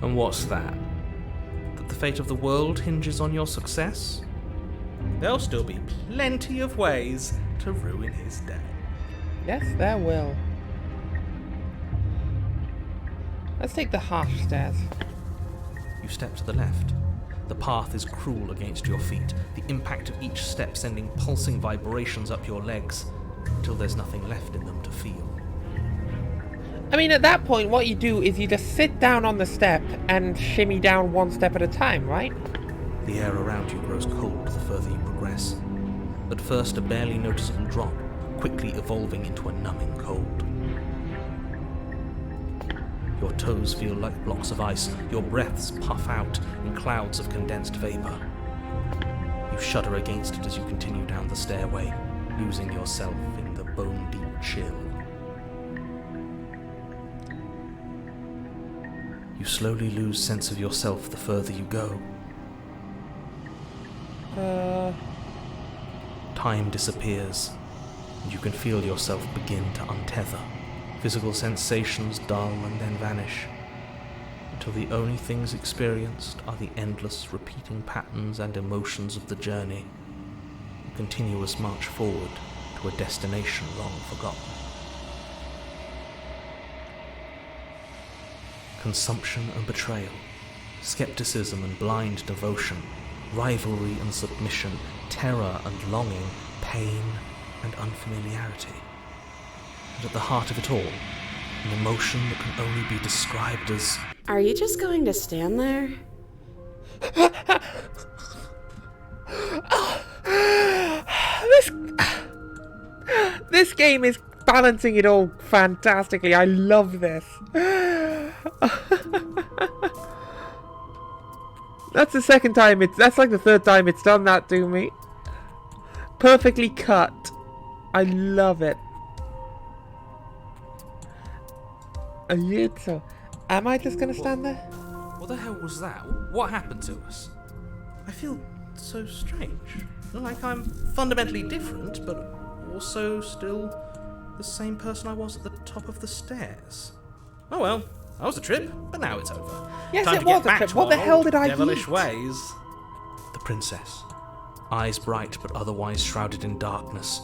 And what's that? That the fate of the world hinges on your success? There'll still be plenty of ways to ruin his day. Yes, there will. Let's take the harsh stairs. You step to the left. The path is cruel against your feet, the impact of each step sending pulsing vibrations up your legs, until there's nothing left in them to feel. I mean, at that point, what you do is you just sit down on the step and shimmy down one step at a time, right? The air around you grows cold the further you progress. At first, a barely noticeable drop, quickly evolving into a numbing cold. Your toes feel like blocks of ice, your breaths puff out in clouds of condensed vapor. You shudder against it as you continue down the stairway, losing yourself in the bone-deep chill. You slowly lose sense of yourself the further you go. Time disappears, and you can feel yourself begin to untether. Physical sensations dull and then vanish, until the only things experienced are the endless repeating patterns and emotions of the journey, a continuous march forward to a destination long forgotten. Consumption and betrayal, skepticism and blind devotion, rivalry and submission, terror and longing, pain and unfamiliarity. And at the heart of it all, an emotion that can only be described as... Are you just going to stand there? This game is balancing it all fantastically. I love this. That's the second time that's like the third time it's done that to me. Perfectly cut. I love it. So, am I just gonna stand there? What the hell was that? What happened to us? I feel so strange. Like I'm fundamentally different, but also still the same person I was at the top of the stairs. Oh well, that was a trip, but now it's over. Yes, Time it to get was a back trip. to What the our hell old did I devilish eat? ways. The princess, eyes bright but otherwise shrouded in darkness,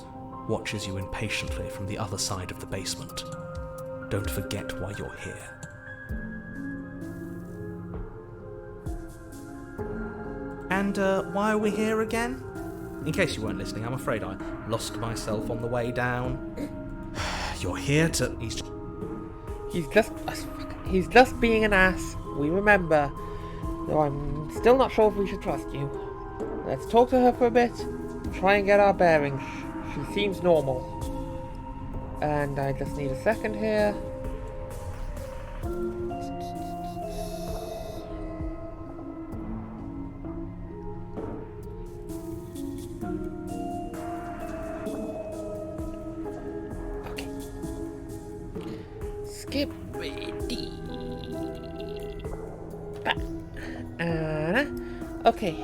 watches you impatiently from the other side of the basement. Don't forget why you're here. And why are we here again? In case you weren't listening, I'm afraid I lost myself on the way down. You're here to... He's just being an ass. We remember. Though I'm still not sure if we should trust you. Let's talk to her for a bit. Try and get our bearings. She seems normal. And I just need a second here. Okay. Skip ready. Okay.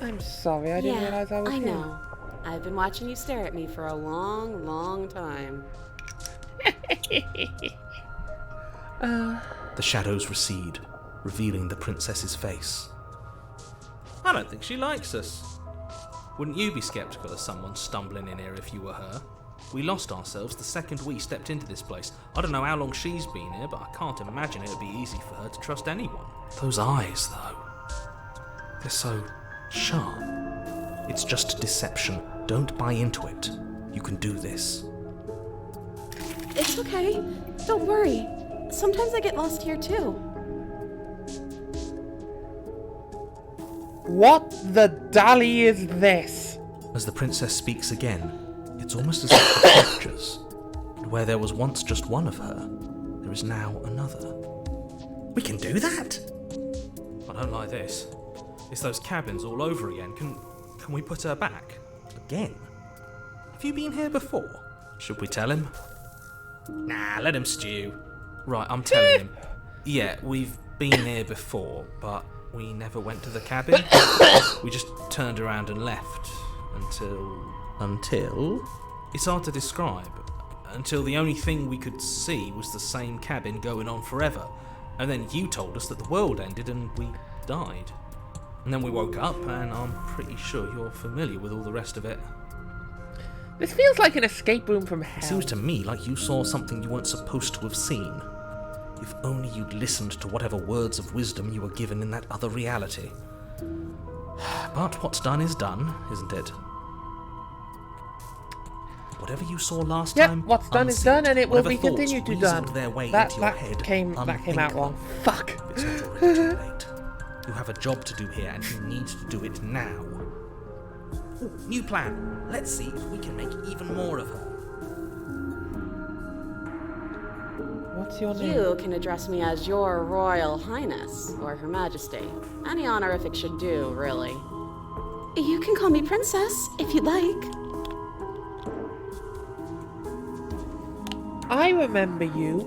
I'm sorry, I didn't realize I was I here. know. I've been watching you stare at me for a long, long time. The shadows recede, revealing the princess's face. I don't think she likes us. Wouldn't you be skeptical of someone stumbling in here if you were her? We lost ourselves the second we stepped into this place. I don't know how long she's been here, but I can't imagine it would be easy for her to trust anyone. Those eyes, though. They're so sharp. It's just deception. Don't buy into it. You can do this. It's okay. Don't worry. Sometimes I get lost here too. What the dally is this? As the princess speaks again, it's almost as if she captures. And where there was once just one of her, there is now another. We can do that! I don't like this. It's those cabins all over again. Can we put her back? Again? Have you been here before? Should we tell him? Nah, let him stew. Right, I'm telling him. Yeah, we've been here before, but we never went to the cabin. We just turned around and left. Until? It's hard to describe. Until the only thing we could see was the same cabin going on forever. And then you told us that the world ended and we died. And then we woke up, and I'm pretty sure you're familiar with all the rest of it. This feels like an escape room from hell. It seems to me like you saw something you weren't supposed to have seen. If only you'd listened to whatever words of wisdom you were given in that other reality. But what's done is done, isn't it? Whatever you saw last Yep, time, what's done is unsee done, and it will Whatever be thoughts continued to reasoned done. their way That into your head, came out unthink wrong. them. Fuck. It's not already too late. You have a job to do here, and you need to do it now. Ooh, new plan. Let's see if we can make even more of her. What's your name? You can address me as Your Royal Highness, or Her Majesty. Any honorific should do, really. You can call me Princess, if you'd like. I remember you.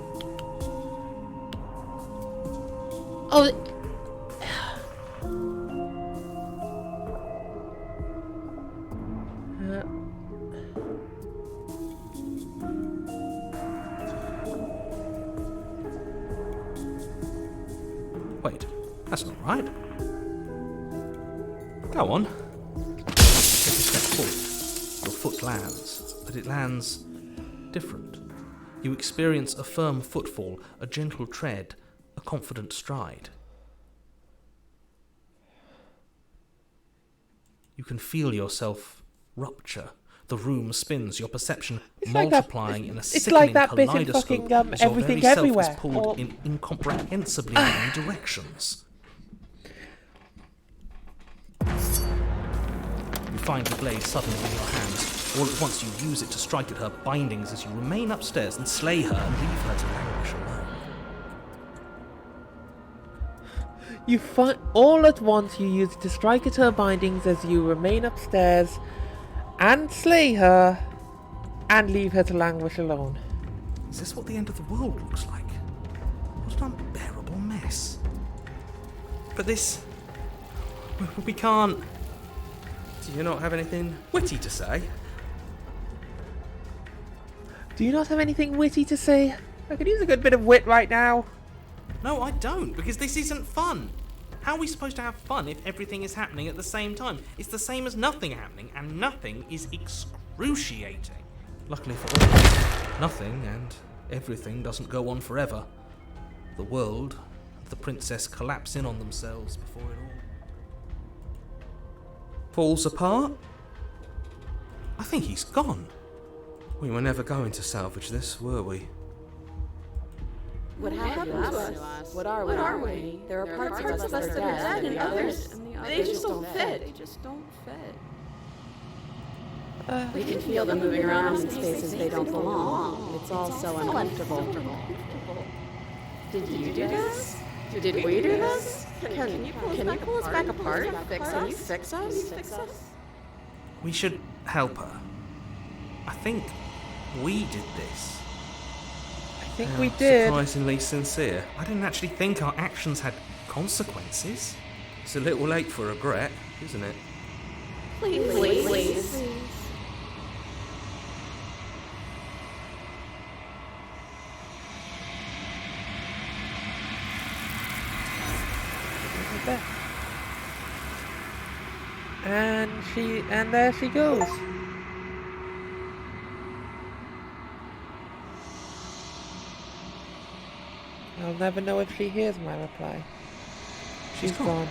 Oh. Wait, that's not right. Go on. Take a step forward. Your foot lands, but it lands different. You experience a firm footfall, a gentle tread, a confident stride. You can feel yourself rupture. The room spins, your perception multiplying in a sickening like that bit in kaleidoscope fucking, as your Everything very self Everywhere, is pulled or- in incomprehensibly many directions. You find the blade suddenly in your hands. All at once you use it to strike at her bindings as you remain upstairs and slay her and leave her to languish alone. You find all at once you use it to strike at her bindings as you remain upstairs and slay her and leave her to languish alone. Is this what the end of the world looks like? What an unbearable mess. But this... we can't... Do you not have anything witty to say? Do you not have anything witty to say? I could use a good bit of wit right now. No, I don't, because this isn't fun. How are we supposed to have fun if everything is happening at the same time? It's the same as nothing happening, and nothing is excruciating. Luckily for all, nothing and everything doesn't go on forever. The world and the princess collapse in on themselves before it all falls apart. I think he's gone. We were never going to salvage this, were we? What happened to us? What are we? There are parts of us that are dead, and others, they just don't fit. We can feel them moving around in spaces they don't belong. It's all so uncomfortable. Did you do this? Did we do this? Can you pull us back apart? Can you fix us? We should help her. I think we did this. I think we did. Surprisingly sincere. I didn't actually think our actions had consequences. It's a little late for regret, isn't it? Please. And there she goes. I'll never know if she hears my reply. She's gone.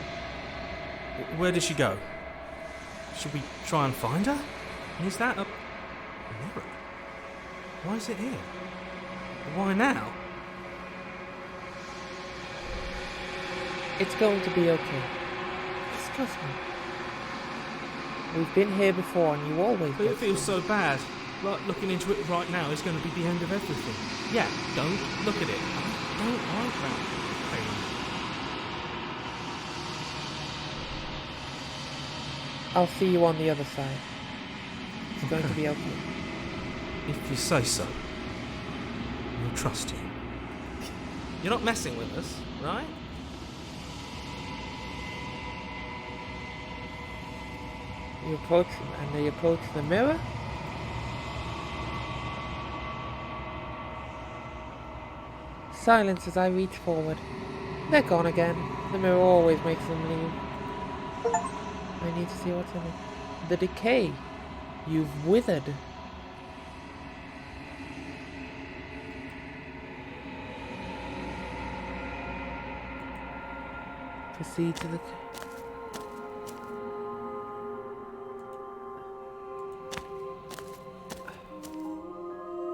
Where did she go? Should we try and find her? Is that a mirror? Why is it here? Why now? It's going to be okay. Just trust me. We've been here before and you always But get it feels through. so bad. Like looking into it right now is going to be the end of everything. Yeah, don't look at it. I don't like that thing. I'll see you on the other side. It's going to be okay. If you say so, we'll trust you. You're not messing with us, right? You approach the mirror. Silence as I reach forward. They're gone again. The mirror always makes them leave. I need to see what's in it. The decay. You've withered. Proceed to the...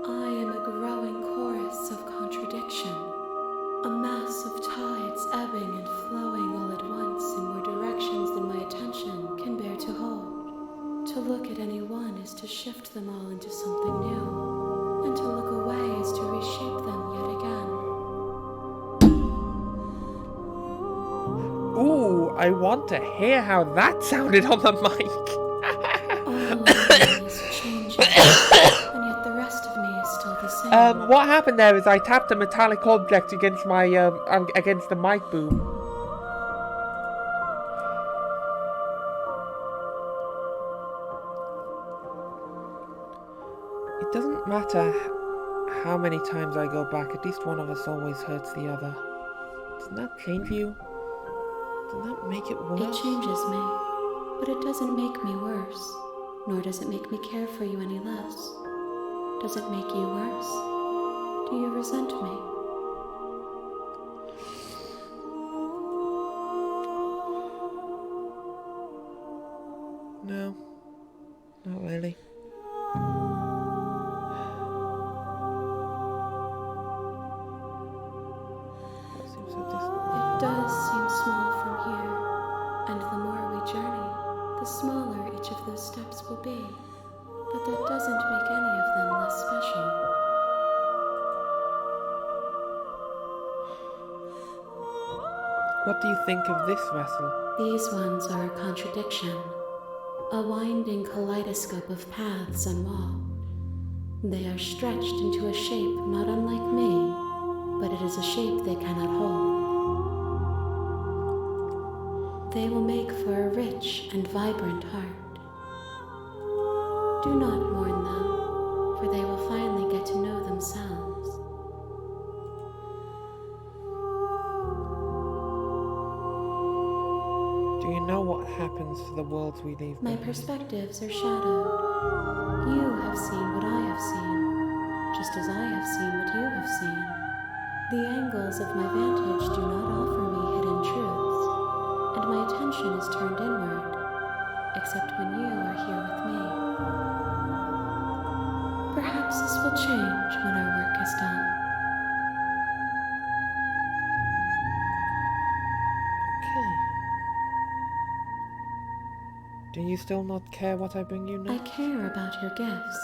I am a growing chorus of contradiction, a mass of tides ebbing and flowing all at once in more directions than my attention can bear to hold. To look at any one is to shift them all into something new, and to look away is to reshape them yet again. Ooh, I want to hear how that sounded on the mic. All of me is changing, and yet the rest of me is still the same. What happened there is I tapped a metallic object against my against the mic boom. It doesn't matter how many times I go back, at least one of us always hurts the other. Doesn't that change you? Doesn't that make it worse? It changes me, but it doesn't make me worse, nor does it make me care for you any less. Does it make you worse? Do you resent me? No, not really. That seems so distant. It does seem small from here, and the more we journey, the smaller each of those steps will be. But that doesn't make any of them less special. What do you think of this vessel? These ones are a contradiction, a winding kaleidoscope of paths and wall. They are stretched into a shape not unlike me, but it is a shape they cannot hold. They will make for a rich and vibrant heart. Do not mourn them, for they will finally get to know themselves. Do you know what happens to the worlds we leave My behind? perspectives are shadowed. You have seen what I have seen, just as I have seen what you have seen. The angles of my vantage do not offer me hidden truths, and my attention is turned inward, except when you are here with me. Perhaps this will change when our work is done. Okay. Do you still not care what I bring you I now? care about your gifts,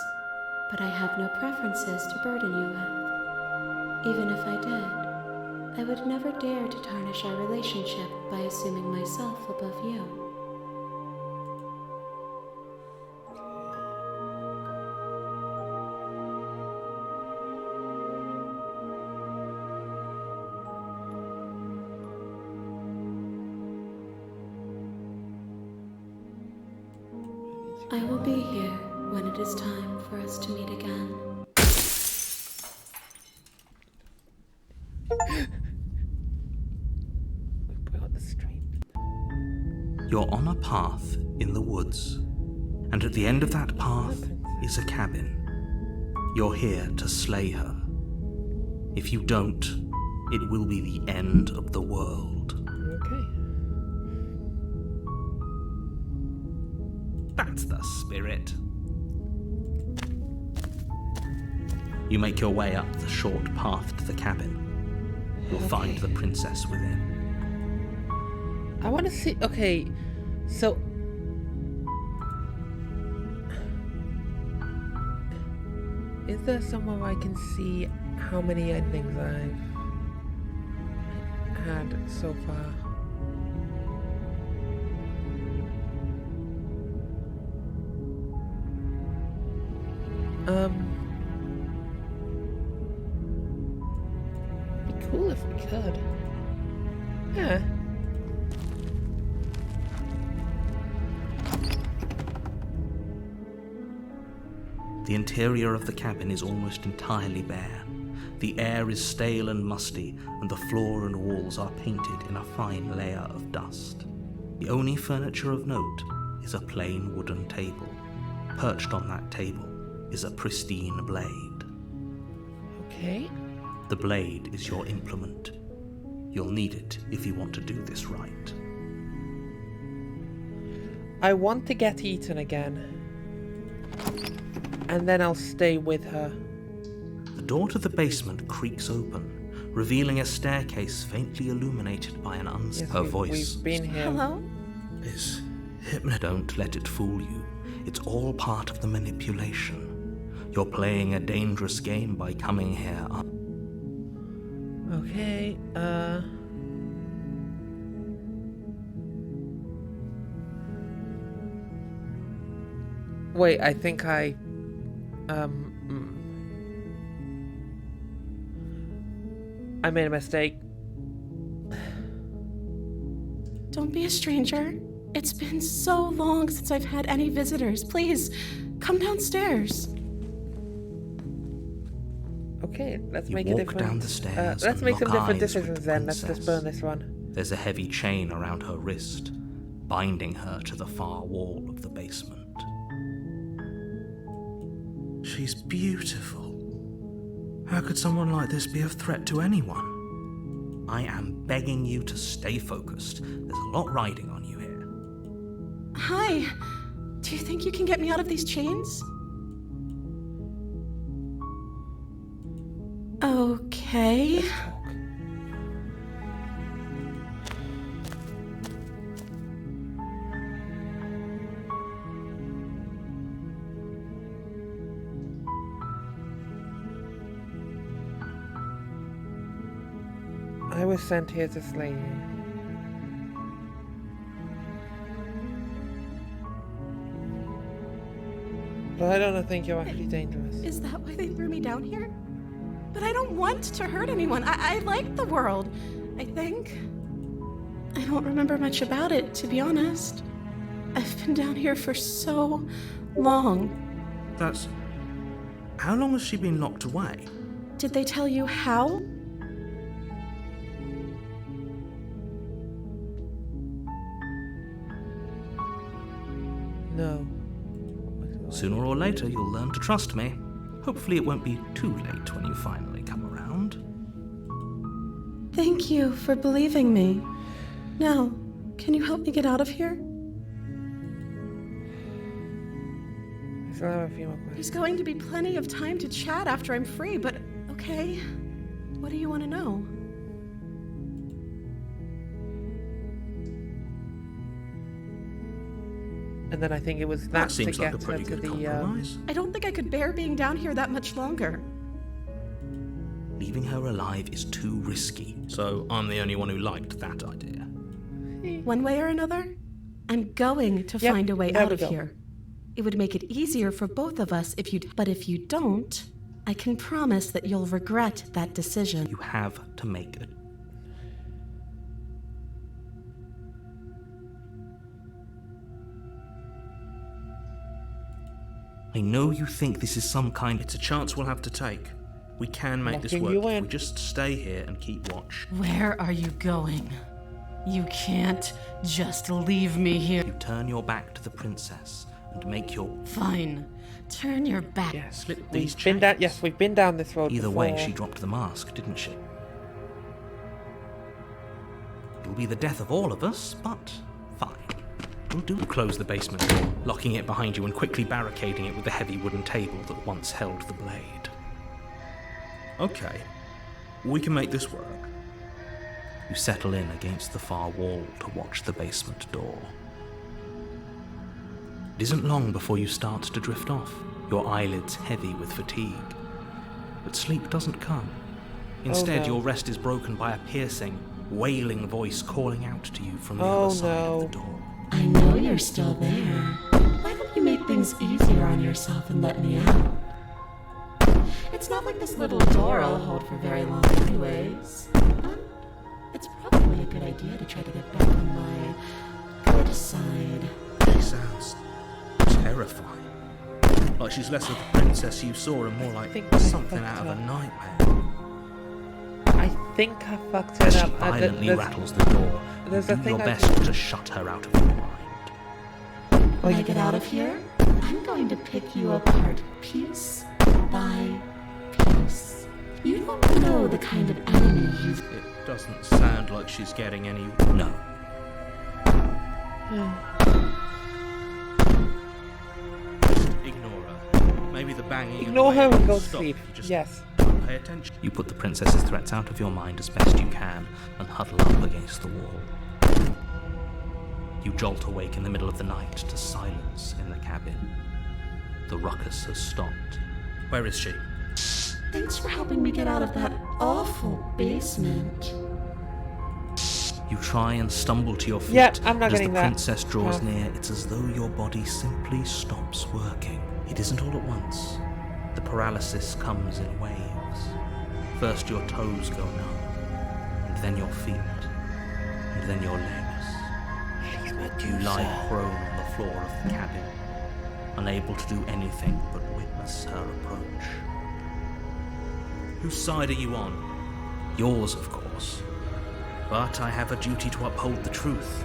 but I have no preferences to burden you with. Even if I did, I would never dare to tarnish our relationship by assuming myself above you. I will be here when it is time for us to meet again. We're on the street. You're on a path in the woods, and at the end of that path is a cabin. You're here to slay her. If you don't, it will be the end of the world. Okay. That's the spirit. You make your way up the short path to the cabin. You'll find the princess within. I want to see. Okay, so. Is there somewhere I can see how many endings I've had so far? Be cool if we could. Yeah. The interior of the cabin is almost entirely bare. The air is stale and musty, and the floor and walls are painted in a fine layer of dust. The only furniture of note is a plain wooden table. Perched on that table is a pristine blade. Okay. The blade is your implement. You'll need it if you want to do this right. I want to get eaten again. And then I'll stay with her. The door to the basement creaks open, revealing a staircase faintly illuminated by an her voice. We've been here. Hello? Is hypno. Don't let it fool you. It's all part of the manipulation. You're playing a dangerous game by coming here. Okay, Wait, I think I... I made a mistake. Don't be a stranger. It's been so long since I've had any visitors. Please, come downstairs. Okay, let's You make walk a different... down the stairs let's and make some lock different eyes with decisions the then. Let's just princess. burn this one. There's a heavy chain around her wrist, binding her to the far wall of the basement. She's beautiful. How could someone like this be a threat to anyone? I am begging you to stay focused. There's a lot riding on you here. Hi. Do you think you can get me out of these chains? Okay. Let's talk. I was sent here to slay you. But I don't think you're actually dangerous. Is that why they threw me down here? But I don't want to hurt anyone. I like the world, I think. I don't remember much about it, to be honest. I've been down here for so long. That's... How long has she been locked away? Did they tell you how? No. Sooner or later, you'll learn to trust me. Hopefully it won't be too late when you finally come around. Thank you for believing me. Now, can you help me get out of here? I still have a few more questions. There's going to be plenty of time to chat after I'm free, but okay. What do you want to know? And then I think it was that, That to seems like get a pretty her to good the compromise. I don't think I could bear being down here that much longer. Leaving her alive is too risky. So I'm the only one who liked that idea. One way or another, I'm going to Yep, find a way there out we of go. here. It would make it easier for both of us if you... But if you don't, I can promise that you'll regret that decision. You have to make a... I know you think this is some kind... It's a chance we'll have to take. We can make this Locking work you if in. we just stay here and keep watch. Where are you going? You can't just leave me here. You turn your back to the princess and make your... Fine. Turn your back. Yes, Slip these we've been down. chains. Yes, we've been down this road Either before. way, she dropped the mask, didn't she? It'll be the death of all of us, but fine. We'll do close the basement door, locking it behind you and quickly barricading it with the heavy wooden table that once held the blade. Okay, we can make this work. You settle in against the far wall to watch the basement door. It isn't long before you start to drift off, your eyelids heavy with fatigue. But sleep doesn't come. Instead, no. your rest is broken by a piercing, wailing voice calling out to you from the Oh, other side no. of the door. I know you're still there. Why don't you make things easier on yourself and let me out? It's not like this little door I'll hold for very long anyways. It's probably a good idea to try to get back on my good side. She sounds terrifying. Like she's less of the princess you saw and more like think I something fucked out of a up. nightmare. I think I fucked it She up. violently rattles the door. there's You a do thing your I best can- to shut her out of your mind. When I get out of here, I'm going to pick you apart piece by piece. You don't know the kind of enemy you've... It doesn't sound like she's getting any... No. Ignore her. Maybe the banging... Ignore her and go to stop sleep. if you just Yes. pay attention. You put the princess's threats out of your mind as best you can and huddle up against the wall. You jolt awake in the middle of the night to silence in the cabin. The ruckus has stopped. Where is she? Thanks for helping me get out of that awful basement. You try and stumble to your feet. Yep, I'm not as getting the that. princess draws No. near, it's as though your body simply stops working. It isn't all at once. The paralysis comes in waves. First your toes go numb, and then your feet, and then your legs. You lie prone on the floor of the cabin, unable to do anything but witness her approach. Whose side are you on? Yours, of course. But I have a duty to uphold the truth.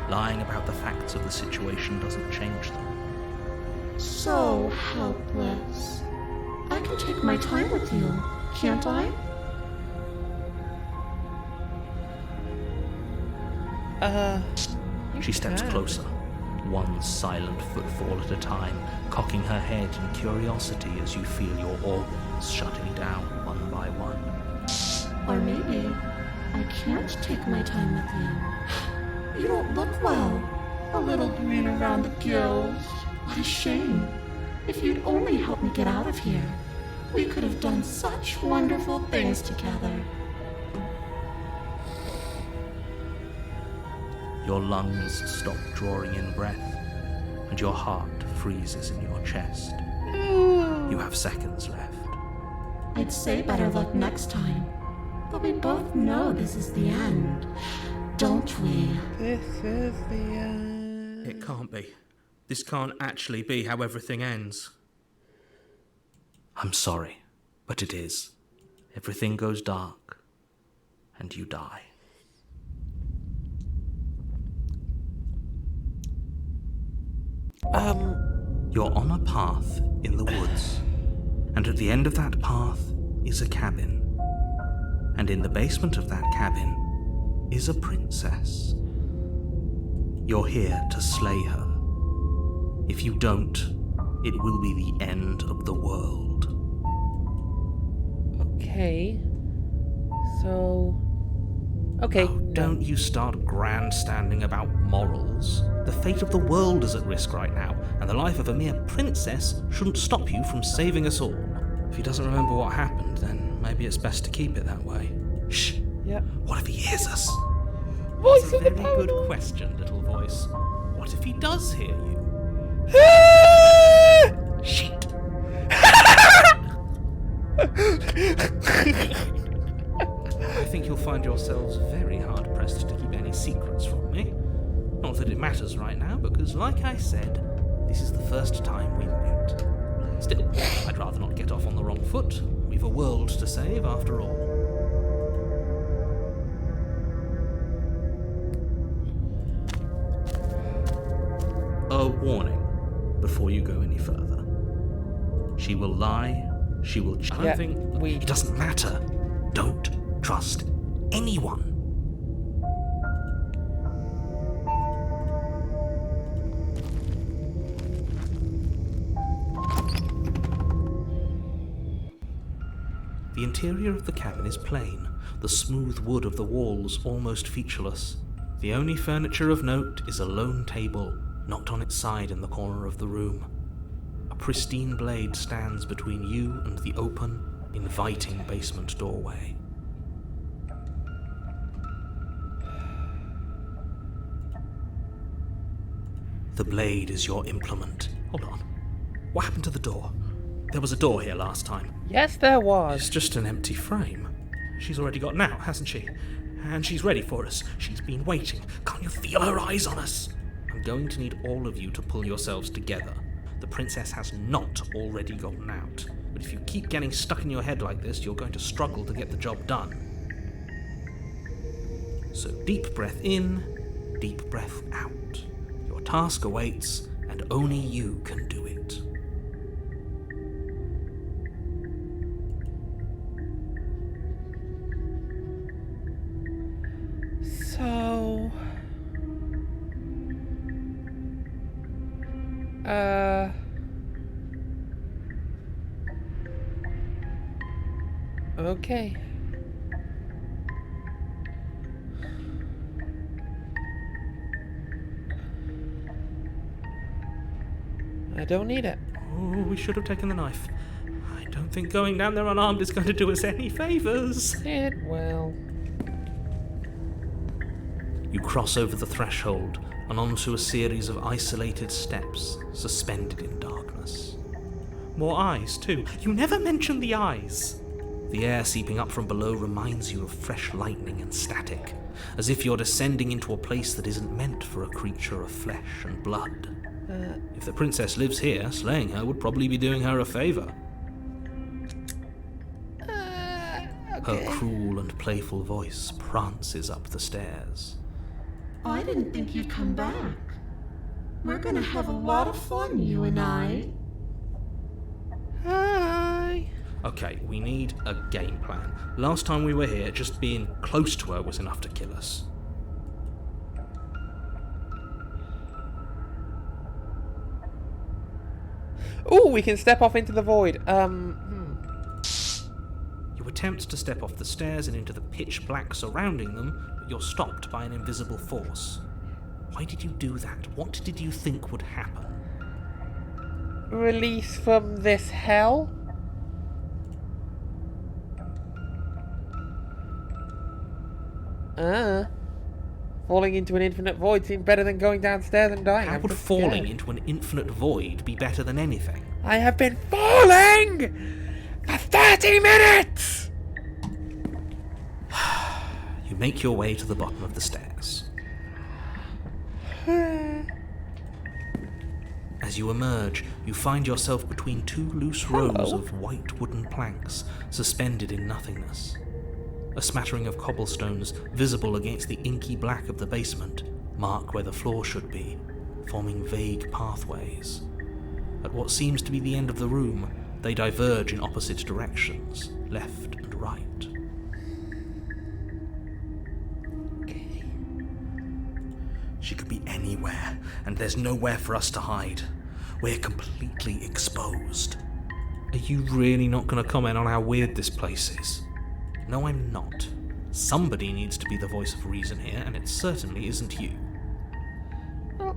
Lying about the facts of the situation doesn't change them. So helpless. I can take my time with you, can't I? She steps can. closer, one silent footfall at a time, cocking her head in curiosity as you feel your organs shutting down one by one. Or maybe I can't take my time with you. You don't look well. A little green around the gills. What a shame. If you'd only helped me get out of here, we could have done such wonderful things together. Your lungs stop drawing in breath, and your heart freezes in your chest. You have seconds left. I'd say better luck next time. But we both know this is the end, don't we? This is the end. It can't be. This can't actually be how everything ends. I'm sorry, but it is. Everything goes dark, and you die. You're on a path in the woods, and at the end of that path is a cabin. And in the basement of that cabin is a princess. You're here to slay her. If you don't, it will be the end of the world. Okay. So. Okay. Oh, don't you start grandstanding about morals. The fate of the world is at risk right now, and the life of a mere princess shouldn't stop you from saving us all. If he doesn't remember what happened, then maybe it's best to keep it that way. Shh! Yep. What if he hears us? Voice That's a of the very good paranormal. question, little voice. What if he does hear you? Shit! I think you'll find yourselves very hard-pressed to keep any secrets from me. Not that it matters right now, because like I said, This is the first time we've met. Still, I'd rather not get off on the wrong foot. We've a world to save, after all. A warning before you go any further. She will lie. She will... It doesn't matter. Don't trust anyone. The interior of the cabin is plain, the smooth wood of the walls almost featureless. The only furniture of note is a lone table, knocked on its side in the corner of the room. A pristine blade stands between you and the open, inviting basement doorway. The blade is your implement. Hold on. What happened to the door? There was a door here last time. Yes, there was. It's just an empty frame. She's already got out, hasn't she? And she's ready for us. She's been waiting. Can't you feel her eyes on us? I'm going to need all of you to pull yourselves together. The princess has not already gotten out. But if you keep getting stuck in your head like this, you're going to struggle to get the job done. So deep breath in, deep breath out. Your task awaits, and only you can do it. So... Okay. I don't need it. Oh, we should have taken the knife. I don't think going down there unarmed is going to do us any favours. It will. You cross over the threshold and onto a series of isolated steps, suspended in darkness. More eyes, too. You never mention the eyes. The air seeping up from below reminds you of fresh lightning and static, as if you're descending into a place that isn't meant for a creature of flesh and blood. If the princess lives here, slaying her would probably be doing her a favour. Her cruel and playful voice prances up the stairs. I didn't think you'd come back. We're gonna have a lot of fun, you and I. Hi. Okay, we need a game plan. Last time we were here, just being close to her was enough to kill us. Ooh, we can step off into the void. You attempt to step off the stairs and into the pitch black surrounding them, but you're stopped by an invisible force. Why did you do that? What did you think would happen? Release from this hell? Falling into an infinite void seemed better than going downstairs and dying. How would falling into an infinite void be better than anything? I have been falling for 30 minutes! You make your way to the bottom of the stairs. As you emerge, you find yourself between two loose rows of white wooden planks, suspended in nothingness. A smattering of cobblestones, visible against the inky black of the basement, mark where the floor should be, forming vague pathways. At what seems to be the end of the room, they diverge in opposite directions, left and right. Okay. She could be anywhere, and there's nowhere for us to hide. We're completely exposed. Are you really not going to comment on how weird this place is? No, I'm not. Somebody needs to be the voice of reason here, and it certainly isn't you. Oh.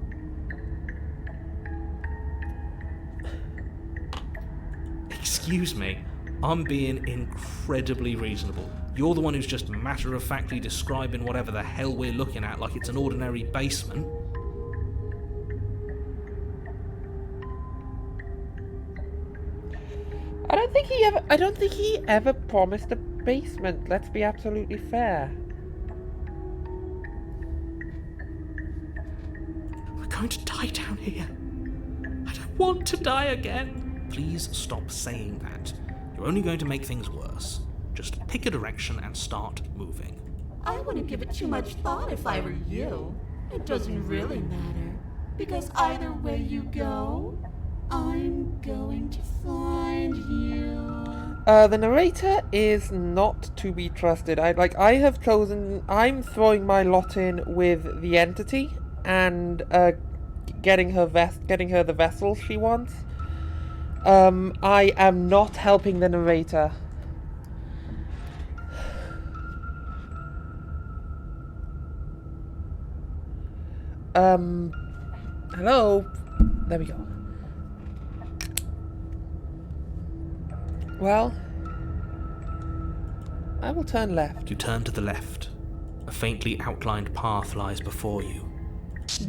Excuse me, I'm being incredibly reasonable. You're the one who's just matter-of-factly describing whatever the hell we're looking at like it's an ordinary basement. I don't think he ever promised a basement. Let's be absolutely fair. We're going to die down here. want to die again. Please stop saying that. You're only going to make things worse. Just pick a direction and start moving. I wouldn't give it too much thought if I were you. It doesn't really matter, because either way you go, I'm going to find you. The narrator is not to be trusted. I'm throwing my lot in with the entity and getting her the vessel she wants. I am not helping the narrator. Hello? There we go. Well, I will turn left. You turn to the left. A faintly outlined path lies before you.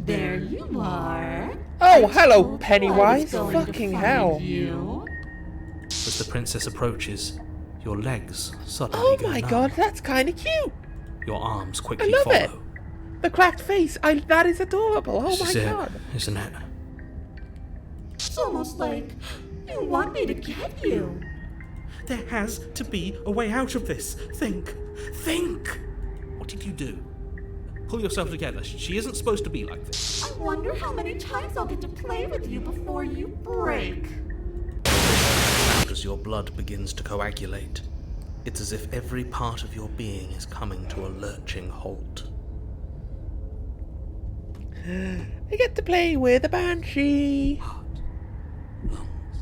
There you are. Oh, I hello, told you I Pennywise. was going to Fucking find hell. You. As the princess approaches, your legs suddenly Oh go my numb. god, that's kind of cute. Your arms I quickly love follow. it. The cracked face. That is adorable. Oh This my is it, god. isn't it? It's almost like you want me to get you. There has to be a way out of this. Think. Think! What did you do? Pull yourself together. She isn't supposed to be like this. I wonder how many times I'll get to play with you before you break. As your blood begins to coagulate, it's as if every part of your being is coming to a lurching halt. I get to play with a banshee. Heart, lungs,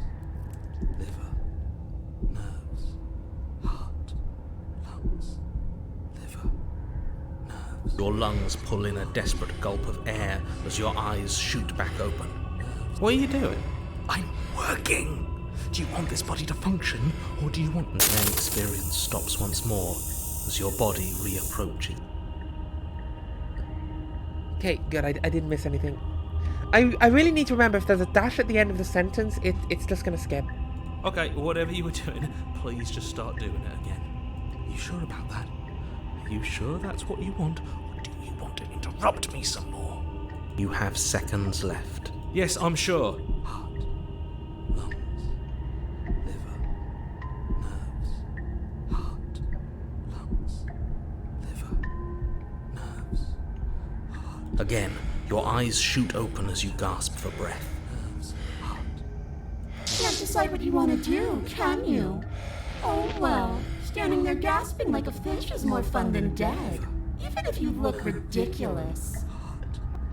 liver, nerves. Heart, lungs, liver, nerves. Your lungs pull in a desperate gulp of air as your eyes shoot back open. What are you doing? I'm working! Do you want this body to function, or do you want... And then experience stops once more as your body reapproaches. Okay, good. I didn't miss anything. I really need to remember if there's a dash at the end of the sentence, it's just gonna skip. Okay, whatever you were doing, please just start doing it again. Are you sure about that? Are you sure that's what you want, or do you want to interrupt me some more? You have seconds left. Yes, I'm sure. Heart, lungs, liver, nerves. Heart, lungs, liver, nerves. Heart. Again, your eyes shoot open as you gasp for breath. Nerves, heart. Can't decide what you want to do, can you? Oh well, standing there gasping like a fish is more fun than dead. Even if you look ridiculous.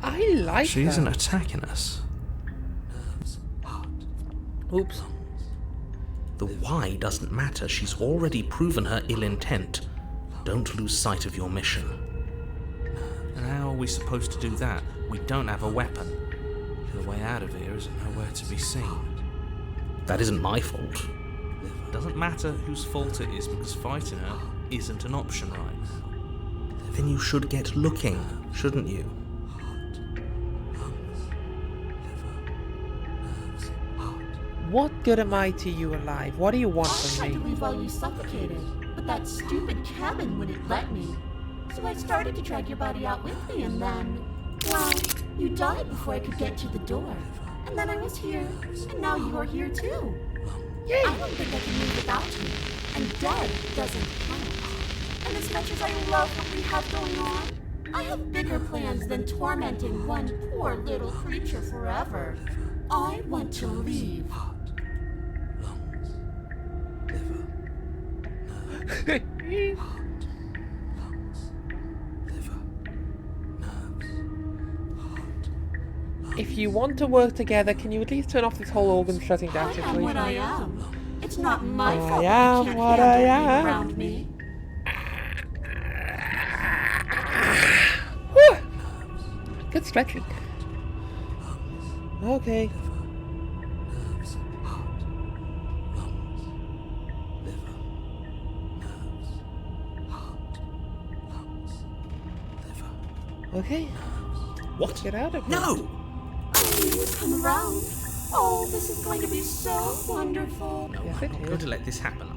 I like She that. isn't attacking us. Nerves, heart. Oops. The why doesn't matter. She's already proven her ill intent. Don't lose sight of your mission. And how are we supposed to do that? We don't have a weapon. The way out of here isn't nowhere to be seen. That isn't my fault. It doesn't matter whose fault it is, because fighting her isn't an option right now. Then you should get looking, shouldn't you? What good am I to you alive? What do you want I from tried to me? leave while you suffocated, but that stupid cabin wouldn't let me. So I started to drag your body out with me, and then, well, you died before I could get to the door. And then I was here, and now you're here too. Yay! I don't think I can live without you, and dead doesn't count. And as much as I love what we have going on, I have bigger plans than tormenting one poor little creature forever. I want to leave. If you want to work together, can you at least turn off this whole organ shutting down I am what I situation? am. It's not my I fault am that you what can't I handle being am. around me. Whew. Good stretching. Okay. Okay, What? get out of here. No! I knew you'd come around. Oh, this is going to be so wonderful. No, Yes, I'm it not is. going to let this happen.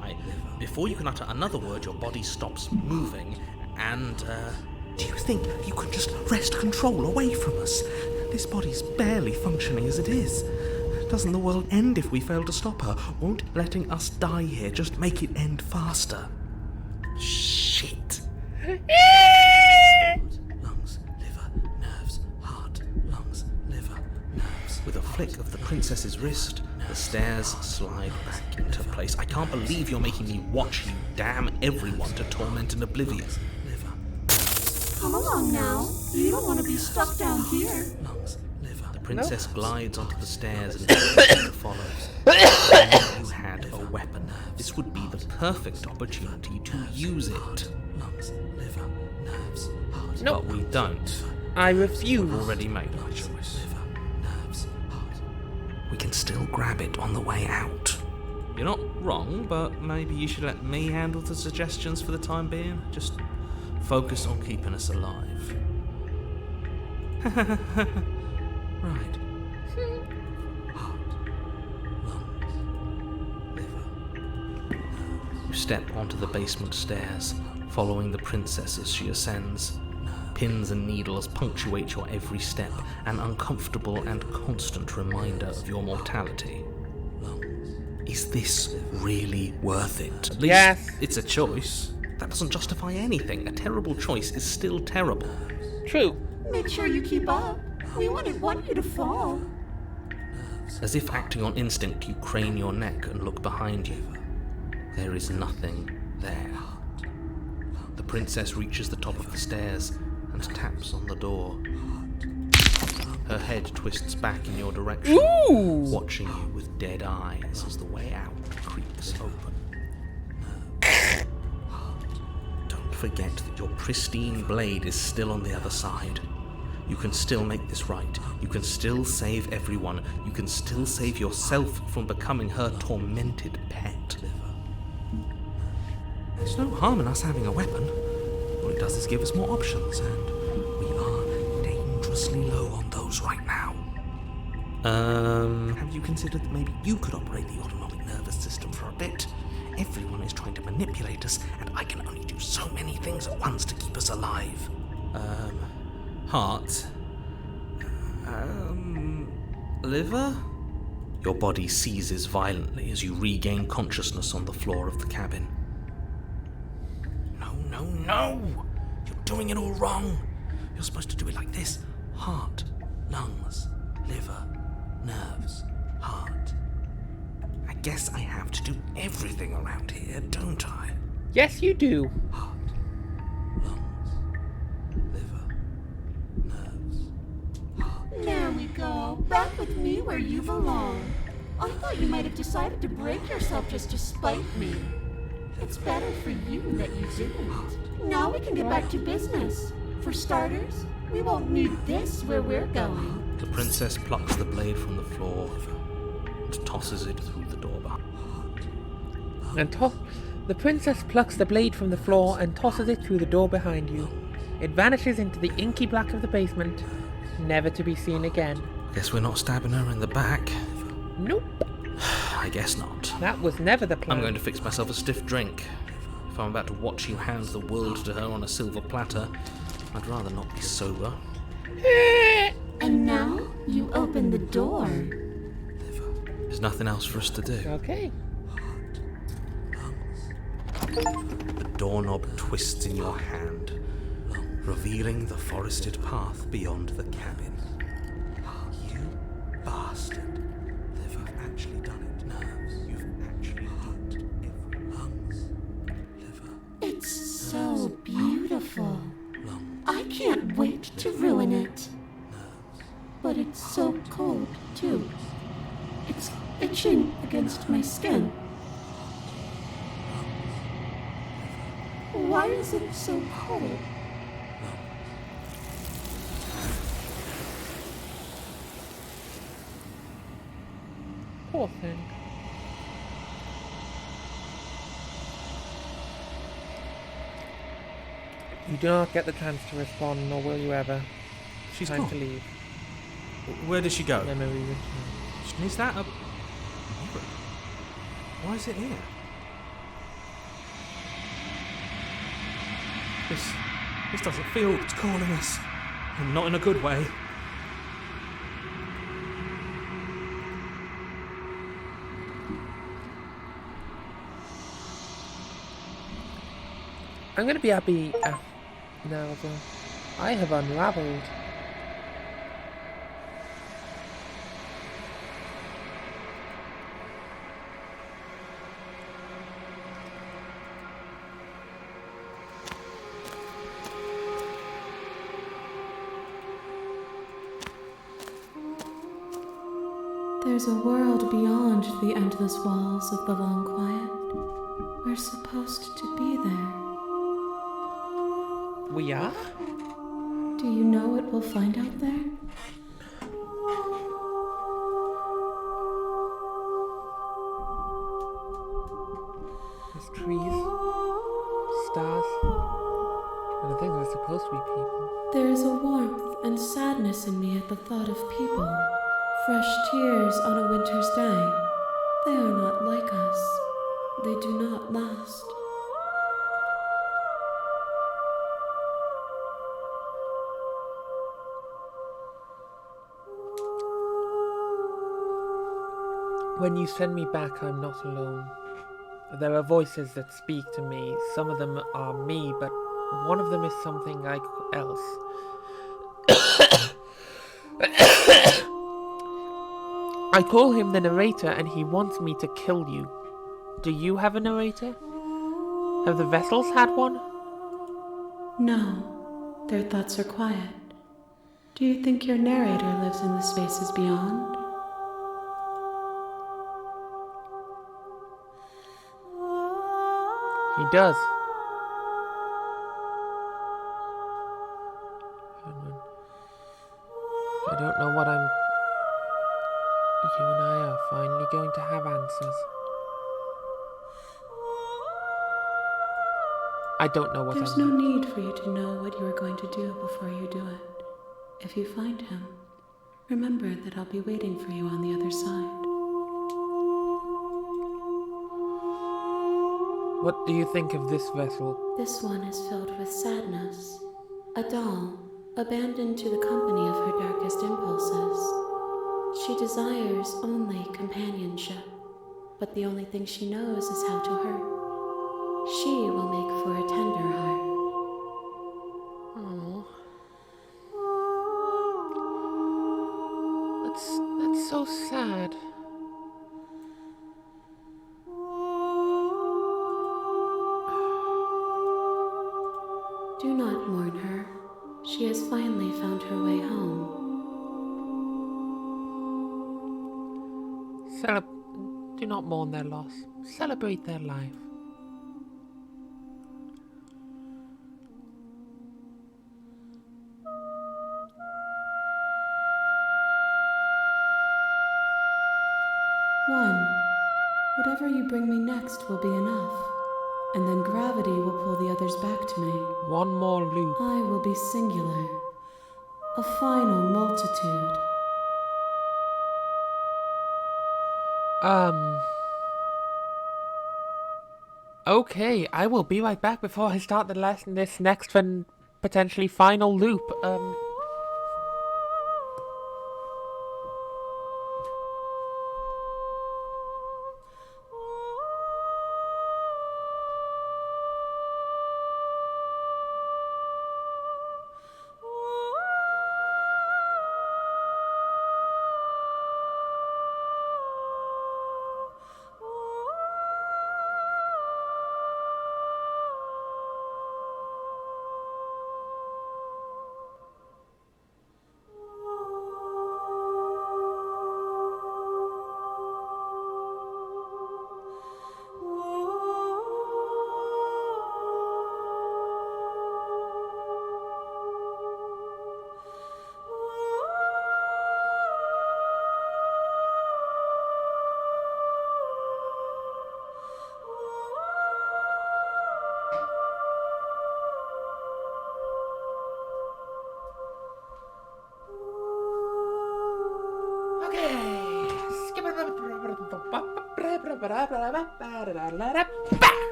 Before you can utter another word, your body stops moving, and, do you think you can just wrest control away from us? This body's barely functioning as it is. Doesn't the world end if we fail to stop her? Won't letting us die here just make it end faster? Shit. Lungs, liver, nerves, heart, lungs, liver, nerves. With a flick of the princess's wrist, the stairs slide back into place. I can't believe you're making me watch you damn everyone to torment and oblivion. Liver, Come along now. You don't want to be stuck down here. lungs, liver. The princess glides onto the stairs and follows. If you had a weapon, this would be the perfect opportunity to use it. Lungs, liver, nerves, heart. Nope. But we don't. I We've refuse. already made our choice. Liver, nerves, heart. We can still grab it on the way out. You're not wrong, but maybe you should let me handle the suggestions for the time being. Just focus on keeping us alive. Right. Heart, lungs, liver. You step onto the basement stairs, following the princess as she ascends. Pins and needles punctuate your every step, an uncomfortable and constant reminder of your mortality. Is this really worth it? At least Yes. it's a choice. That doesn't justify anything. A terrible choice is still terrible. True. Make sure you keep up. We wouldn't want you to fall. As if acting on instinct, you crane your neck and look behind you. There is nothing there. The princess reaches the top of the stairs and taps on the door. Her head twists back in your direction, Ooh! watching you with dead eyes as the way out creaks open. Don't forget that your pristine blade is still on the other side. You can still make this right. You can still save everyone. You can still save yourself from becoming her tormented pet. There's no harm in us having a weapon. All it does is give us more options, and we are dangerously low on those right now. Have you considered that maybe you could operate the autonomic nervous system for a bit? Everyone is trying to manipulate us, and I can only do so many things at once to keep us alive. Heart? Liver? Your body seizes violently as you regain consciousness on the floor of the cabin. No! You're doing it all wrong. You're supposed to do it like this. Heart, lungs, liver, nerves, heart. I guess I have to do everything around here, don't I? Yes, you do. Heart, lungs, liver, nerves, heart. There we go. Back with me where you belong. I thought you might have decided to break yourself just to spite me. It's better for you that you didn't. Now we can get back to business. For starters, we won't need this where we're going. The princess plucks the blade from the floor and tosses it through the door behind. The princess plucks the blade from the floor and tosses it through the door behind you. It vanishes into the inky black of the basement, never to be seen again. Guess we're not stabbing her in the back. Nope. I guess not. That was never the plan. I'm going to fix myself a stiff drink. If I'm about to watch you hand the world to her on a silver platter, I'd rather not be sober. And now you open the door. There's nothing else for us to do. Okay. The doorknob twists in your hand, revealing the forested path beyond the cabin. You bastard. You've actually done it. Nerves. You've actually hurt every lungs. Liver. It's so beautiful. I can't wait to ruin it. But it's so cold, too. It's itching against my skin. Why is it so cold? Poor thing. You do not get the chance to respond, nor will you ever. She's Time gone. to leave. Where does she go? Memory return. Is that a... Why is it here? This doesn't feel... It's calling us. And not in a good way. I'm gonna be happy now though. I have unraveled. There's a world beyond the endless walls of the long quiet. We're supposed to be there. We are? Do you know what we'll find out there? There's trees, stars, and I think there's supposed to be people. There is a warmth and sadness in me at the thought of people. Fresh tears on a winter's day. They are not like us. They do not last. When you send me back, I'm not alone. There are voices that speak to me. Some of them are me, but one of them is something else. I call him the narrator, and he wants me to kill you. Do you have a narrator? Have the vessels had one? No, their thoughts are quiet. Do you think your narrator lives in the spaces beyond? He does. I don't know what I'm... You and I are finally going to have answers. I don't know what There's no need for you to know what you are going to do before you do it. If you find him, remember that I'll be waiting for you on the other side. What do you think of this vessel? This one is filled with sadness. A doll, abandoned to the company of her darkest impulses. She desires only companionship, but the only thing she knows is how to hurt. She will make for a tender heart. Oh. That's so sad. Do not mourn her. She has finally found her way home. Do not mourn their loss. Celebrate their life. One, whatever you bring me next will be enough, and then gravity will pull the others back to me. One more loop. I will be singular, a final multitude. Okay, I will be right back before I start this next and potentially final loop.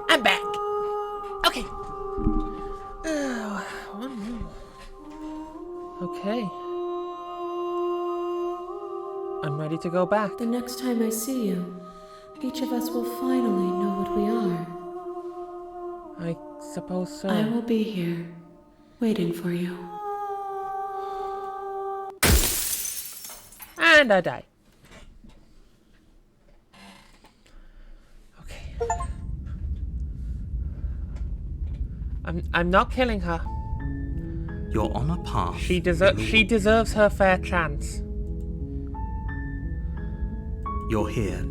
I'm back. Okay. Okay. I'm ready to go back. The next time I see you, each of us will finally know what we are. I suppose so. I will be here, waiting for you. And I die. Okay. I'm not killing her. You're on a path. She deserves her fair chance. You're here.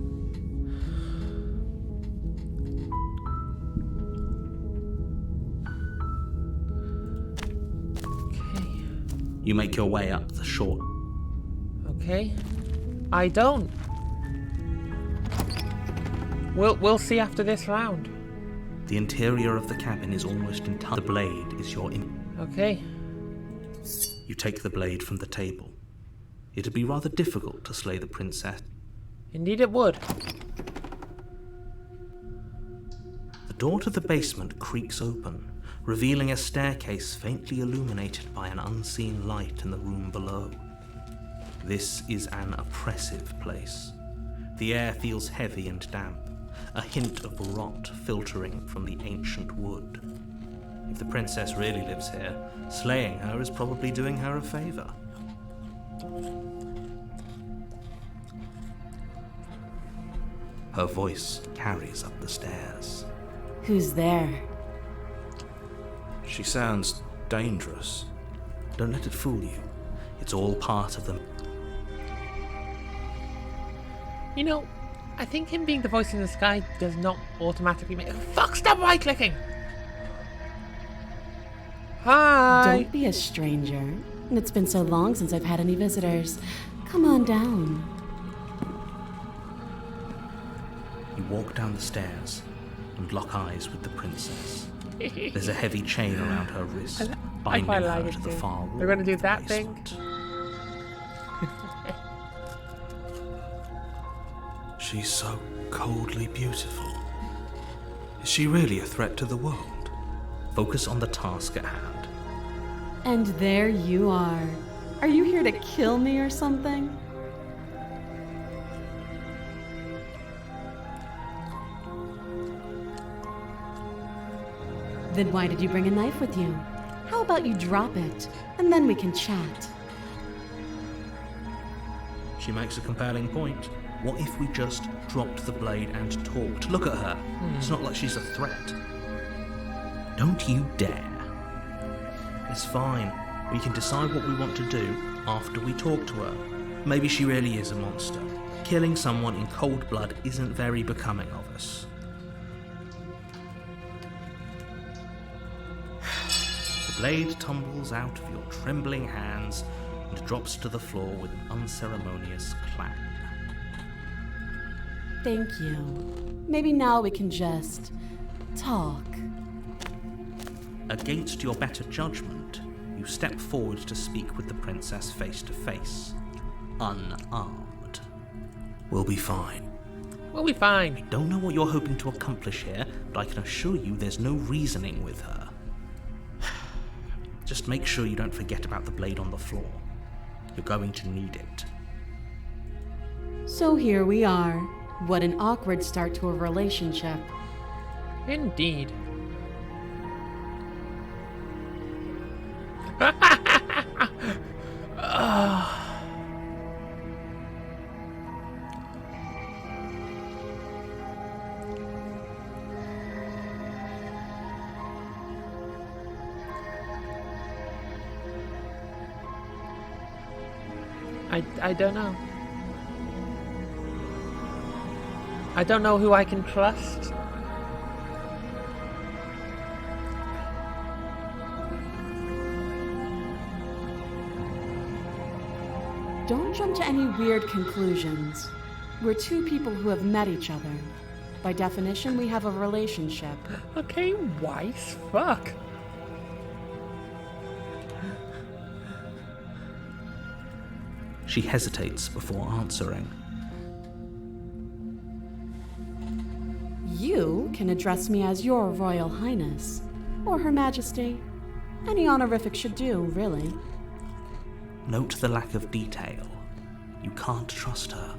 Okay. You make your way up the short. Okay. I don't. We'll see after this round. The interior of the cabin is almost entirely. The blade is your Okay. You take the blade from the table. It'd be rather difficult to slay the princess. Indeed it would. The door to the basement creaks open, revealing a staircase faintly illuminated by an unseen light in the room below. This is an oppressive place. The air feels heavy and damp, a hint of rot filtering from the ancient wood. If the princess really lives here, slaying her is probably doing her a favor. Her voice carries up the stairs. Who's there? She sounds dangerous. Don't let it fool you. It's all part of them. You know, I think him being the voice in the sky does not automatically make... Fuck, stop right-clicking! Hi! Don't be a stranger. It's been so long since I've had any visitors. Come on down. You walk down the stairs and lock eyes with the princess. There's a heavy chain around her wrist, I binding quite her like it to the too. far wall. They're gonna do of the that thing. basement. She's so coldly beautiful. Is she really a threat to the world? Focus on the task at hand. And there you are. Are you here to kill me or something? Then why did you bring a knife with you? How about you drop it, and then we can chat? She makes a compelling point. What if we just dropped the blade and talked? Look at her. It's not like she's a threat. Don't you dare. It's fine. We can decide what we want to do after we talk to her. Maybe she really is a monster. Killing someone in cold blood isn't very becoming of us. The blade tumbles out of your trembling hands and drops to the floor with an unceremonious clang. Thank you. Maybe now we can just talk. Against your better judgment, you step forward to speak with the princess face to face, unarmed. We'll be fine. We'll be fine. Don't know what you're hoping to accomplish here, but I can assure you there's no reasoning with her. Just make sure you don't forget about the blade on the floor. You're going to need it. So here we are. What an awkward start to a relationship. Indeed. I don't know. I don't know who I can trust. Don't jump to any weird conclusions. We're two people who have met each other. By definition, we have a relationship. Okay, wise fuck. She hesitates before answering. You can address me as Your Royal Highness, or Her Majesty. Any honorific should do, really. Note the lack of detail. You can't trust her.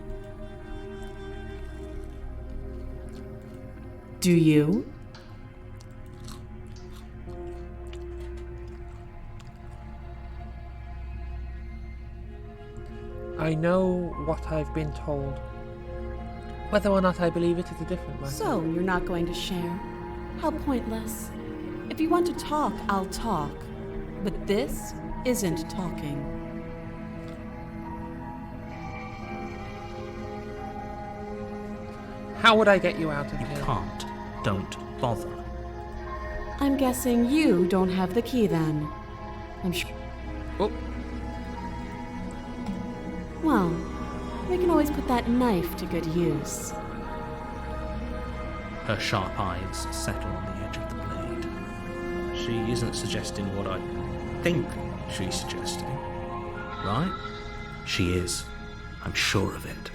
Do you? I know what I've been told. Whether or not I believe it is a different matter. So, you're not going to share? How pointless. If you want to talk, I'll talk. But this isn't talking. How would I get you out of You here? can't. Don't bother. I'm guessing you don't have the key then. I'm sure. Oh, Well, we can always put that knife to good use. Her sharp eyes settle on the edge of the blade. She isn't suggesting what I think she's suggesting, right? She is. I'm sure of it.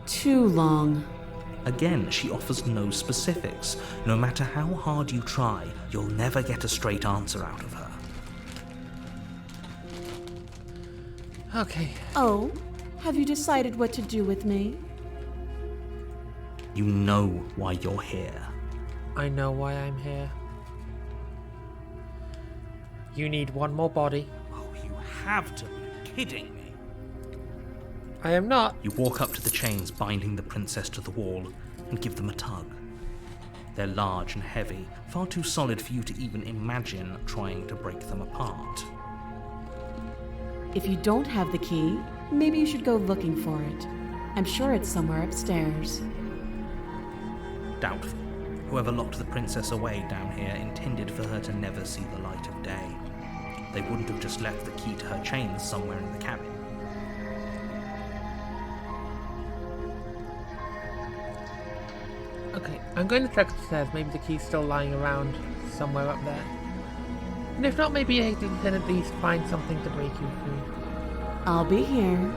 Too long. Again, she offers no specifics. No matter how hard you try, you'll never get a straight answer out of her. okay. Oh, have you decided what to do with me? You know why you're here. I know why I'm here. You need one more body. Oh, you have to be kidding me. I am not. You walk up to the chains binding the princess to the wall and give them a tug. They're large and heavy, far too solid for you to even imagine trying to break them apart. If you don't have the key, maybe you should go looking for it. I'm sure it's somewhere upstairs. Doubtful. Whoever locked the princess away down here intended for her to never see the light of day. They wouldn't have just left the key to her chains somewhere in the cabin. Okay, I'm going to check upstairs. Maybe the key's still lying around somewhere up there. And if not, maybe I can at least find something to break you free. I'll be here.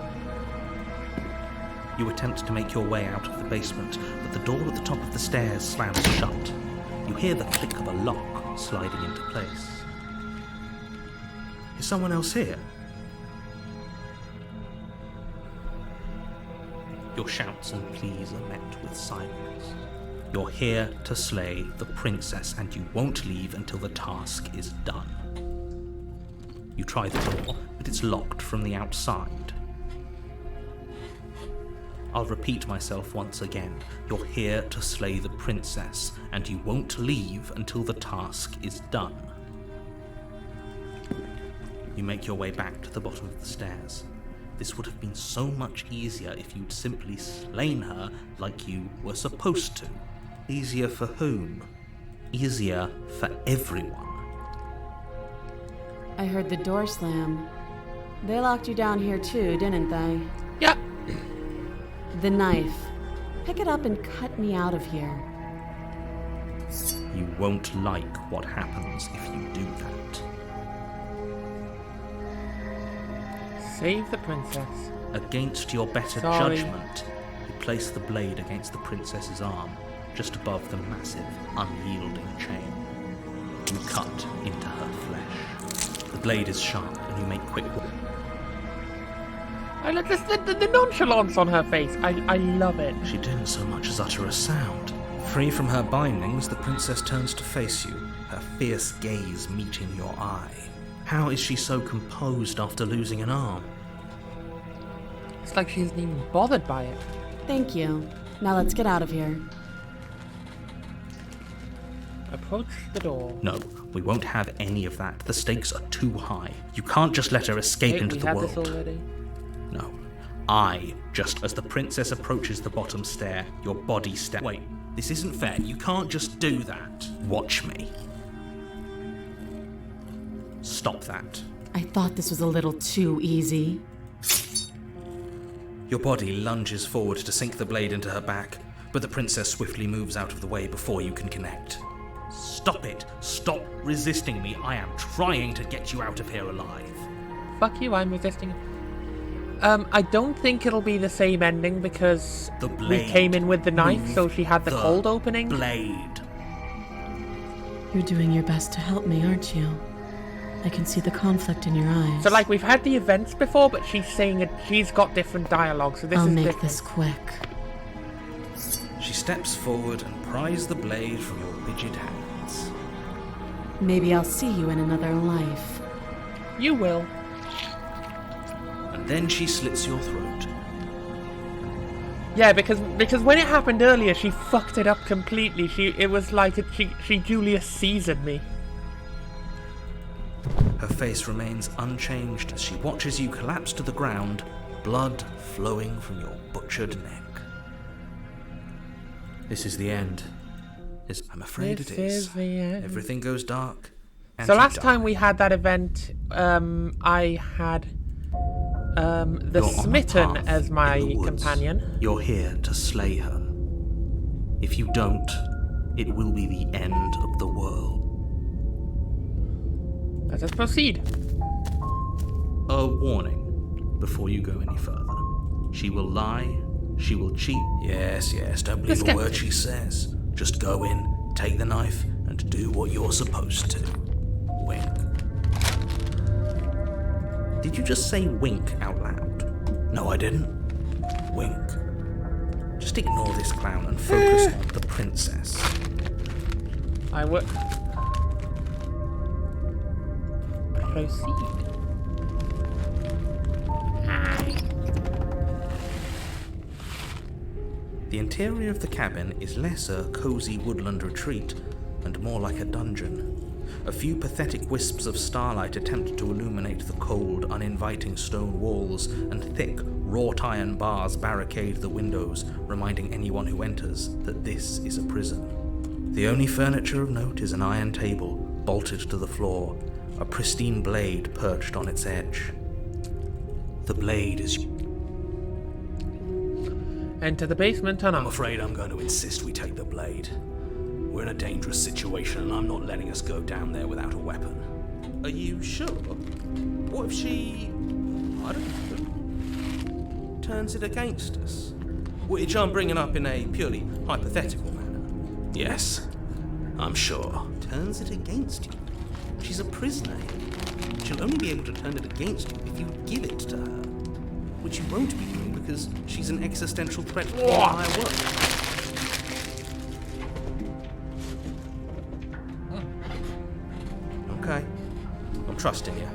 You attempt to make your way out of the basement, but the door at the top of the stairs slams shut. You hear the click of a lock sliding into place. Is someone else here? Your shouts and pleas are met with silence. You're here to slay the princess, and you won't leave until the task is done. You try the door, but it's locked from the outside. I'll repeat myself once again. You're here to slay the princess, and you won't leave until the task is done. You make your way back to the bottom of the stairs. This would have been so much easier if you'd simply slain her like you were supposed to. Easier for whom? Easier for everyone. I heard the door slam. They locked you down here too, didn't they? Yeah. The knife. Pick it up and cut me out of here. You won't like what happens if you do that. Save the princess. Against your better Sorry. judgment, you place the blade against the princess's arm, just above the massive, unyielding chain. You cut into her flesh. The blade is sharp, and you make quick work. I love the nonchalance on her face. I love it. She didn't so much as utter a sound. Free from her bindings, the princess turns to face you, her fierce gaze meeting your eye. How is she so composed after losing an arm? It's like she isn't even bothered by it. Thank you. Now let's get out of here. Approach the door. No, we won't have any of that. The stakes are too high. You can't just let her escape Wait, into we the had world. this already. No. Just as the princess approaches the bottom stair, your body steps. Wait, this isn't fair. You can't just do that. Watch me. Stop that. I thought this was a little too easy. Your body lunges forward to sink the blade into her back, but the princess swiftly moves out of the way before you can connect. Stop it! Stop resisting me! I am trying to get you out of here alive. Fuck you, I'm resisting. I don't think it'll be the same ending because The we blade. came in with the knife, Move so she had the cold opening. Blade. You're doing your best to help me, aren't you? I can see the conflict in your eyes. So, like, we've had the events before, but she's saying it. She's got different dialogue, so this I'll is make different. this quick. She steps forward and pries the blade from your rigid hands. Maybe I'll see you in another life. You will. Then she slits your throat. Yeah, because when it happened earlier, she fucked it up completely. It was like she Julius Caesared me. Her face remains unchanged as she watches you collapse to the ground, blood flowing from your butchered neck. This is the end. I'm afraid it is. This is the end. Everything goes dark. And So you last die. time we had that event, I had the You're on a Smitten path as my in the woods. companion. You're here to slay her. If you don't, it will be the end of the world. Let us proceed. A warning before you go any further. She will lie, she will cheat. Yes, don't believe Let's a go. word she says. Just go in, take the knife, and do what you're supposed to. Wink. Did you just say wink out loud? No, I didn't. Wink. Just ignore this clown and focus on the princess. I would proceed. The interior of the cabin is less a cozy woodland retreat and more like a dungeon. A few pathetic wisps of starlight attempt to illuminate the cold, uninviting stone walls, and thick, wrought iron bars barricade the windows, reminding anyone who enters that this is a prison. The only furniture of note is an iron table, bolted to the floor, a pristine blade perched on its edge. The blade is... Enter the basement tunnel. I'm afraid I'm going to insist we take the blade. We're in a dangerous situation and I'm not letting us go down there without a weapon. Are you sure? What if she... I don't know... turns it against us? Which I'm bringing up in a purely hypothetical manner. Yes, I'm sure. Turns it against you? She's a prisoner. She'll only be able to turn it against you if you give it to her. Which you won't be doing because she's an existential threat to your entire work. Okay. I'm trusting you.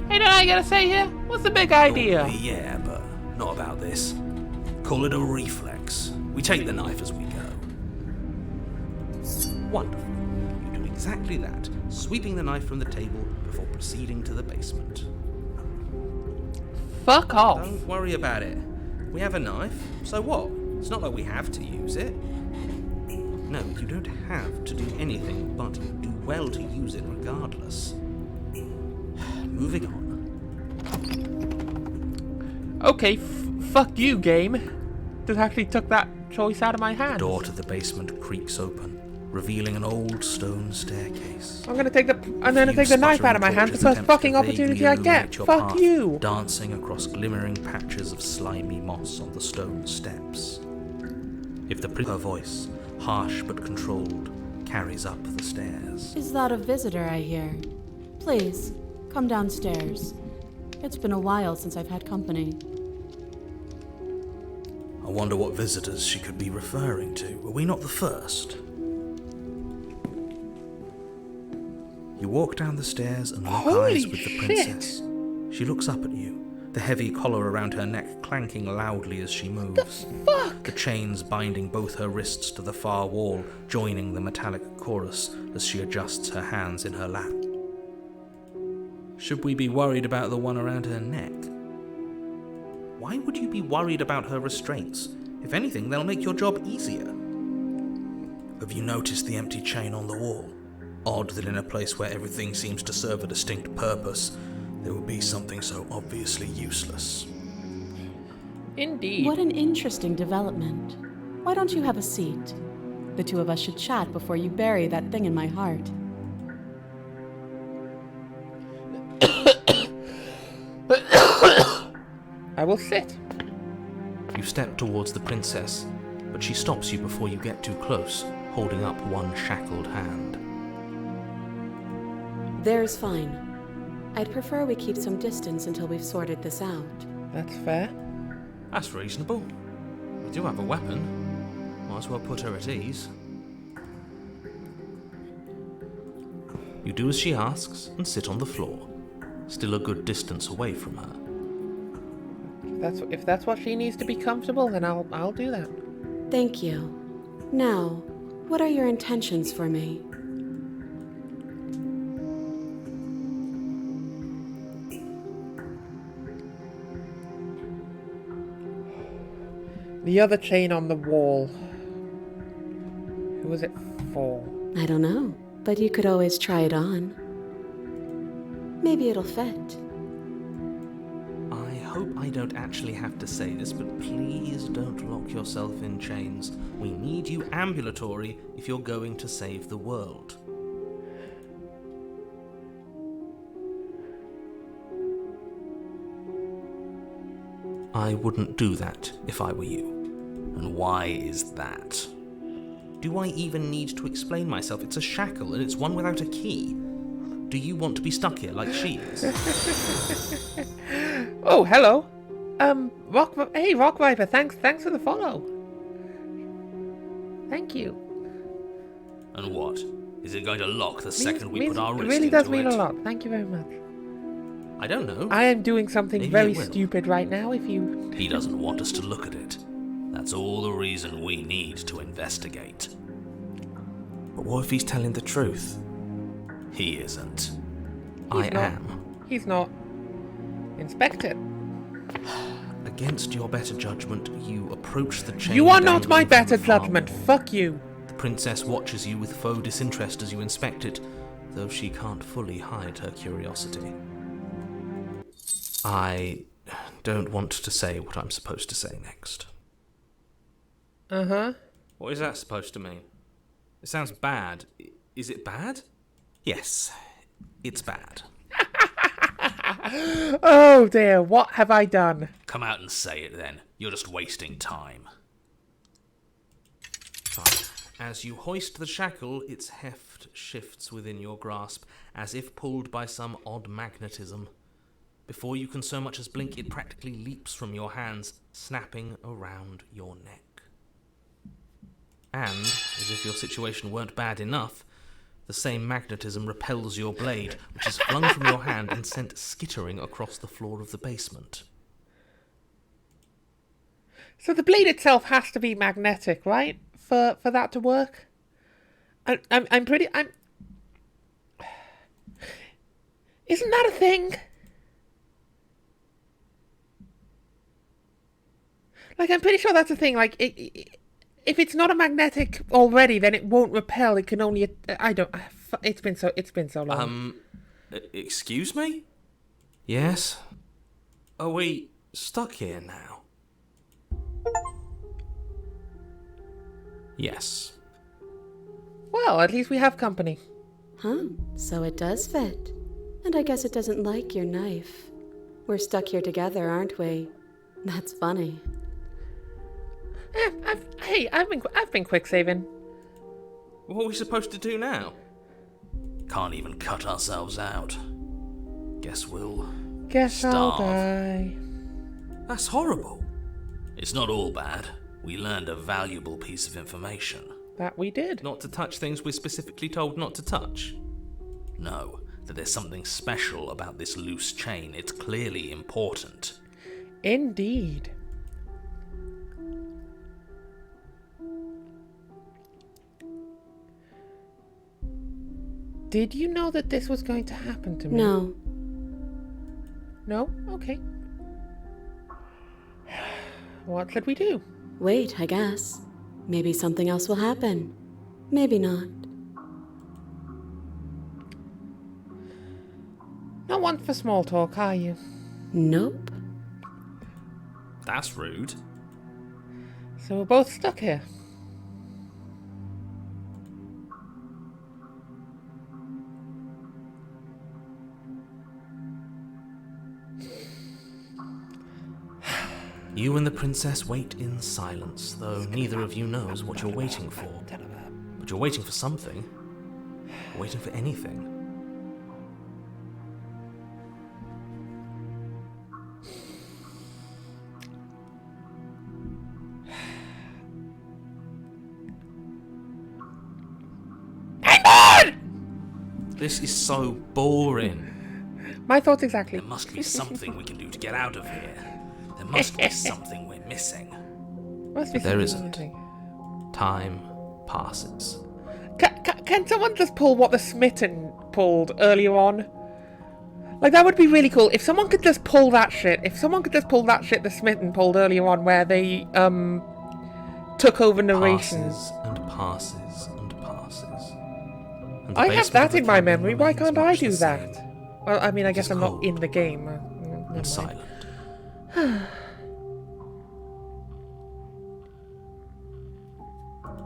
Hey, did I gotta say here? What's the big idea? Normally, yeah, but not about this. Call it a reflex. We take the knife as we go. Wonderful. You do exactly that, sweeping the knife from the table before proceeding to the basement. Fuck off. Don't worry about it. We have a knife, so what? It's not like we have to use it. No, you don't have to do anything, but you do well to use it regardless. Moving on. Okay, fuck you, game. Just actually took that choice out of my hands. Door to the basement creaks open, revealing an old stone staircase. I'm gonna take the knife out of my hand for the first fucking opportunity I get. Fuck you. Dancing across glimmering patches of slimy moss on the stone steps. If her voice, harsh but controlled, carries up the stairs. Is that a visitor I hear? Please, come downstairs. It's been a while since I've had company. I wonder what visitors she could be referring to. Were we not the first? You walk down the stairs and lock Holy eyes with the shit. princess. She looks up at you, the heavy collar around her neck clanking loudly as she moves. Fuck. The chains binding both her wrists to the far wall, joining the metallic chorus as she adjusts her hands in her lap. Should we be worried about the one around her neck? Why would you be worried about her restraints? If anything, they'll make your job easier. Have you noticed the empty chain on the wall? Odd that in a place where everything seems to serve a distinct purpose, there would be something so obviously useless. Indeed. What an interesting development. Why don't you have a seat? The two of us should chat before you bury that thing in my heart. I will sit. You step towards the princess, but she stops you before you get too close, holding up one shackled hand. There's fine. I'd prefer we keep some distance until we've sorted this out. That's fair. That's reasonable. We do have a weapon. Might as well put her at ease. You do as she asks and sit on the floor, still a good distance away from her. If that's what she needs to be comfortable, then I'll do that. Thank you. Now, what are your intentions for me? The other chain on the wall. Who was it for? I don't know, but you could always try it on. Maybe it'll fit. I hope I don't actually have to say this, but please don't lock yourself in chains. We need you ambulatory if you're going to save the world. I wouldn't do that if I were you. And why is that? Do I even need to explain myself? It's a shackle and it's one without a key. Do you want to be stuck here like she is? Oh, hello. Hey, Rock Viper, thanks for the follow. Thank you. And what? Is it going to lock the second we put our wrist It really into does mean it? a lot. Thank you very much. I don't know. I am doing something Maybe very it will. stupid right now, if you... He doesn't want us to look at it. That's all the reason we need to investigate. But what if he's telling the truth? He isn't. I not. am. He's not. Inspect it. Against your better judgment, you approach the chain. You are not my dangling from better the far judgment. wall. Fuck you. The princess watches you with faux disinterest as you inspect it, though she can't fully hide her curiosity. I don't want to say what I'm supposed to say next. Uh-huh. What is that supposed to mean? It sounds bad. Is it bad? Yes, it's bad. Oh dear, what have I done? Come out and say it then. You're just wasting time. Fine. As you hoist the shackle, its heft shifts within your grasp, as if pulled by some odd magnetism. Before you can so much as blink, it practically leaps from your hands, snapping around your neck. And, as if your situation weren't bad enough, the same magnetism repels your blade, which is flung from your hand and sent skittering across the floor of the basement. So the blade itself has to be magnetic, right? For that to work? I'm pretty... Isn't that a thing? Like, I'm pretty sure that's a thing. Like, if it's not a magnetic already, then it won't repel. It can only... I don't... It's been so long. Excuse me? Yes? Are we stuck here now? Yes. Well, at least we have company. Huh, so it does fit. And I guess it doesn't like your knife. We're stuck here together, aren't we? That's funny. I've been quick saving. What are we supposed to do now? Can't even cut ourselves out. Guess I'll starve. die. That's horrible. It's not all bad. We learned a valuable piece of information. That we did. Not to touch things we're specifically told not to touch. No, that there's something special about this loose chain. It's clearly important. Indeed. Did you know that this was going to happen to me? No. No? Okay. What should we do? Wait, I guess. Maybe something else will happen. Maybe not. Not one for small talk, are you? Nope. That's rude. So we're both stuck here. You and the princess wait in silence, though neither of you knows what you're waiting for. But you're waiting for something. Waiting for anything. This is so boring. My thoughts exactly. There must be something we can do to get out of here. There must be something we're missing. Must be But there something isn't. amazing. Time passes. Can someone just pull what the Smitten pulled earlier on? Like, that would be really cool. If someone could just pull that shit. If someone could just pull that shit the Smitten pulled earlier on, where they, took over narration. Passes and passes and passes. And the I have basement that of the in my cabin memory. Why remains can't I much do the that? same. Well, I mean, I It guess is I'm not cold in the game. Never mind. and silent. At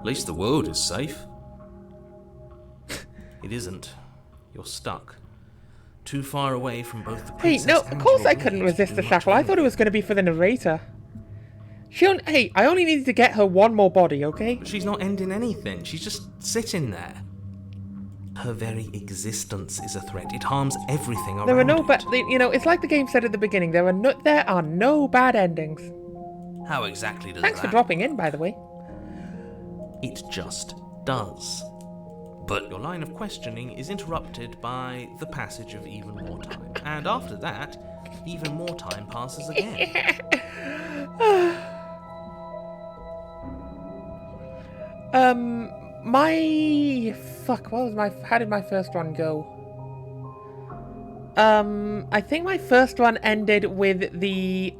least the world is safe. It isn't. You're stuck. Too far away from both the Hey, princess no, and of course your I couldn't lord to resist do the much shackle. I thought it was going to be for the narrator. I only needed to get her one more body, okay? But she's not ending anything. She's just sitting there. Her very existence is a threat. It harms everything around There are no it. bad, it's like the game said at the beginning. There are no bad endings. How exactly does Thanks that? for dropping in, by the way. It just does. But your line of questioning is interrupted by the passage of even more time. And after that, even more time passes again. How did my first one go? I think my first one ended with the,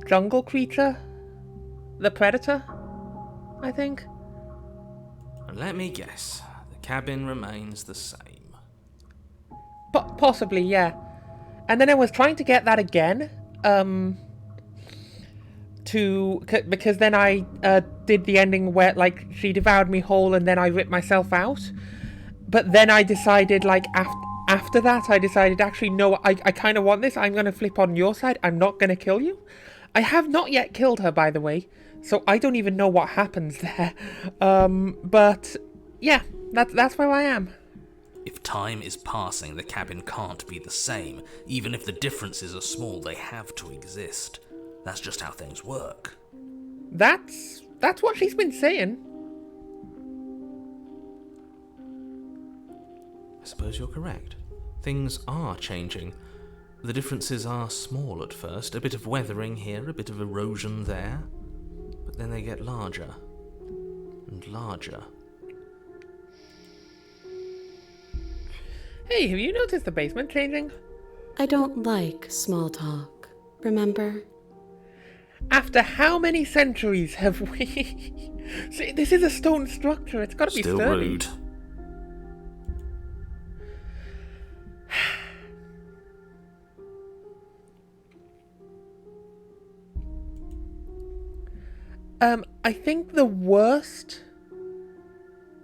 jungle creature. The predator, I think. And let me guess, the cabin remains the same. Possibly, yeah. And then I was trying to get that again, because then I did the ending where, like, she devoured me whole and then I ripped myself out. But then I decided, like, after that, I decided, actually, no, I kind of want this. I'm going to flip on your side. I'm not going to kill you. I have not yet killed her, by the way, so I don't even know what happens there. But, yeah, that's where I am. If time is passing, the cabin can't be the same. Even if the differences are small, they have to exist. That's just how things work. That's what she's been saying. I suppose you're correct. Things are changing. The differences are small at first. A bit of weathering here, a bit of erosion there. But then they get larger and larger. Hey, have you noticed the basement changing? I don't like small talk, remember? After how many centuries have we... See, this is a stone structure. It's got to be Still sturdy. rude. I think the worst...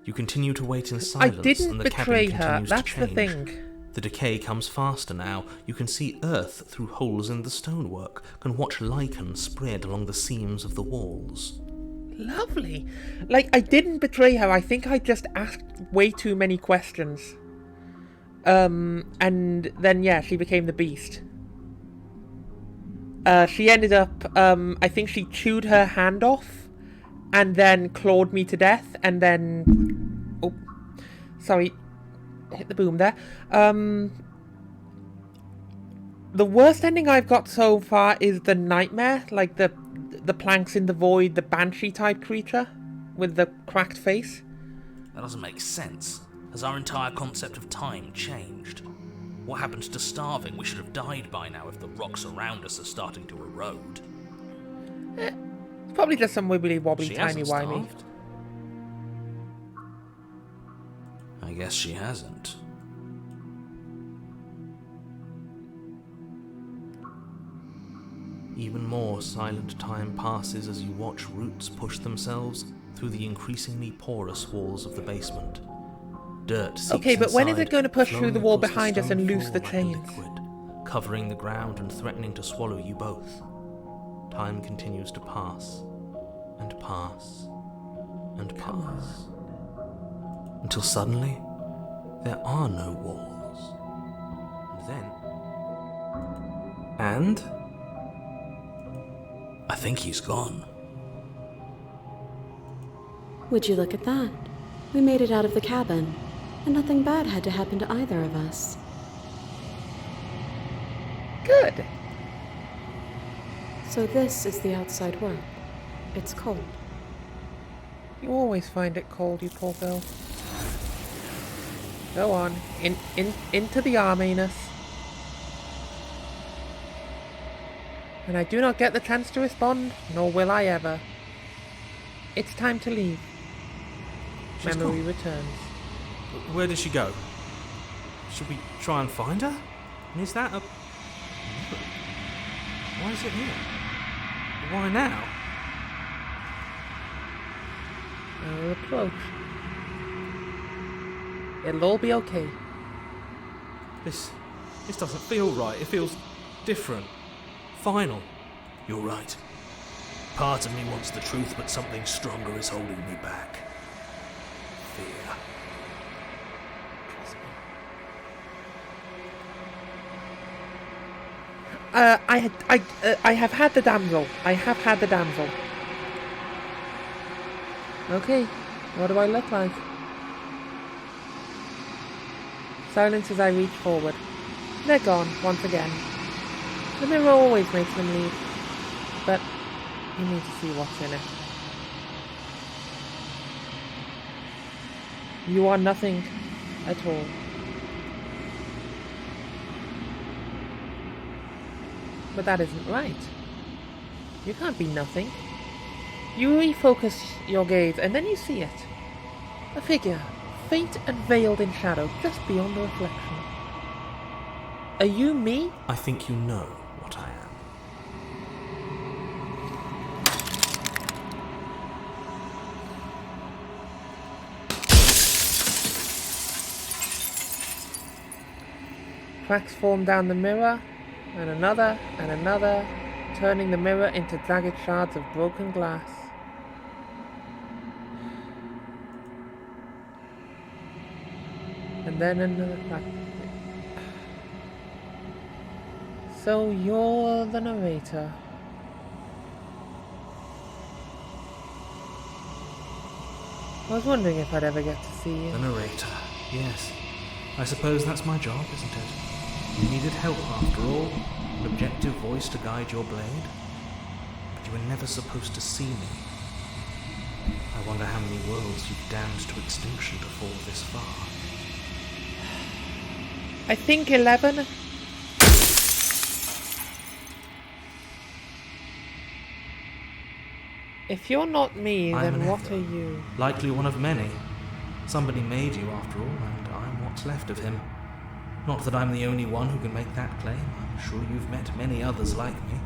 You continue to wait in silence, didn't and the betray cabin her, continues that's to the change. thing. The decay comes faster now. You can see earth through holes in the stonework, can watch lichen spread along the seams of the walls. Lovely. Like, I didn't betray her. I think I just asked way too many questions. And then, yeah, she became the beast. She ended up, I think she chewed her hand off and then clawed me to death and then... Oh, sorry. Hit the boom there. The worst ending I've got so far is the nightmare, like the planks in the void, the banshee type creature with the cracked face. That doesn't make sense. Has our entire concept of time changed? What happened to starving? We should have died by now if the rocks around us are starting to erode. It's probably just some wibbly wobbly She tiny hasn't wimey. starved. I guess she hasn't. Even more silent time passes as you watch roots push themselves through the increasingly porous walls of the basement. Dirt seeps Okay, but when is inside, it going to push through flowing the wall across behind us and stone loose the floor like a chains? liquid, covering the ground and threatening to swallow you both. Time continues to pass, and pass, and pass. Until suddenly, there are no walls. And then... I think he's gone. Would you look at that? We made it out of the cabin. And nothing bad had to happen to either of us. Good. So this is the outside world. It's cold. You always find it cold, you poor girl. Go on. Into the arm, Anus. And I do not get the chance to respond, nor will I ever. It's time to leave. She's Memory gone. returns. Where did she go? Should we try and find her? And is that a... Why is it here? Why now? I will approach. It'll all be okay. This doesn't feel right. It feels different. Final. You're right. Part of me wants the truth, but something stronger is holding me back. Fear. I have had the damsel. I have had the damsel. Okay, what do I look like? Silence as I reach forward. They're gone, once again. The mirror always makes them leave. But you need to see what's in it. You are nothing at all. But that isn't right. You can't be nothing. You refocus your gaze and then you see it. A figure, faint and veiled in shadow, just beyond the reflection. Are you me? I think you know what I am. Cracks form down the mirror, and another, turning the mirror into jagged shards of broken glass. And then another crack. So you're the narrator. I was wondering if I'd ever get to see you. The narrator. Yes. I suppose that's my job, isn't it? You needed help after all. An objective voice to guide your blade. But you were never supposed to see me. I wonder how many worlds you've damned to extinction to fall this far. I think 11. If you're not me, I'm then an what echo. are you? Likely one of many. Somebody made you after all, and I'm what's left of him. Not that I'm the only one who can make that claim. I'm sure you've met many others like me.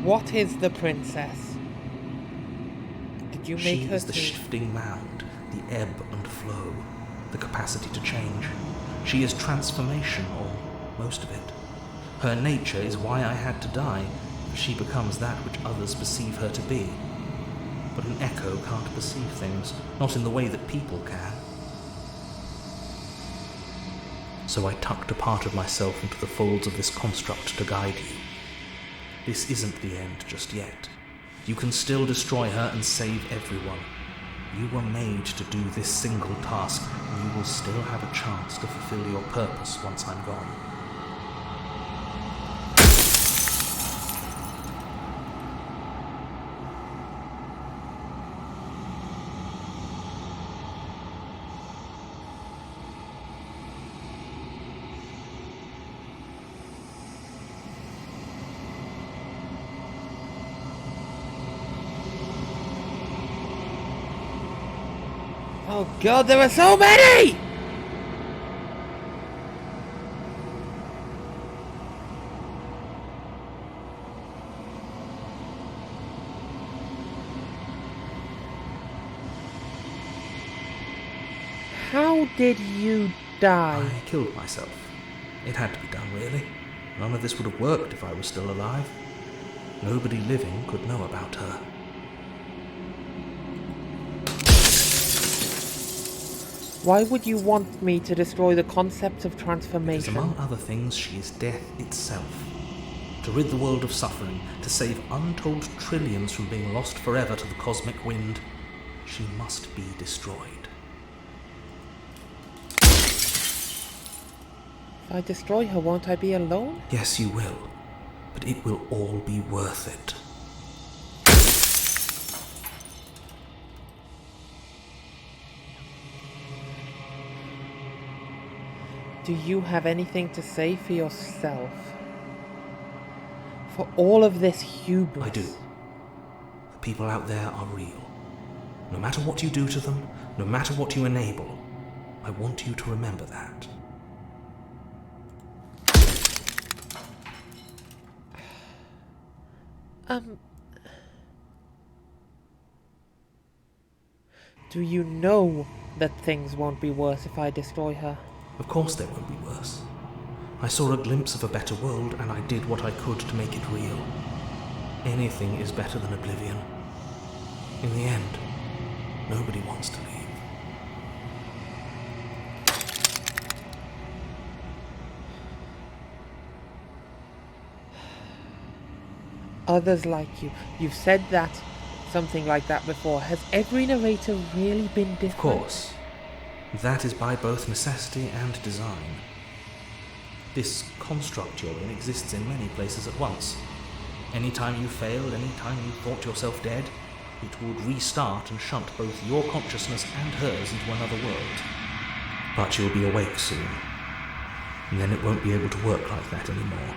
What is the princess? Did you make She her is the to... shifting mound, the ebb and flow, the capacity to change. She is transformation, or most of it. Her nature is why I had to die, for she becomes that which others perceive her to be. But an echo can't perceive things, not in the way that people can. So I tucked a part of myself into the folds of this construct to guide you. This isn't the end just yet. You can still destroy her and save everyone. You were made to do this single task, and you will still have a chance to fulfill your purpose once I'm gone. Oh god, there are so many! How did you die? I killed myself. It had to be done, really. None of this would have worked if I was still alive. Nobody living could know about her. Why would you want me to destroy the concept of Because transformation? among other things, she is death itself. To rid the world of suffering, to save untold trillions from being lost forever to the cosmic wind, she must be destroyed. If I destroy her, won't I be alone? Yes, you will, but it will all be worth it. Do you have anything to say for yourself? For all of this hubris? I do. The people out there are real. No matter what you do to them, no matter what you enable, I want you to remember that. Do you know that things won't be worse if I destroy her? Of course they won't be worse. I saw a glimpse of a better world, and I did what I could to make it real. Anything is better than oblivion. In the end, nobody wants to leave. Others like you. You've said something like that before. Has every narrator really been different? Of course. That is by both necessity and design. This construct you're in exists in many places at once. Any time you failed, any time you thought yourself dead, it would restart and shunt both your consciousness and hers into another world. But you'll be awake soon, and then it won't be able to work like that anymore.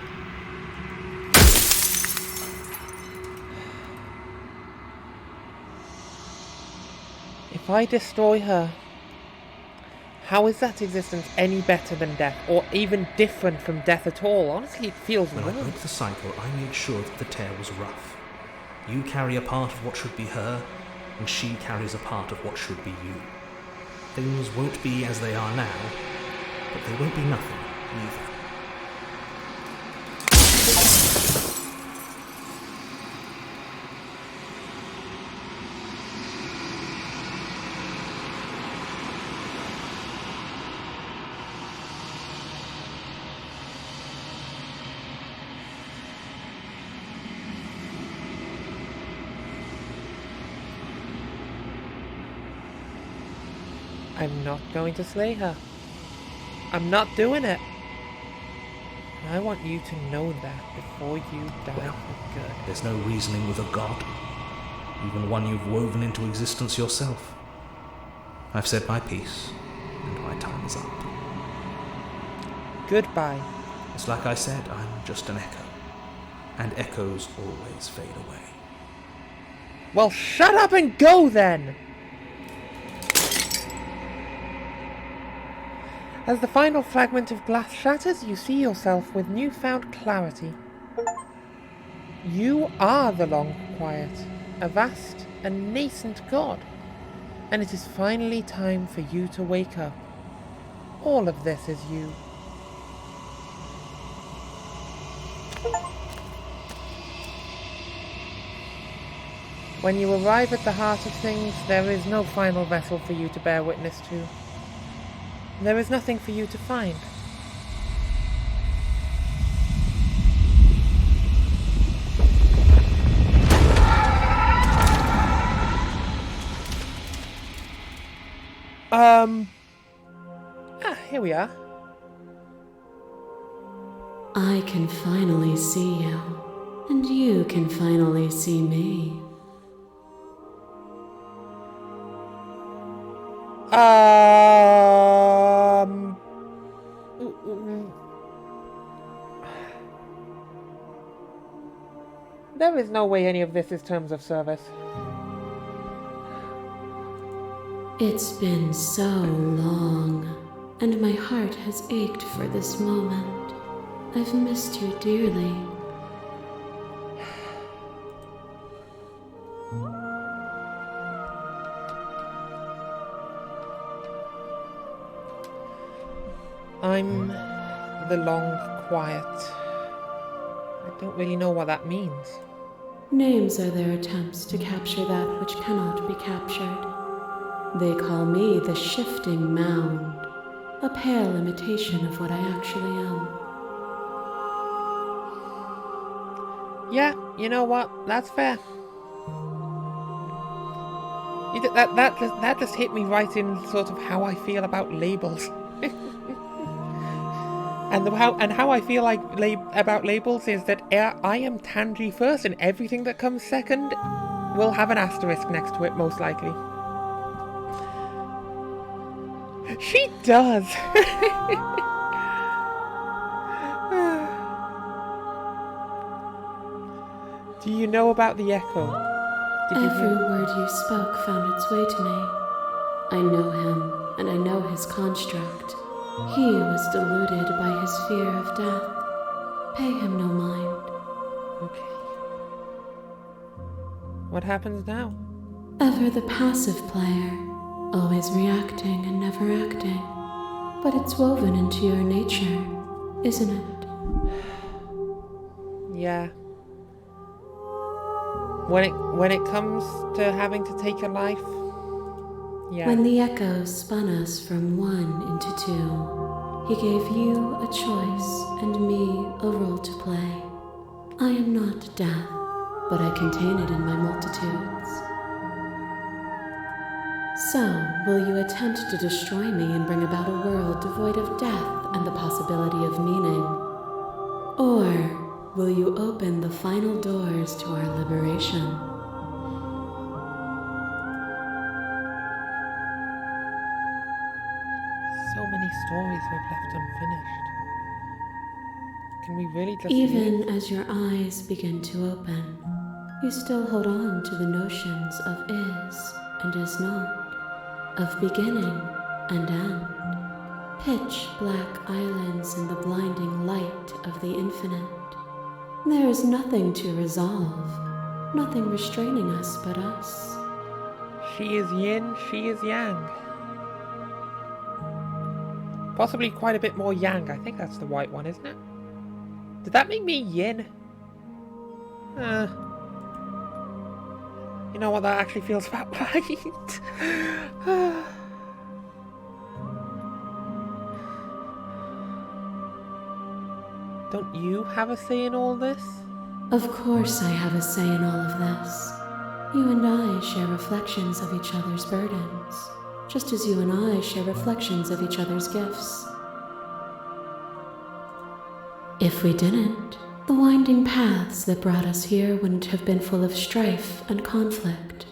If I destroy her, how is that existence any better than death, or even different from death at all? Honestly, it feels When I wrong. broke the cycle, I made sure that the tear was rough. You carry a part of what should be her, and she carries a part of what should be you. Things won't be as they are now, but they won't be nothing either. I'm not going to slay her. I'm not doing it. And I want you to know that before you die for good. There's no reasoning with a god, even one you've woven into existence yourself. I've said my piece, and my time is up. Goodbye. It's like I said, I'm just an echo, and echoes always fade away. Well, shut up and go then! As the final fragment of glass shatters, you see yourself with newfound clarity. You are the long quiet, a vast and nascent god, and it is finally time for you to wake up. All of this is you. When you arrive at the heart of things, there is no final vessel for you to bear witness to. There is nothing for you to find. Here we are. I can finally see you, and you can finally see me. There is no way any of this is terms of service. It's been so long, and my heart has ached for this moment. I've missed you dearly. I'm the long quiet. I don't really know what that means. Names are their attempts to capture that which cannot be captured. They call me the shifting mound, a pale imitation of what I actually am. Yeah, you know what? That's fair. That just hit me right in sort of how I feel about labels. And how I feel like about labels is that I am Tangie first, and everything that comes second will have an asterisk next to it, most likely. She does. Do you know about the echo? Every word you spoke found its way to me. I know him, and I know his construct. He was deluded by his fear of death. Pay him no mind. Okay. What happens now? Ever the passive player, always reacting and never acting. But it's woven into your nature, isn't it? Yeah. When it comes to having to take a life, yeah. When the echoes spun us from one into two, he gave you a choice and me a role to play. I am not death, but I contain it in my multitudes. So, will you attempt to destroy me and bring about a world devoid of death and the possibility of meaning? Or will you open the final doors to our liberation? So many stories we've left unfinished. Can we really just Even leave? as your eyes begin to open, you still hold on to the notions of is and is not, of beginning and end, pitch black islands in the blinding light of the infinite. There is nothing to resolve, nothing restraining us but us. She is yin, she is yang. Possibly quite a bit more yang. I think that's the white one, isn't it? Did that make me yin? You know what, that actually feels about right. Don't you have a say in all this? Of course I have a say in all of this. You and I share reflections of each other's burdens, just as you and I share reflections of each other's gifts. If we didn't, the winding paths that brought us here wouldn't have been full of strife and conflict.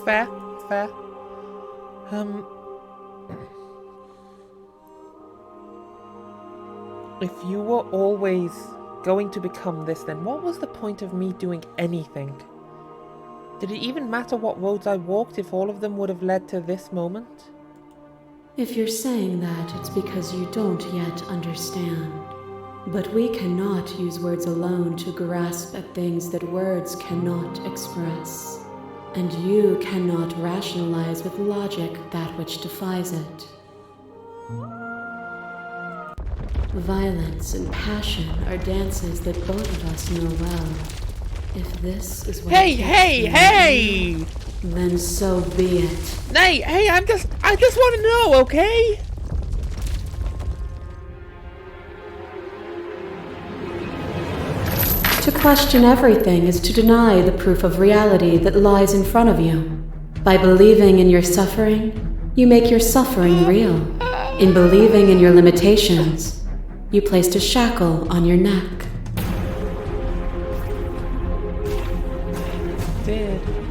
Fair. If you were always going to become this, then what was the point of me doing anything? Did it even matter what roads I walked if all of them would have led to this moment? If you're saying that, it's because you don't yet understand. But we cannot use words alone to grasp at things that words cannot express. And you cannot rationalize with logic that which defies it. Violence and passion are dances that both of us know well. If this is what Hey! then so be it. Hey, I just want to know, okay? To question everything is to deny the proof of reality that lies in front of you. By believing in your suffering, you make your suffering real. In believing in your limitations, you placed a shackle on your neck.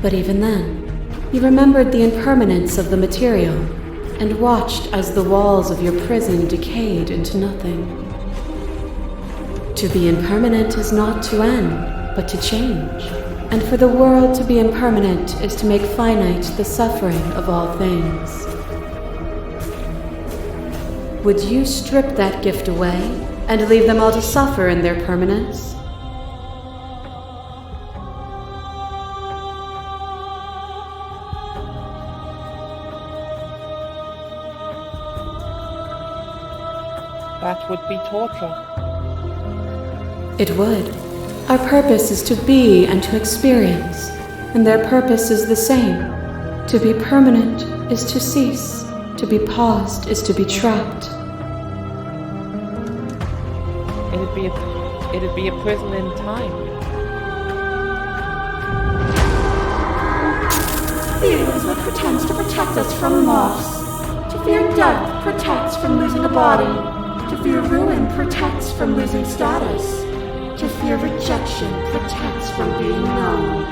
But even then, you remembered the impermanence of the material and watched as the walls of your prison decayed into nothing. To be impermanent is not to end, but to change. And for the world to be impermanent is to make finite the suffering of all things. Would you strip that gift away and leave them all to suffer in their permanence? That would be torture. It would. Our purpose is to be and to experience. and their purpose is the same. To be permanent is to cease. To be paused is to be trapped. It'd be a prison in time. Fear is what pretends to protect us from loss. To fear death protects from losing a body. To fear ruin protects from losing status. To fear rejection protects from being known.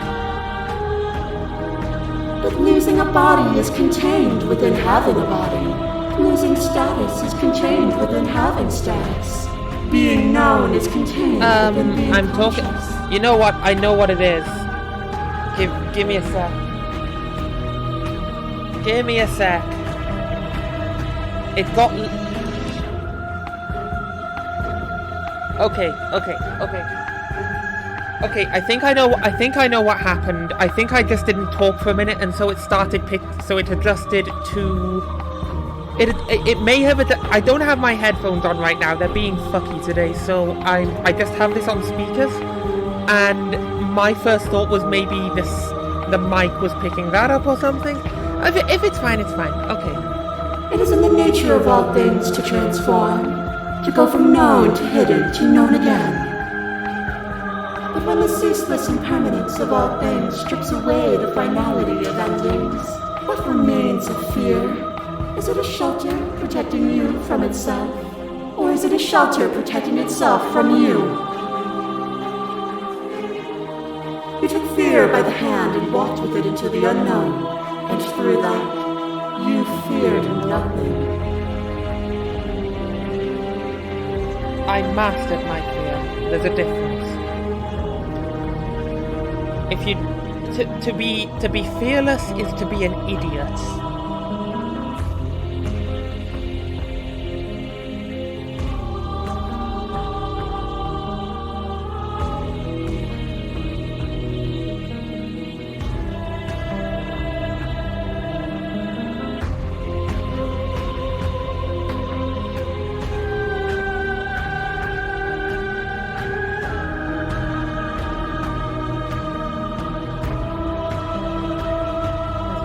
But losing a body is contained within having a body. Losing status is contained within having status. Being known is contained within being I'm talking. conscious. You know what? I know what it is. Give me a sec. Give me a sec. It got. Okay. Okay, I think I know what happened. I think I just didn't talk for a minute, and so it started so it adjusted to. It may have. I don't have my headphones on right now. They're being fucky today, so I just have this on speakers, and my first thought was maybe the mic was picking that up or something. If it's fine, it's fine. Okay. It is in the nature of all things to transform, to go from known to hidden to known again. But when the ceaseless impermanence of all things strips away the finality of endings, what remains of fear? Is it a shelter protecting you from itself? Or is it a shelter protecting itself from you? You took fear by the hand and walked with it into the unknown, and through that, you feared nothing. I mastered my fear. There's a difference. If you to be fearless is to be an idiot.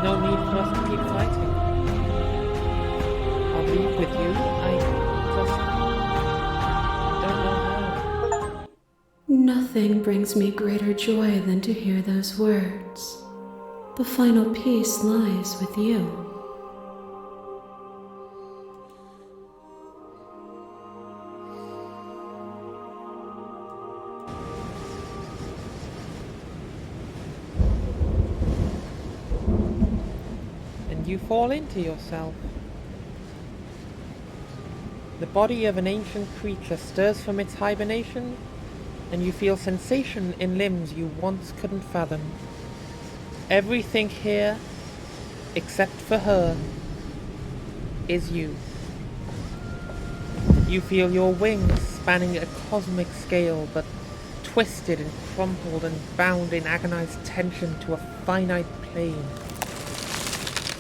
No need for us to keep fighting. I'll leave with you. I just don't know how. Nothing brings me greater joy than to hear those words. The final peace lies with you. You fall into yourself. The body of an ancient creature stirs from its hibernation, and you feel sensation in limbs you once couldn't fathom. Everything here, except for her, is you. You feel your wings spanning a cosmic scale, but twisted and crumpled and bound in agonized tension to a finite plane.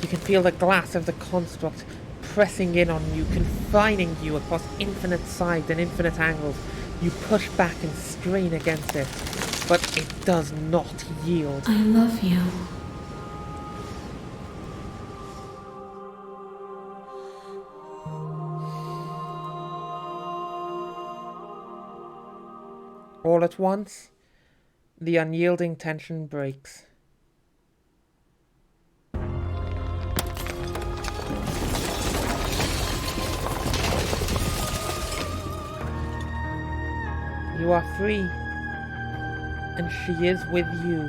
You can feel the glass of the construct pressing in on you, confining you across infinite sides and infinite angles. You push back and strain against it, but it does not yield. I love you. All at once, the unyielding tension breaks. You are free, and she is with you.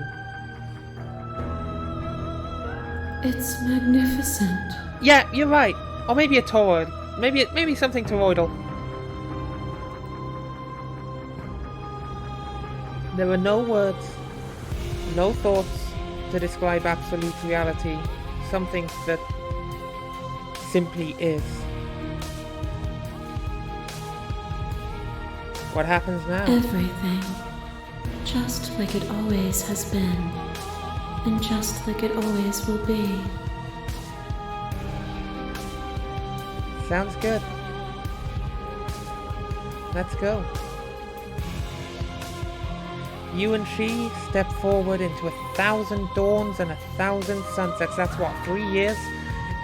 It's magnificent. Yeah, you're right. Or maybe a toroid. Maybe something toroidal. There are no words, no thoughts to describe absolute reality. Something that simply is. What happens now? Everything. Just like it always has been. And just like it always will be. Sounds good. Let's go. You and she step forward into 1,000 dawns and 1,000 sunsets. That's what, 3 years?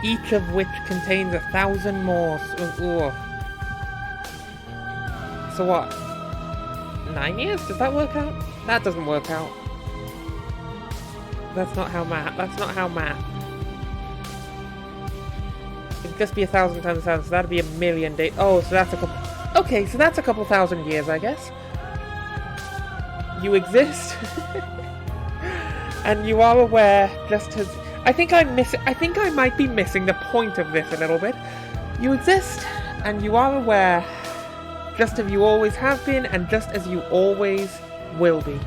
Each of which contains 1,000 more. So what? 9 years? Does that work out? That doesn't work out. That's not how math. It'd just be 1,000 times 1,000, so that'd be 1,000,000 days. Oh, so that's a couple... Okay, so that's a couple thousand years, I guess. You exist. And you are aware, just as... I think I might be missing the point of this a little bit. You exist, and you are aware, just as you always have been, and just as you always will be.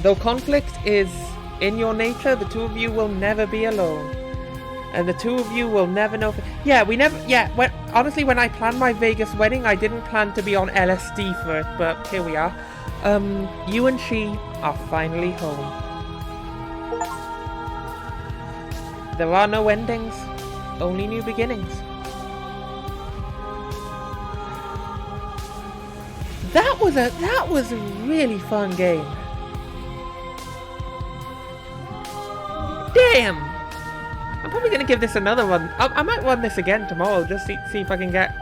Though conflict is in your nature, the two of you will never be alone. And the two of you will never know... honestly, when I planned my Vegas wedding, I didn't plan to be on LSD for it, but here we are. You and she are finally home. There are no endings, only new beginnings. That was a really fun game. Damn! I'm probably gonna give this another run. I might run this again tomorrow, just see if I can get,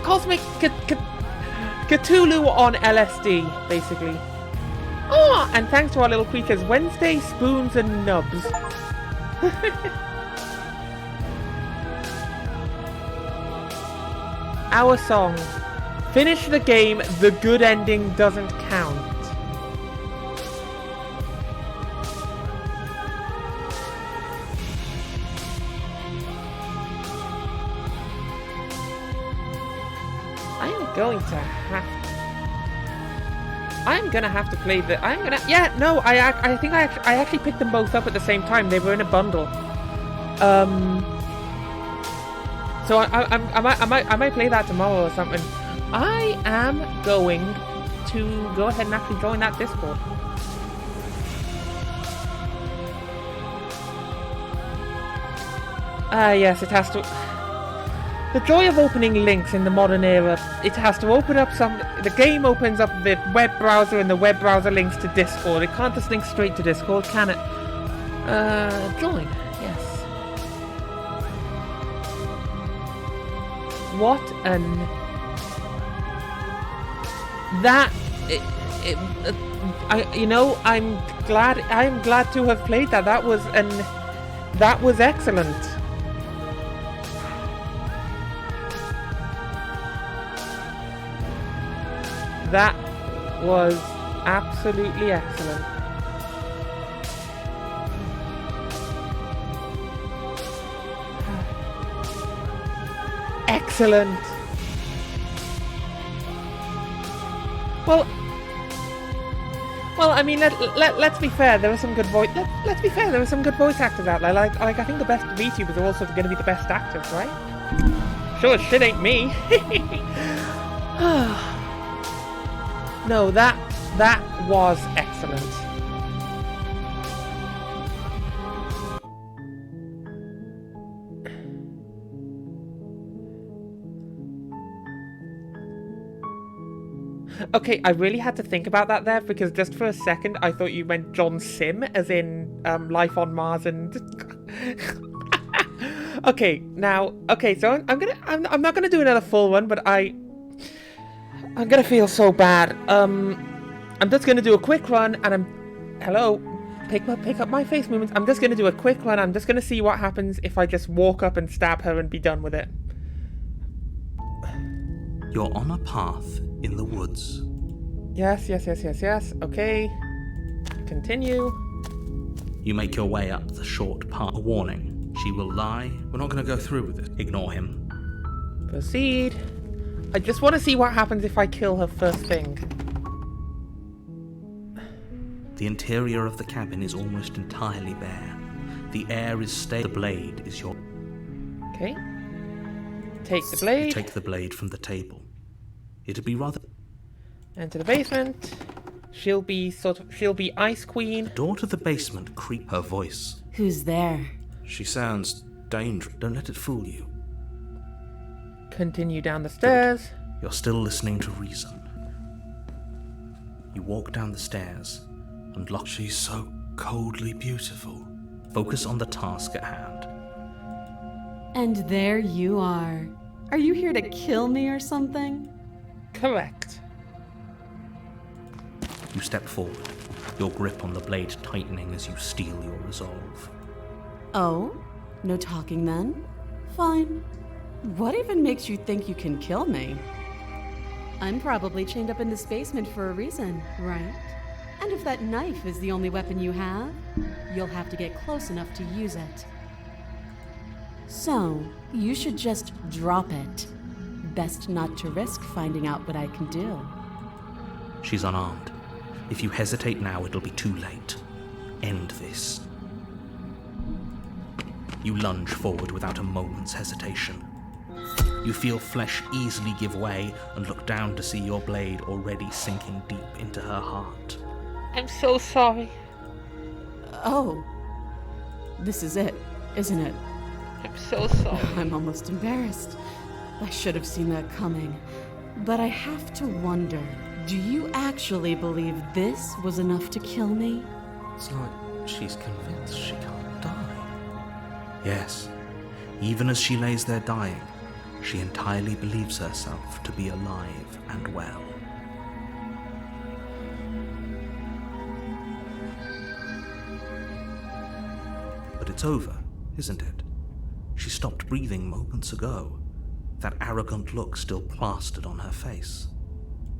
Cosmic Cthulhu on LSD, basically. Oh, and thanks to our little creatures, Wednesday, Spoons, and Nubs. Our song. Finish the game, the good ending doesn't count. I'm gonna have to play the... I think I actually picked them both up at the same time. They were in a bundle. So I might play that tomorrow or something. I am going to go ahead and actually join that Discord. Yes, it has to... The joy of opening links in the modern era, it has to open up the game opens up the web browser and the web browser links to Discord. It can't just link straight to Discord, can it? Join, yes. What an... I'm glad to have played that. That was excellent. That was absolutely excellent. Excellent. Well, I mean, let's be fair. There are some good voice. Let's be fair. There are some good voice actors out there. Like I think the best VTubers are also going to be the best actors, right? Sure as shit ain't me. No, that was excellent. Okay, I really had to think about that there, because just for a second I thought you meant John Sim, as in Life on Mars and... Okay, so I'm not gonna do another full one, but I'm gonna feel so bad. I'm just gonna do a quick run, and pick up my face movements. I'm just gonna do a quick run. I'm just gonna see what happens if I just walk up and stab her and be done with it. You're on a path in the woods. Yes. Okay. Continue. You make your way up the short path. A warning. She will lie. We're not going to go through with it. Ignore him. Proceed. I just want to see what happens if I kill her first thing. The interior of the cabin is almost entirely bare. The air is stale. The blade is your... Okay. Take the You blade. take the blade from the table. It'd be rather... Enter the basement. She'll be Ice Queen. The door to the basement creak her voice. Who's there? She sounds dangerous. Don't let it fool you. Continue down the stairs. You're still listening to reason. You walk down the stairs and lock. She's so coldly beautiful. Focus on the task at hand. And there you are. Are you here to kill me or something? Correct. You step forward, your grip on the blade tightening as you steel your resolve. Oh? No talking then? Fine. What even makes you think you can kill me? I'm probably chained up in this basement for a reason, right? And if that knife is the only weapon you have, you'll have to get close enough to use it. So, you should just drop it. Best not to risk finding out what I can do. She's unarmed. If you hesitate now, it'll be too late. End this. You lunge forward without a moment's hesitation. You feel flesh easily give way and look down to see your blade already sinking deep into her heart. I'm so sorry. Oh. This is it, isn't it? I'm so sorry. I'm almost embarrassed. I should have seen that coming. But I have to wonder, do you actually believe this was enough to kill me? It's like she's convinced she can't die. Yes, even as she lays there dying, she entirely believes herself to be alive and well. But it's over, isn't it? She stopped breathing moments ago, that arrogant look still plastered on her face.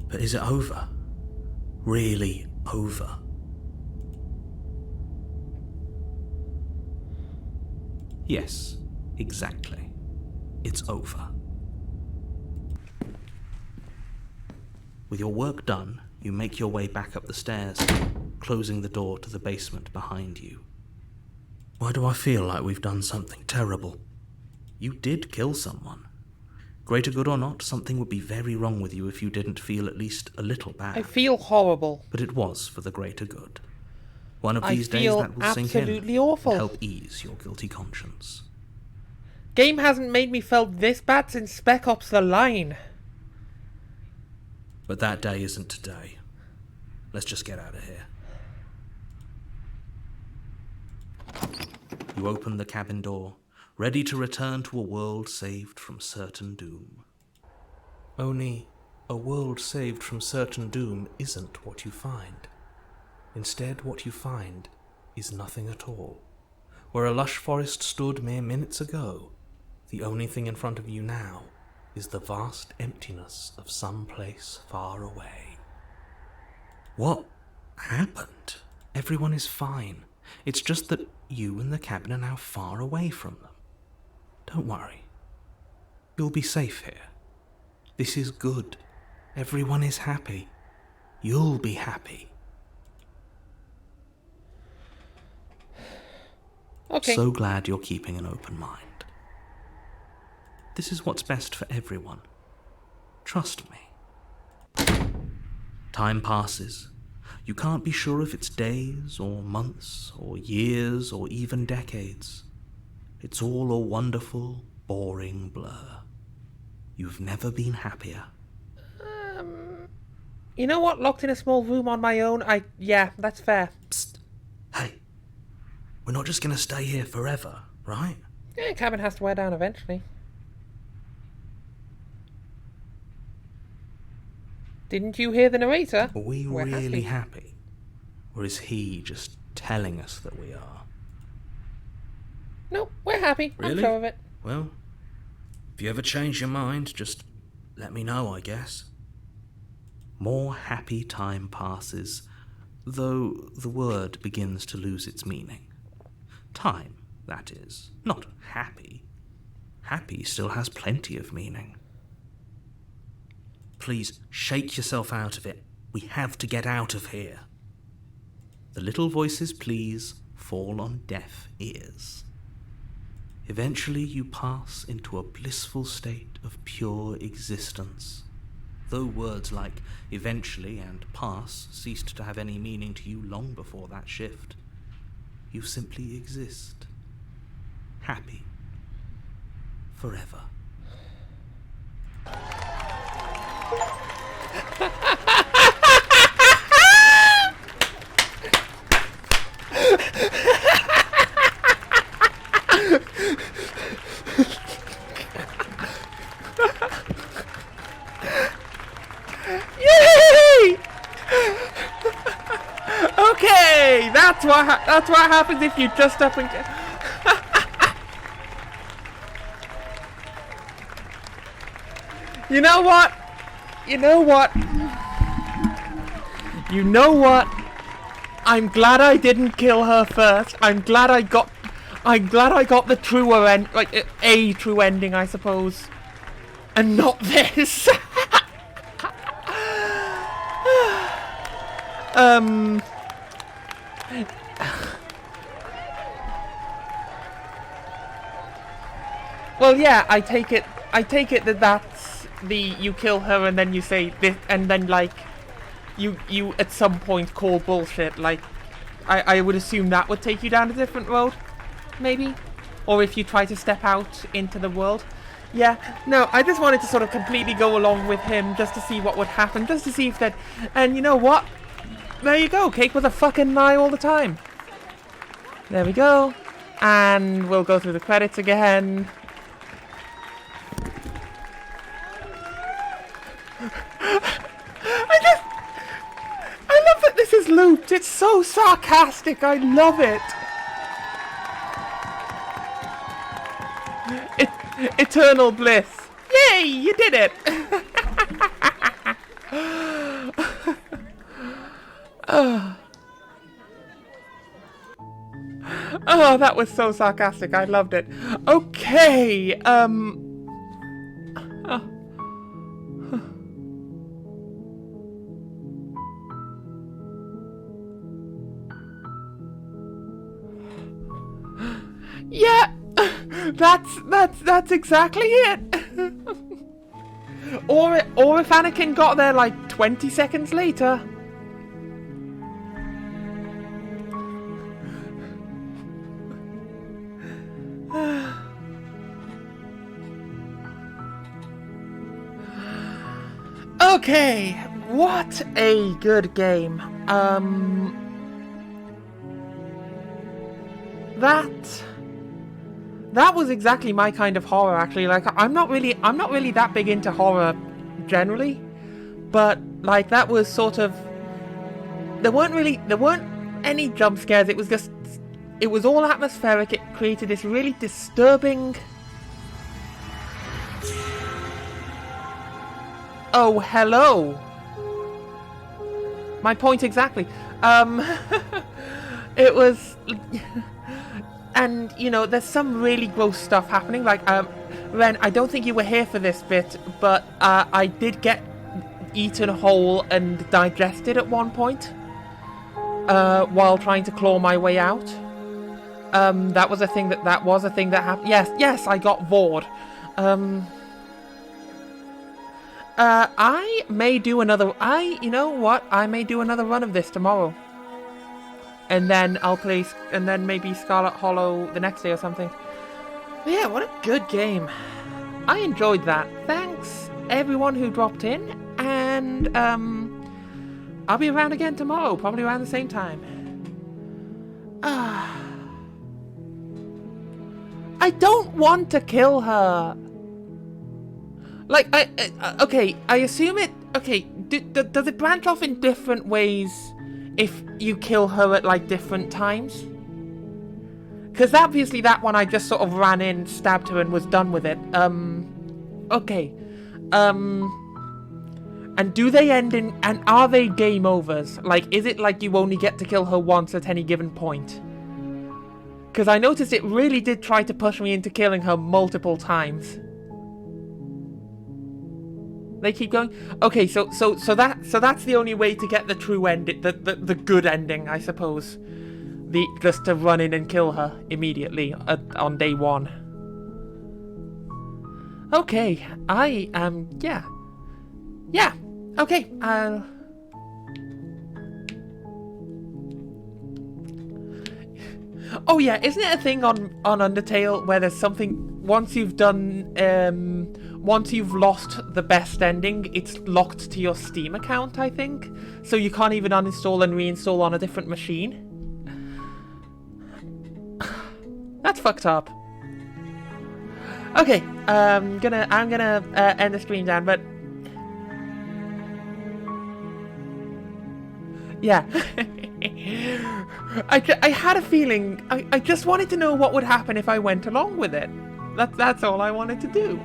But is it over? Really over? Yes, exactly. It's over. With your work done, you make your way back up the stairs, closing the door to the basement behind you. Why do I feel like we've done something terrible? You did kill someone. Greater good or not, something would be very wrong with you if you didn't feel at least a little bad. I feel horrible. But it was for the greater good. One of I these days feel that will sink in absolutely awful. and help ease your guilty conscience. Game hasn't made me felt this bad since Spec Ops The Line. But that day isn't today. Let's just get out of here. You open the cabin door, ready to return to a world saved from certain doom. Only, a world saved from certain doom isn't what you find. Instead, what you find is nothing at all. Where a lush forest stood mere minutes ago, the only thing in front of you now is the vast emptiness of some place far away. What happened? Everyone is fine. It's just that you and the cabin are now far away from them. Don't worry. You'll be safe here. This is good. Everyone is happy. You'll be happy. Okay. So glad you're keeping an open mind. This is what's best for everyone. Trust me. Time passes. You can't be sure if it's days, or months, or years, or even decades. It's all a wonderful, boring blur. You've never been happier. You know what? Locked in a small room on my own, yeah, that's fair. Psst. Hey. We're not just gonna stay here forever, right? Yeah, cabin has to wear down eventually. Didn't you hear the narrator? Are we We're really happy? Or is he just telling us that we are? No, we're happy. I'm Really? sure of it. Well, if you ever change your mind, just let me know, I guess. More happy time passes, though the word begins to lose its meaning. Time, that is, not happy. Happy still has plenty of meaning. Please, shake yourself out of it. We have to get out of here. The little voices' pleas fall on deaf ears. Eventually you pass into a blissful state of pure existence. Though words like eventually and pass ceased to have any meaning to you long before that shift, you simply exist. Happy. Forever. Yay! Okay, that's what happens if you just up and get. You know what? You know what? You know what? I'm glad I didn't kill her first. I'm glad I got the truer end, like a true ending, I suppose, and not this. Well, yeah, I take it that that's you kill her and then you say this, and then like you at some point call bullshit. Like I would assume that would take you down a different road, maybe, or if you try to step out into the world. Yeah, no, I just wanted to sort of completely go along with him just to see what would happen, just to see if that. And you know what? There you go, cake with a fucking lie all the time. There we go, and we'll go through the credits again. I love that this is looped. It's so sarcastic. I love it. Eternal bliss. Yay, you did it. Oh, that was so sarcastic. I loved it. Okay, yeah, that's exactly it. Or if Anakin got there like 20 seconds later. Okay, what a good game. That was exactly my kind of horror, actually. Like, I'm not really that big into horror generally, but like that was sort of, there weren't any jump scares. It was all atmospheric. It created this really disturbing. Oh, hello. My point exactly. It was. And, you know, there's some really gross stuff happening. Like, Ren, I don't think you were here for this bit, but I did get eaten whole and digested at one point while trying to claw my way out. That was a thing that happened. Yes, I got vored. I may do another. You know what? I may do another run of this tomorrow. And then I'll play, and then maybe Scarlet Hollow the next day or something. But yeah, what a good game. I enjoyed that. Thanks everyone who dropped in, and I'll be around again tomorrow, probably around the same time. I don't want to kill her. Like, okay, I assume it. Okay, does it branch off in different ways if you kill her at like different times? Because obviously that one I just sort of ran in, stabbed her, and was done with it. Okay. And do they end in, and are they game overs? Like, is it like you only get to kill her once at any given point? Because I noticed it really did try to push me into killing her multiple times. They keep going. Okay, so that's the only way to get the true end, the good ending, I suppose. Just to run in and kill her immediately on day one. Okay, I am, yeah. Yeah, okay, Oh yeah, isn't it a thing on Undertale where there's something, once you've lost the best ending, it's locked to your Steam account, I think? So you can't even uninstall and reinstall on a different machine? That's fucked up. Okay, I'm gonna end the stream down, but yeah. I had a feeling. I just wanted to know what would happen if I went along with it. That's all I wanted to do.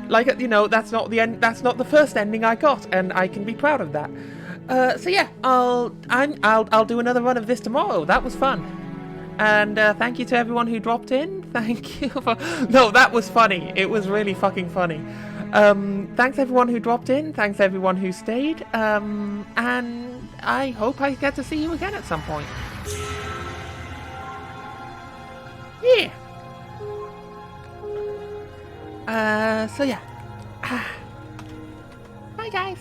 Like, you know, that's not the end. That's not the first ending I got, and I can be proud of that. So yeah, I'll do another run of this tomorrow. That was fun. And thank you to everyone who dropped in. Thank you for... No, that was funny. It was really fucking funny. Thanks everyone who dropped in. Thanks everyone who stayed. And I hope I get to see you again at some point. Yeah. So yeah. Bye guys.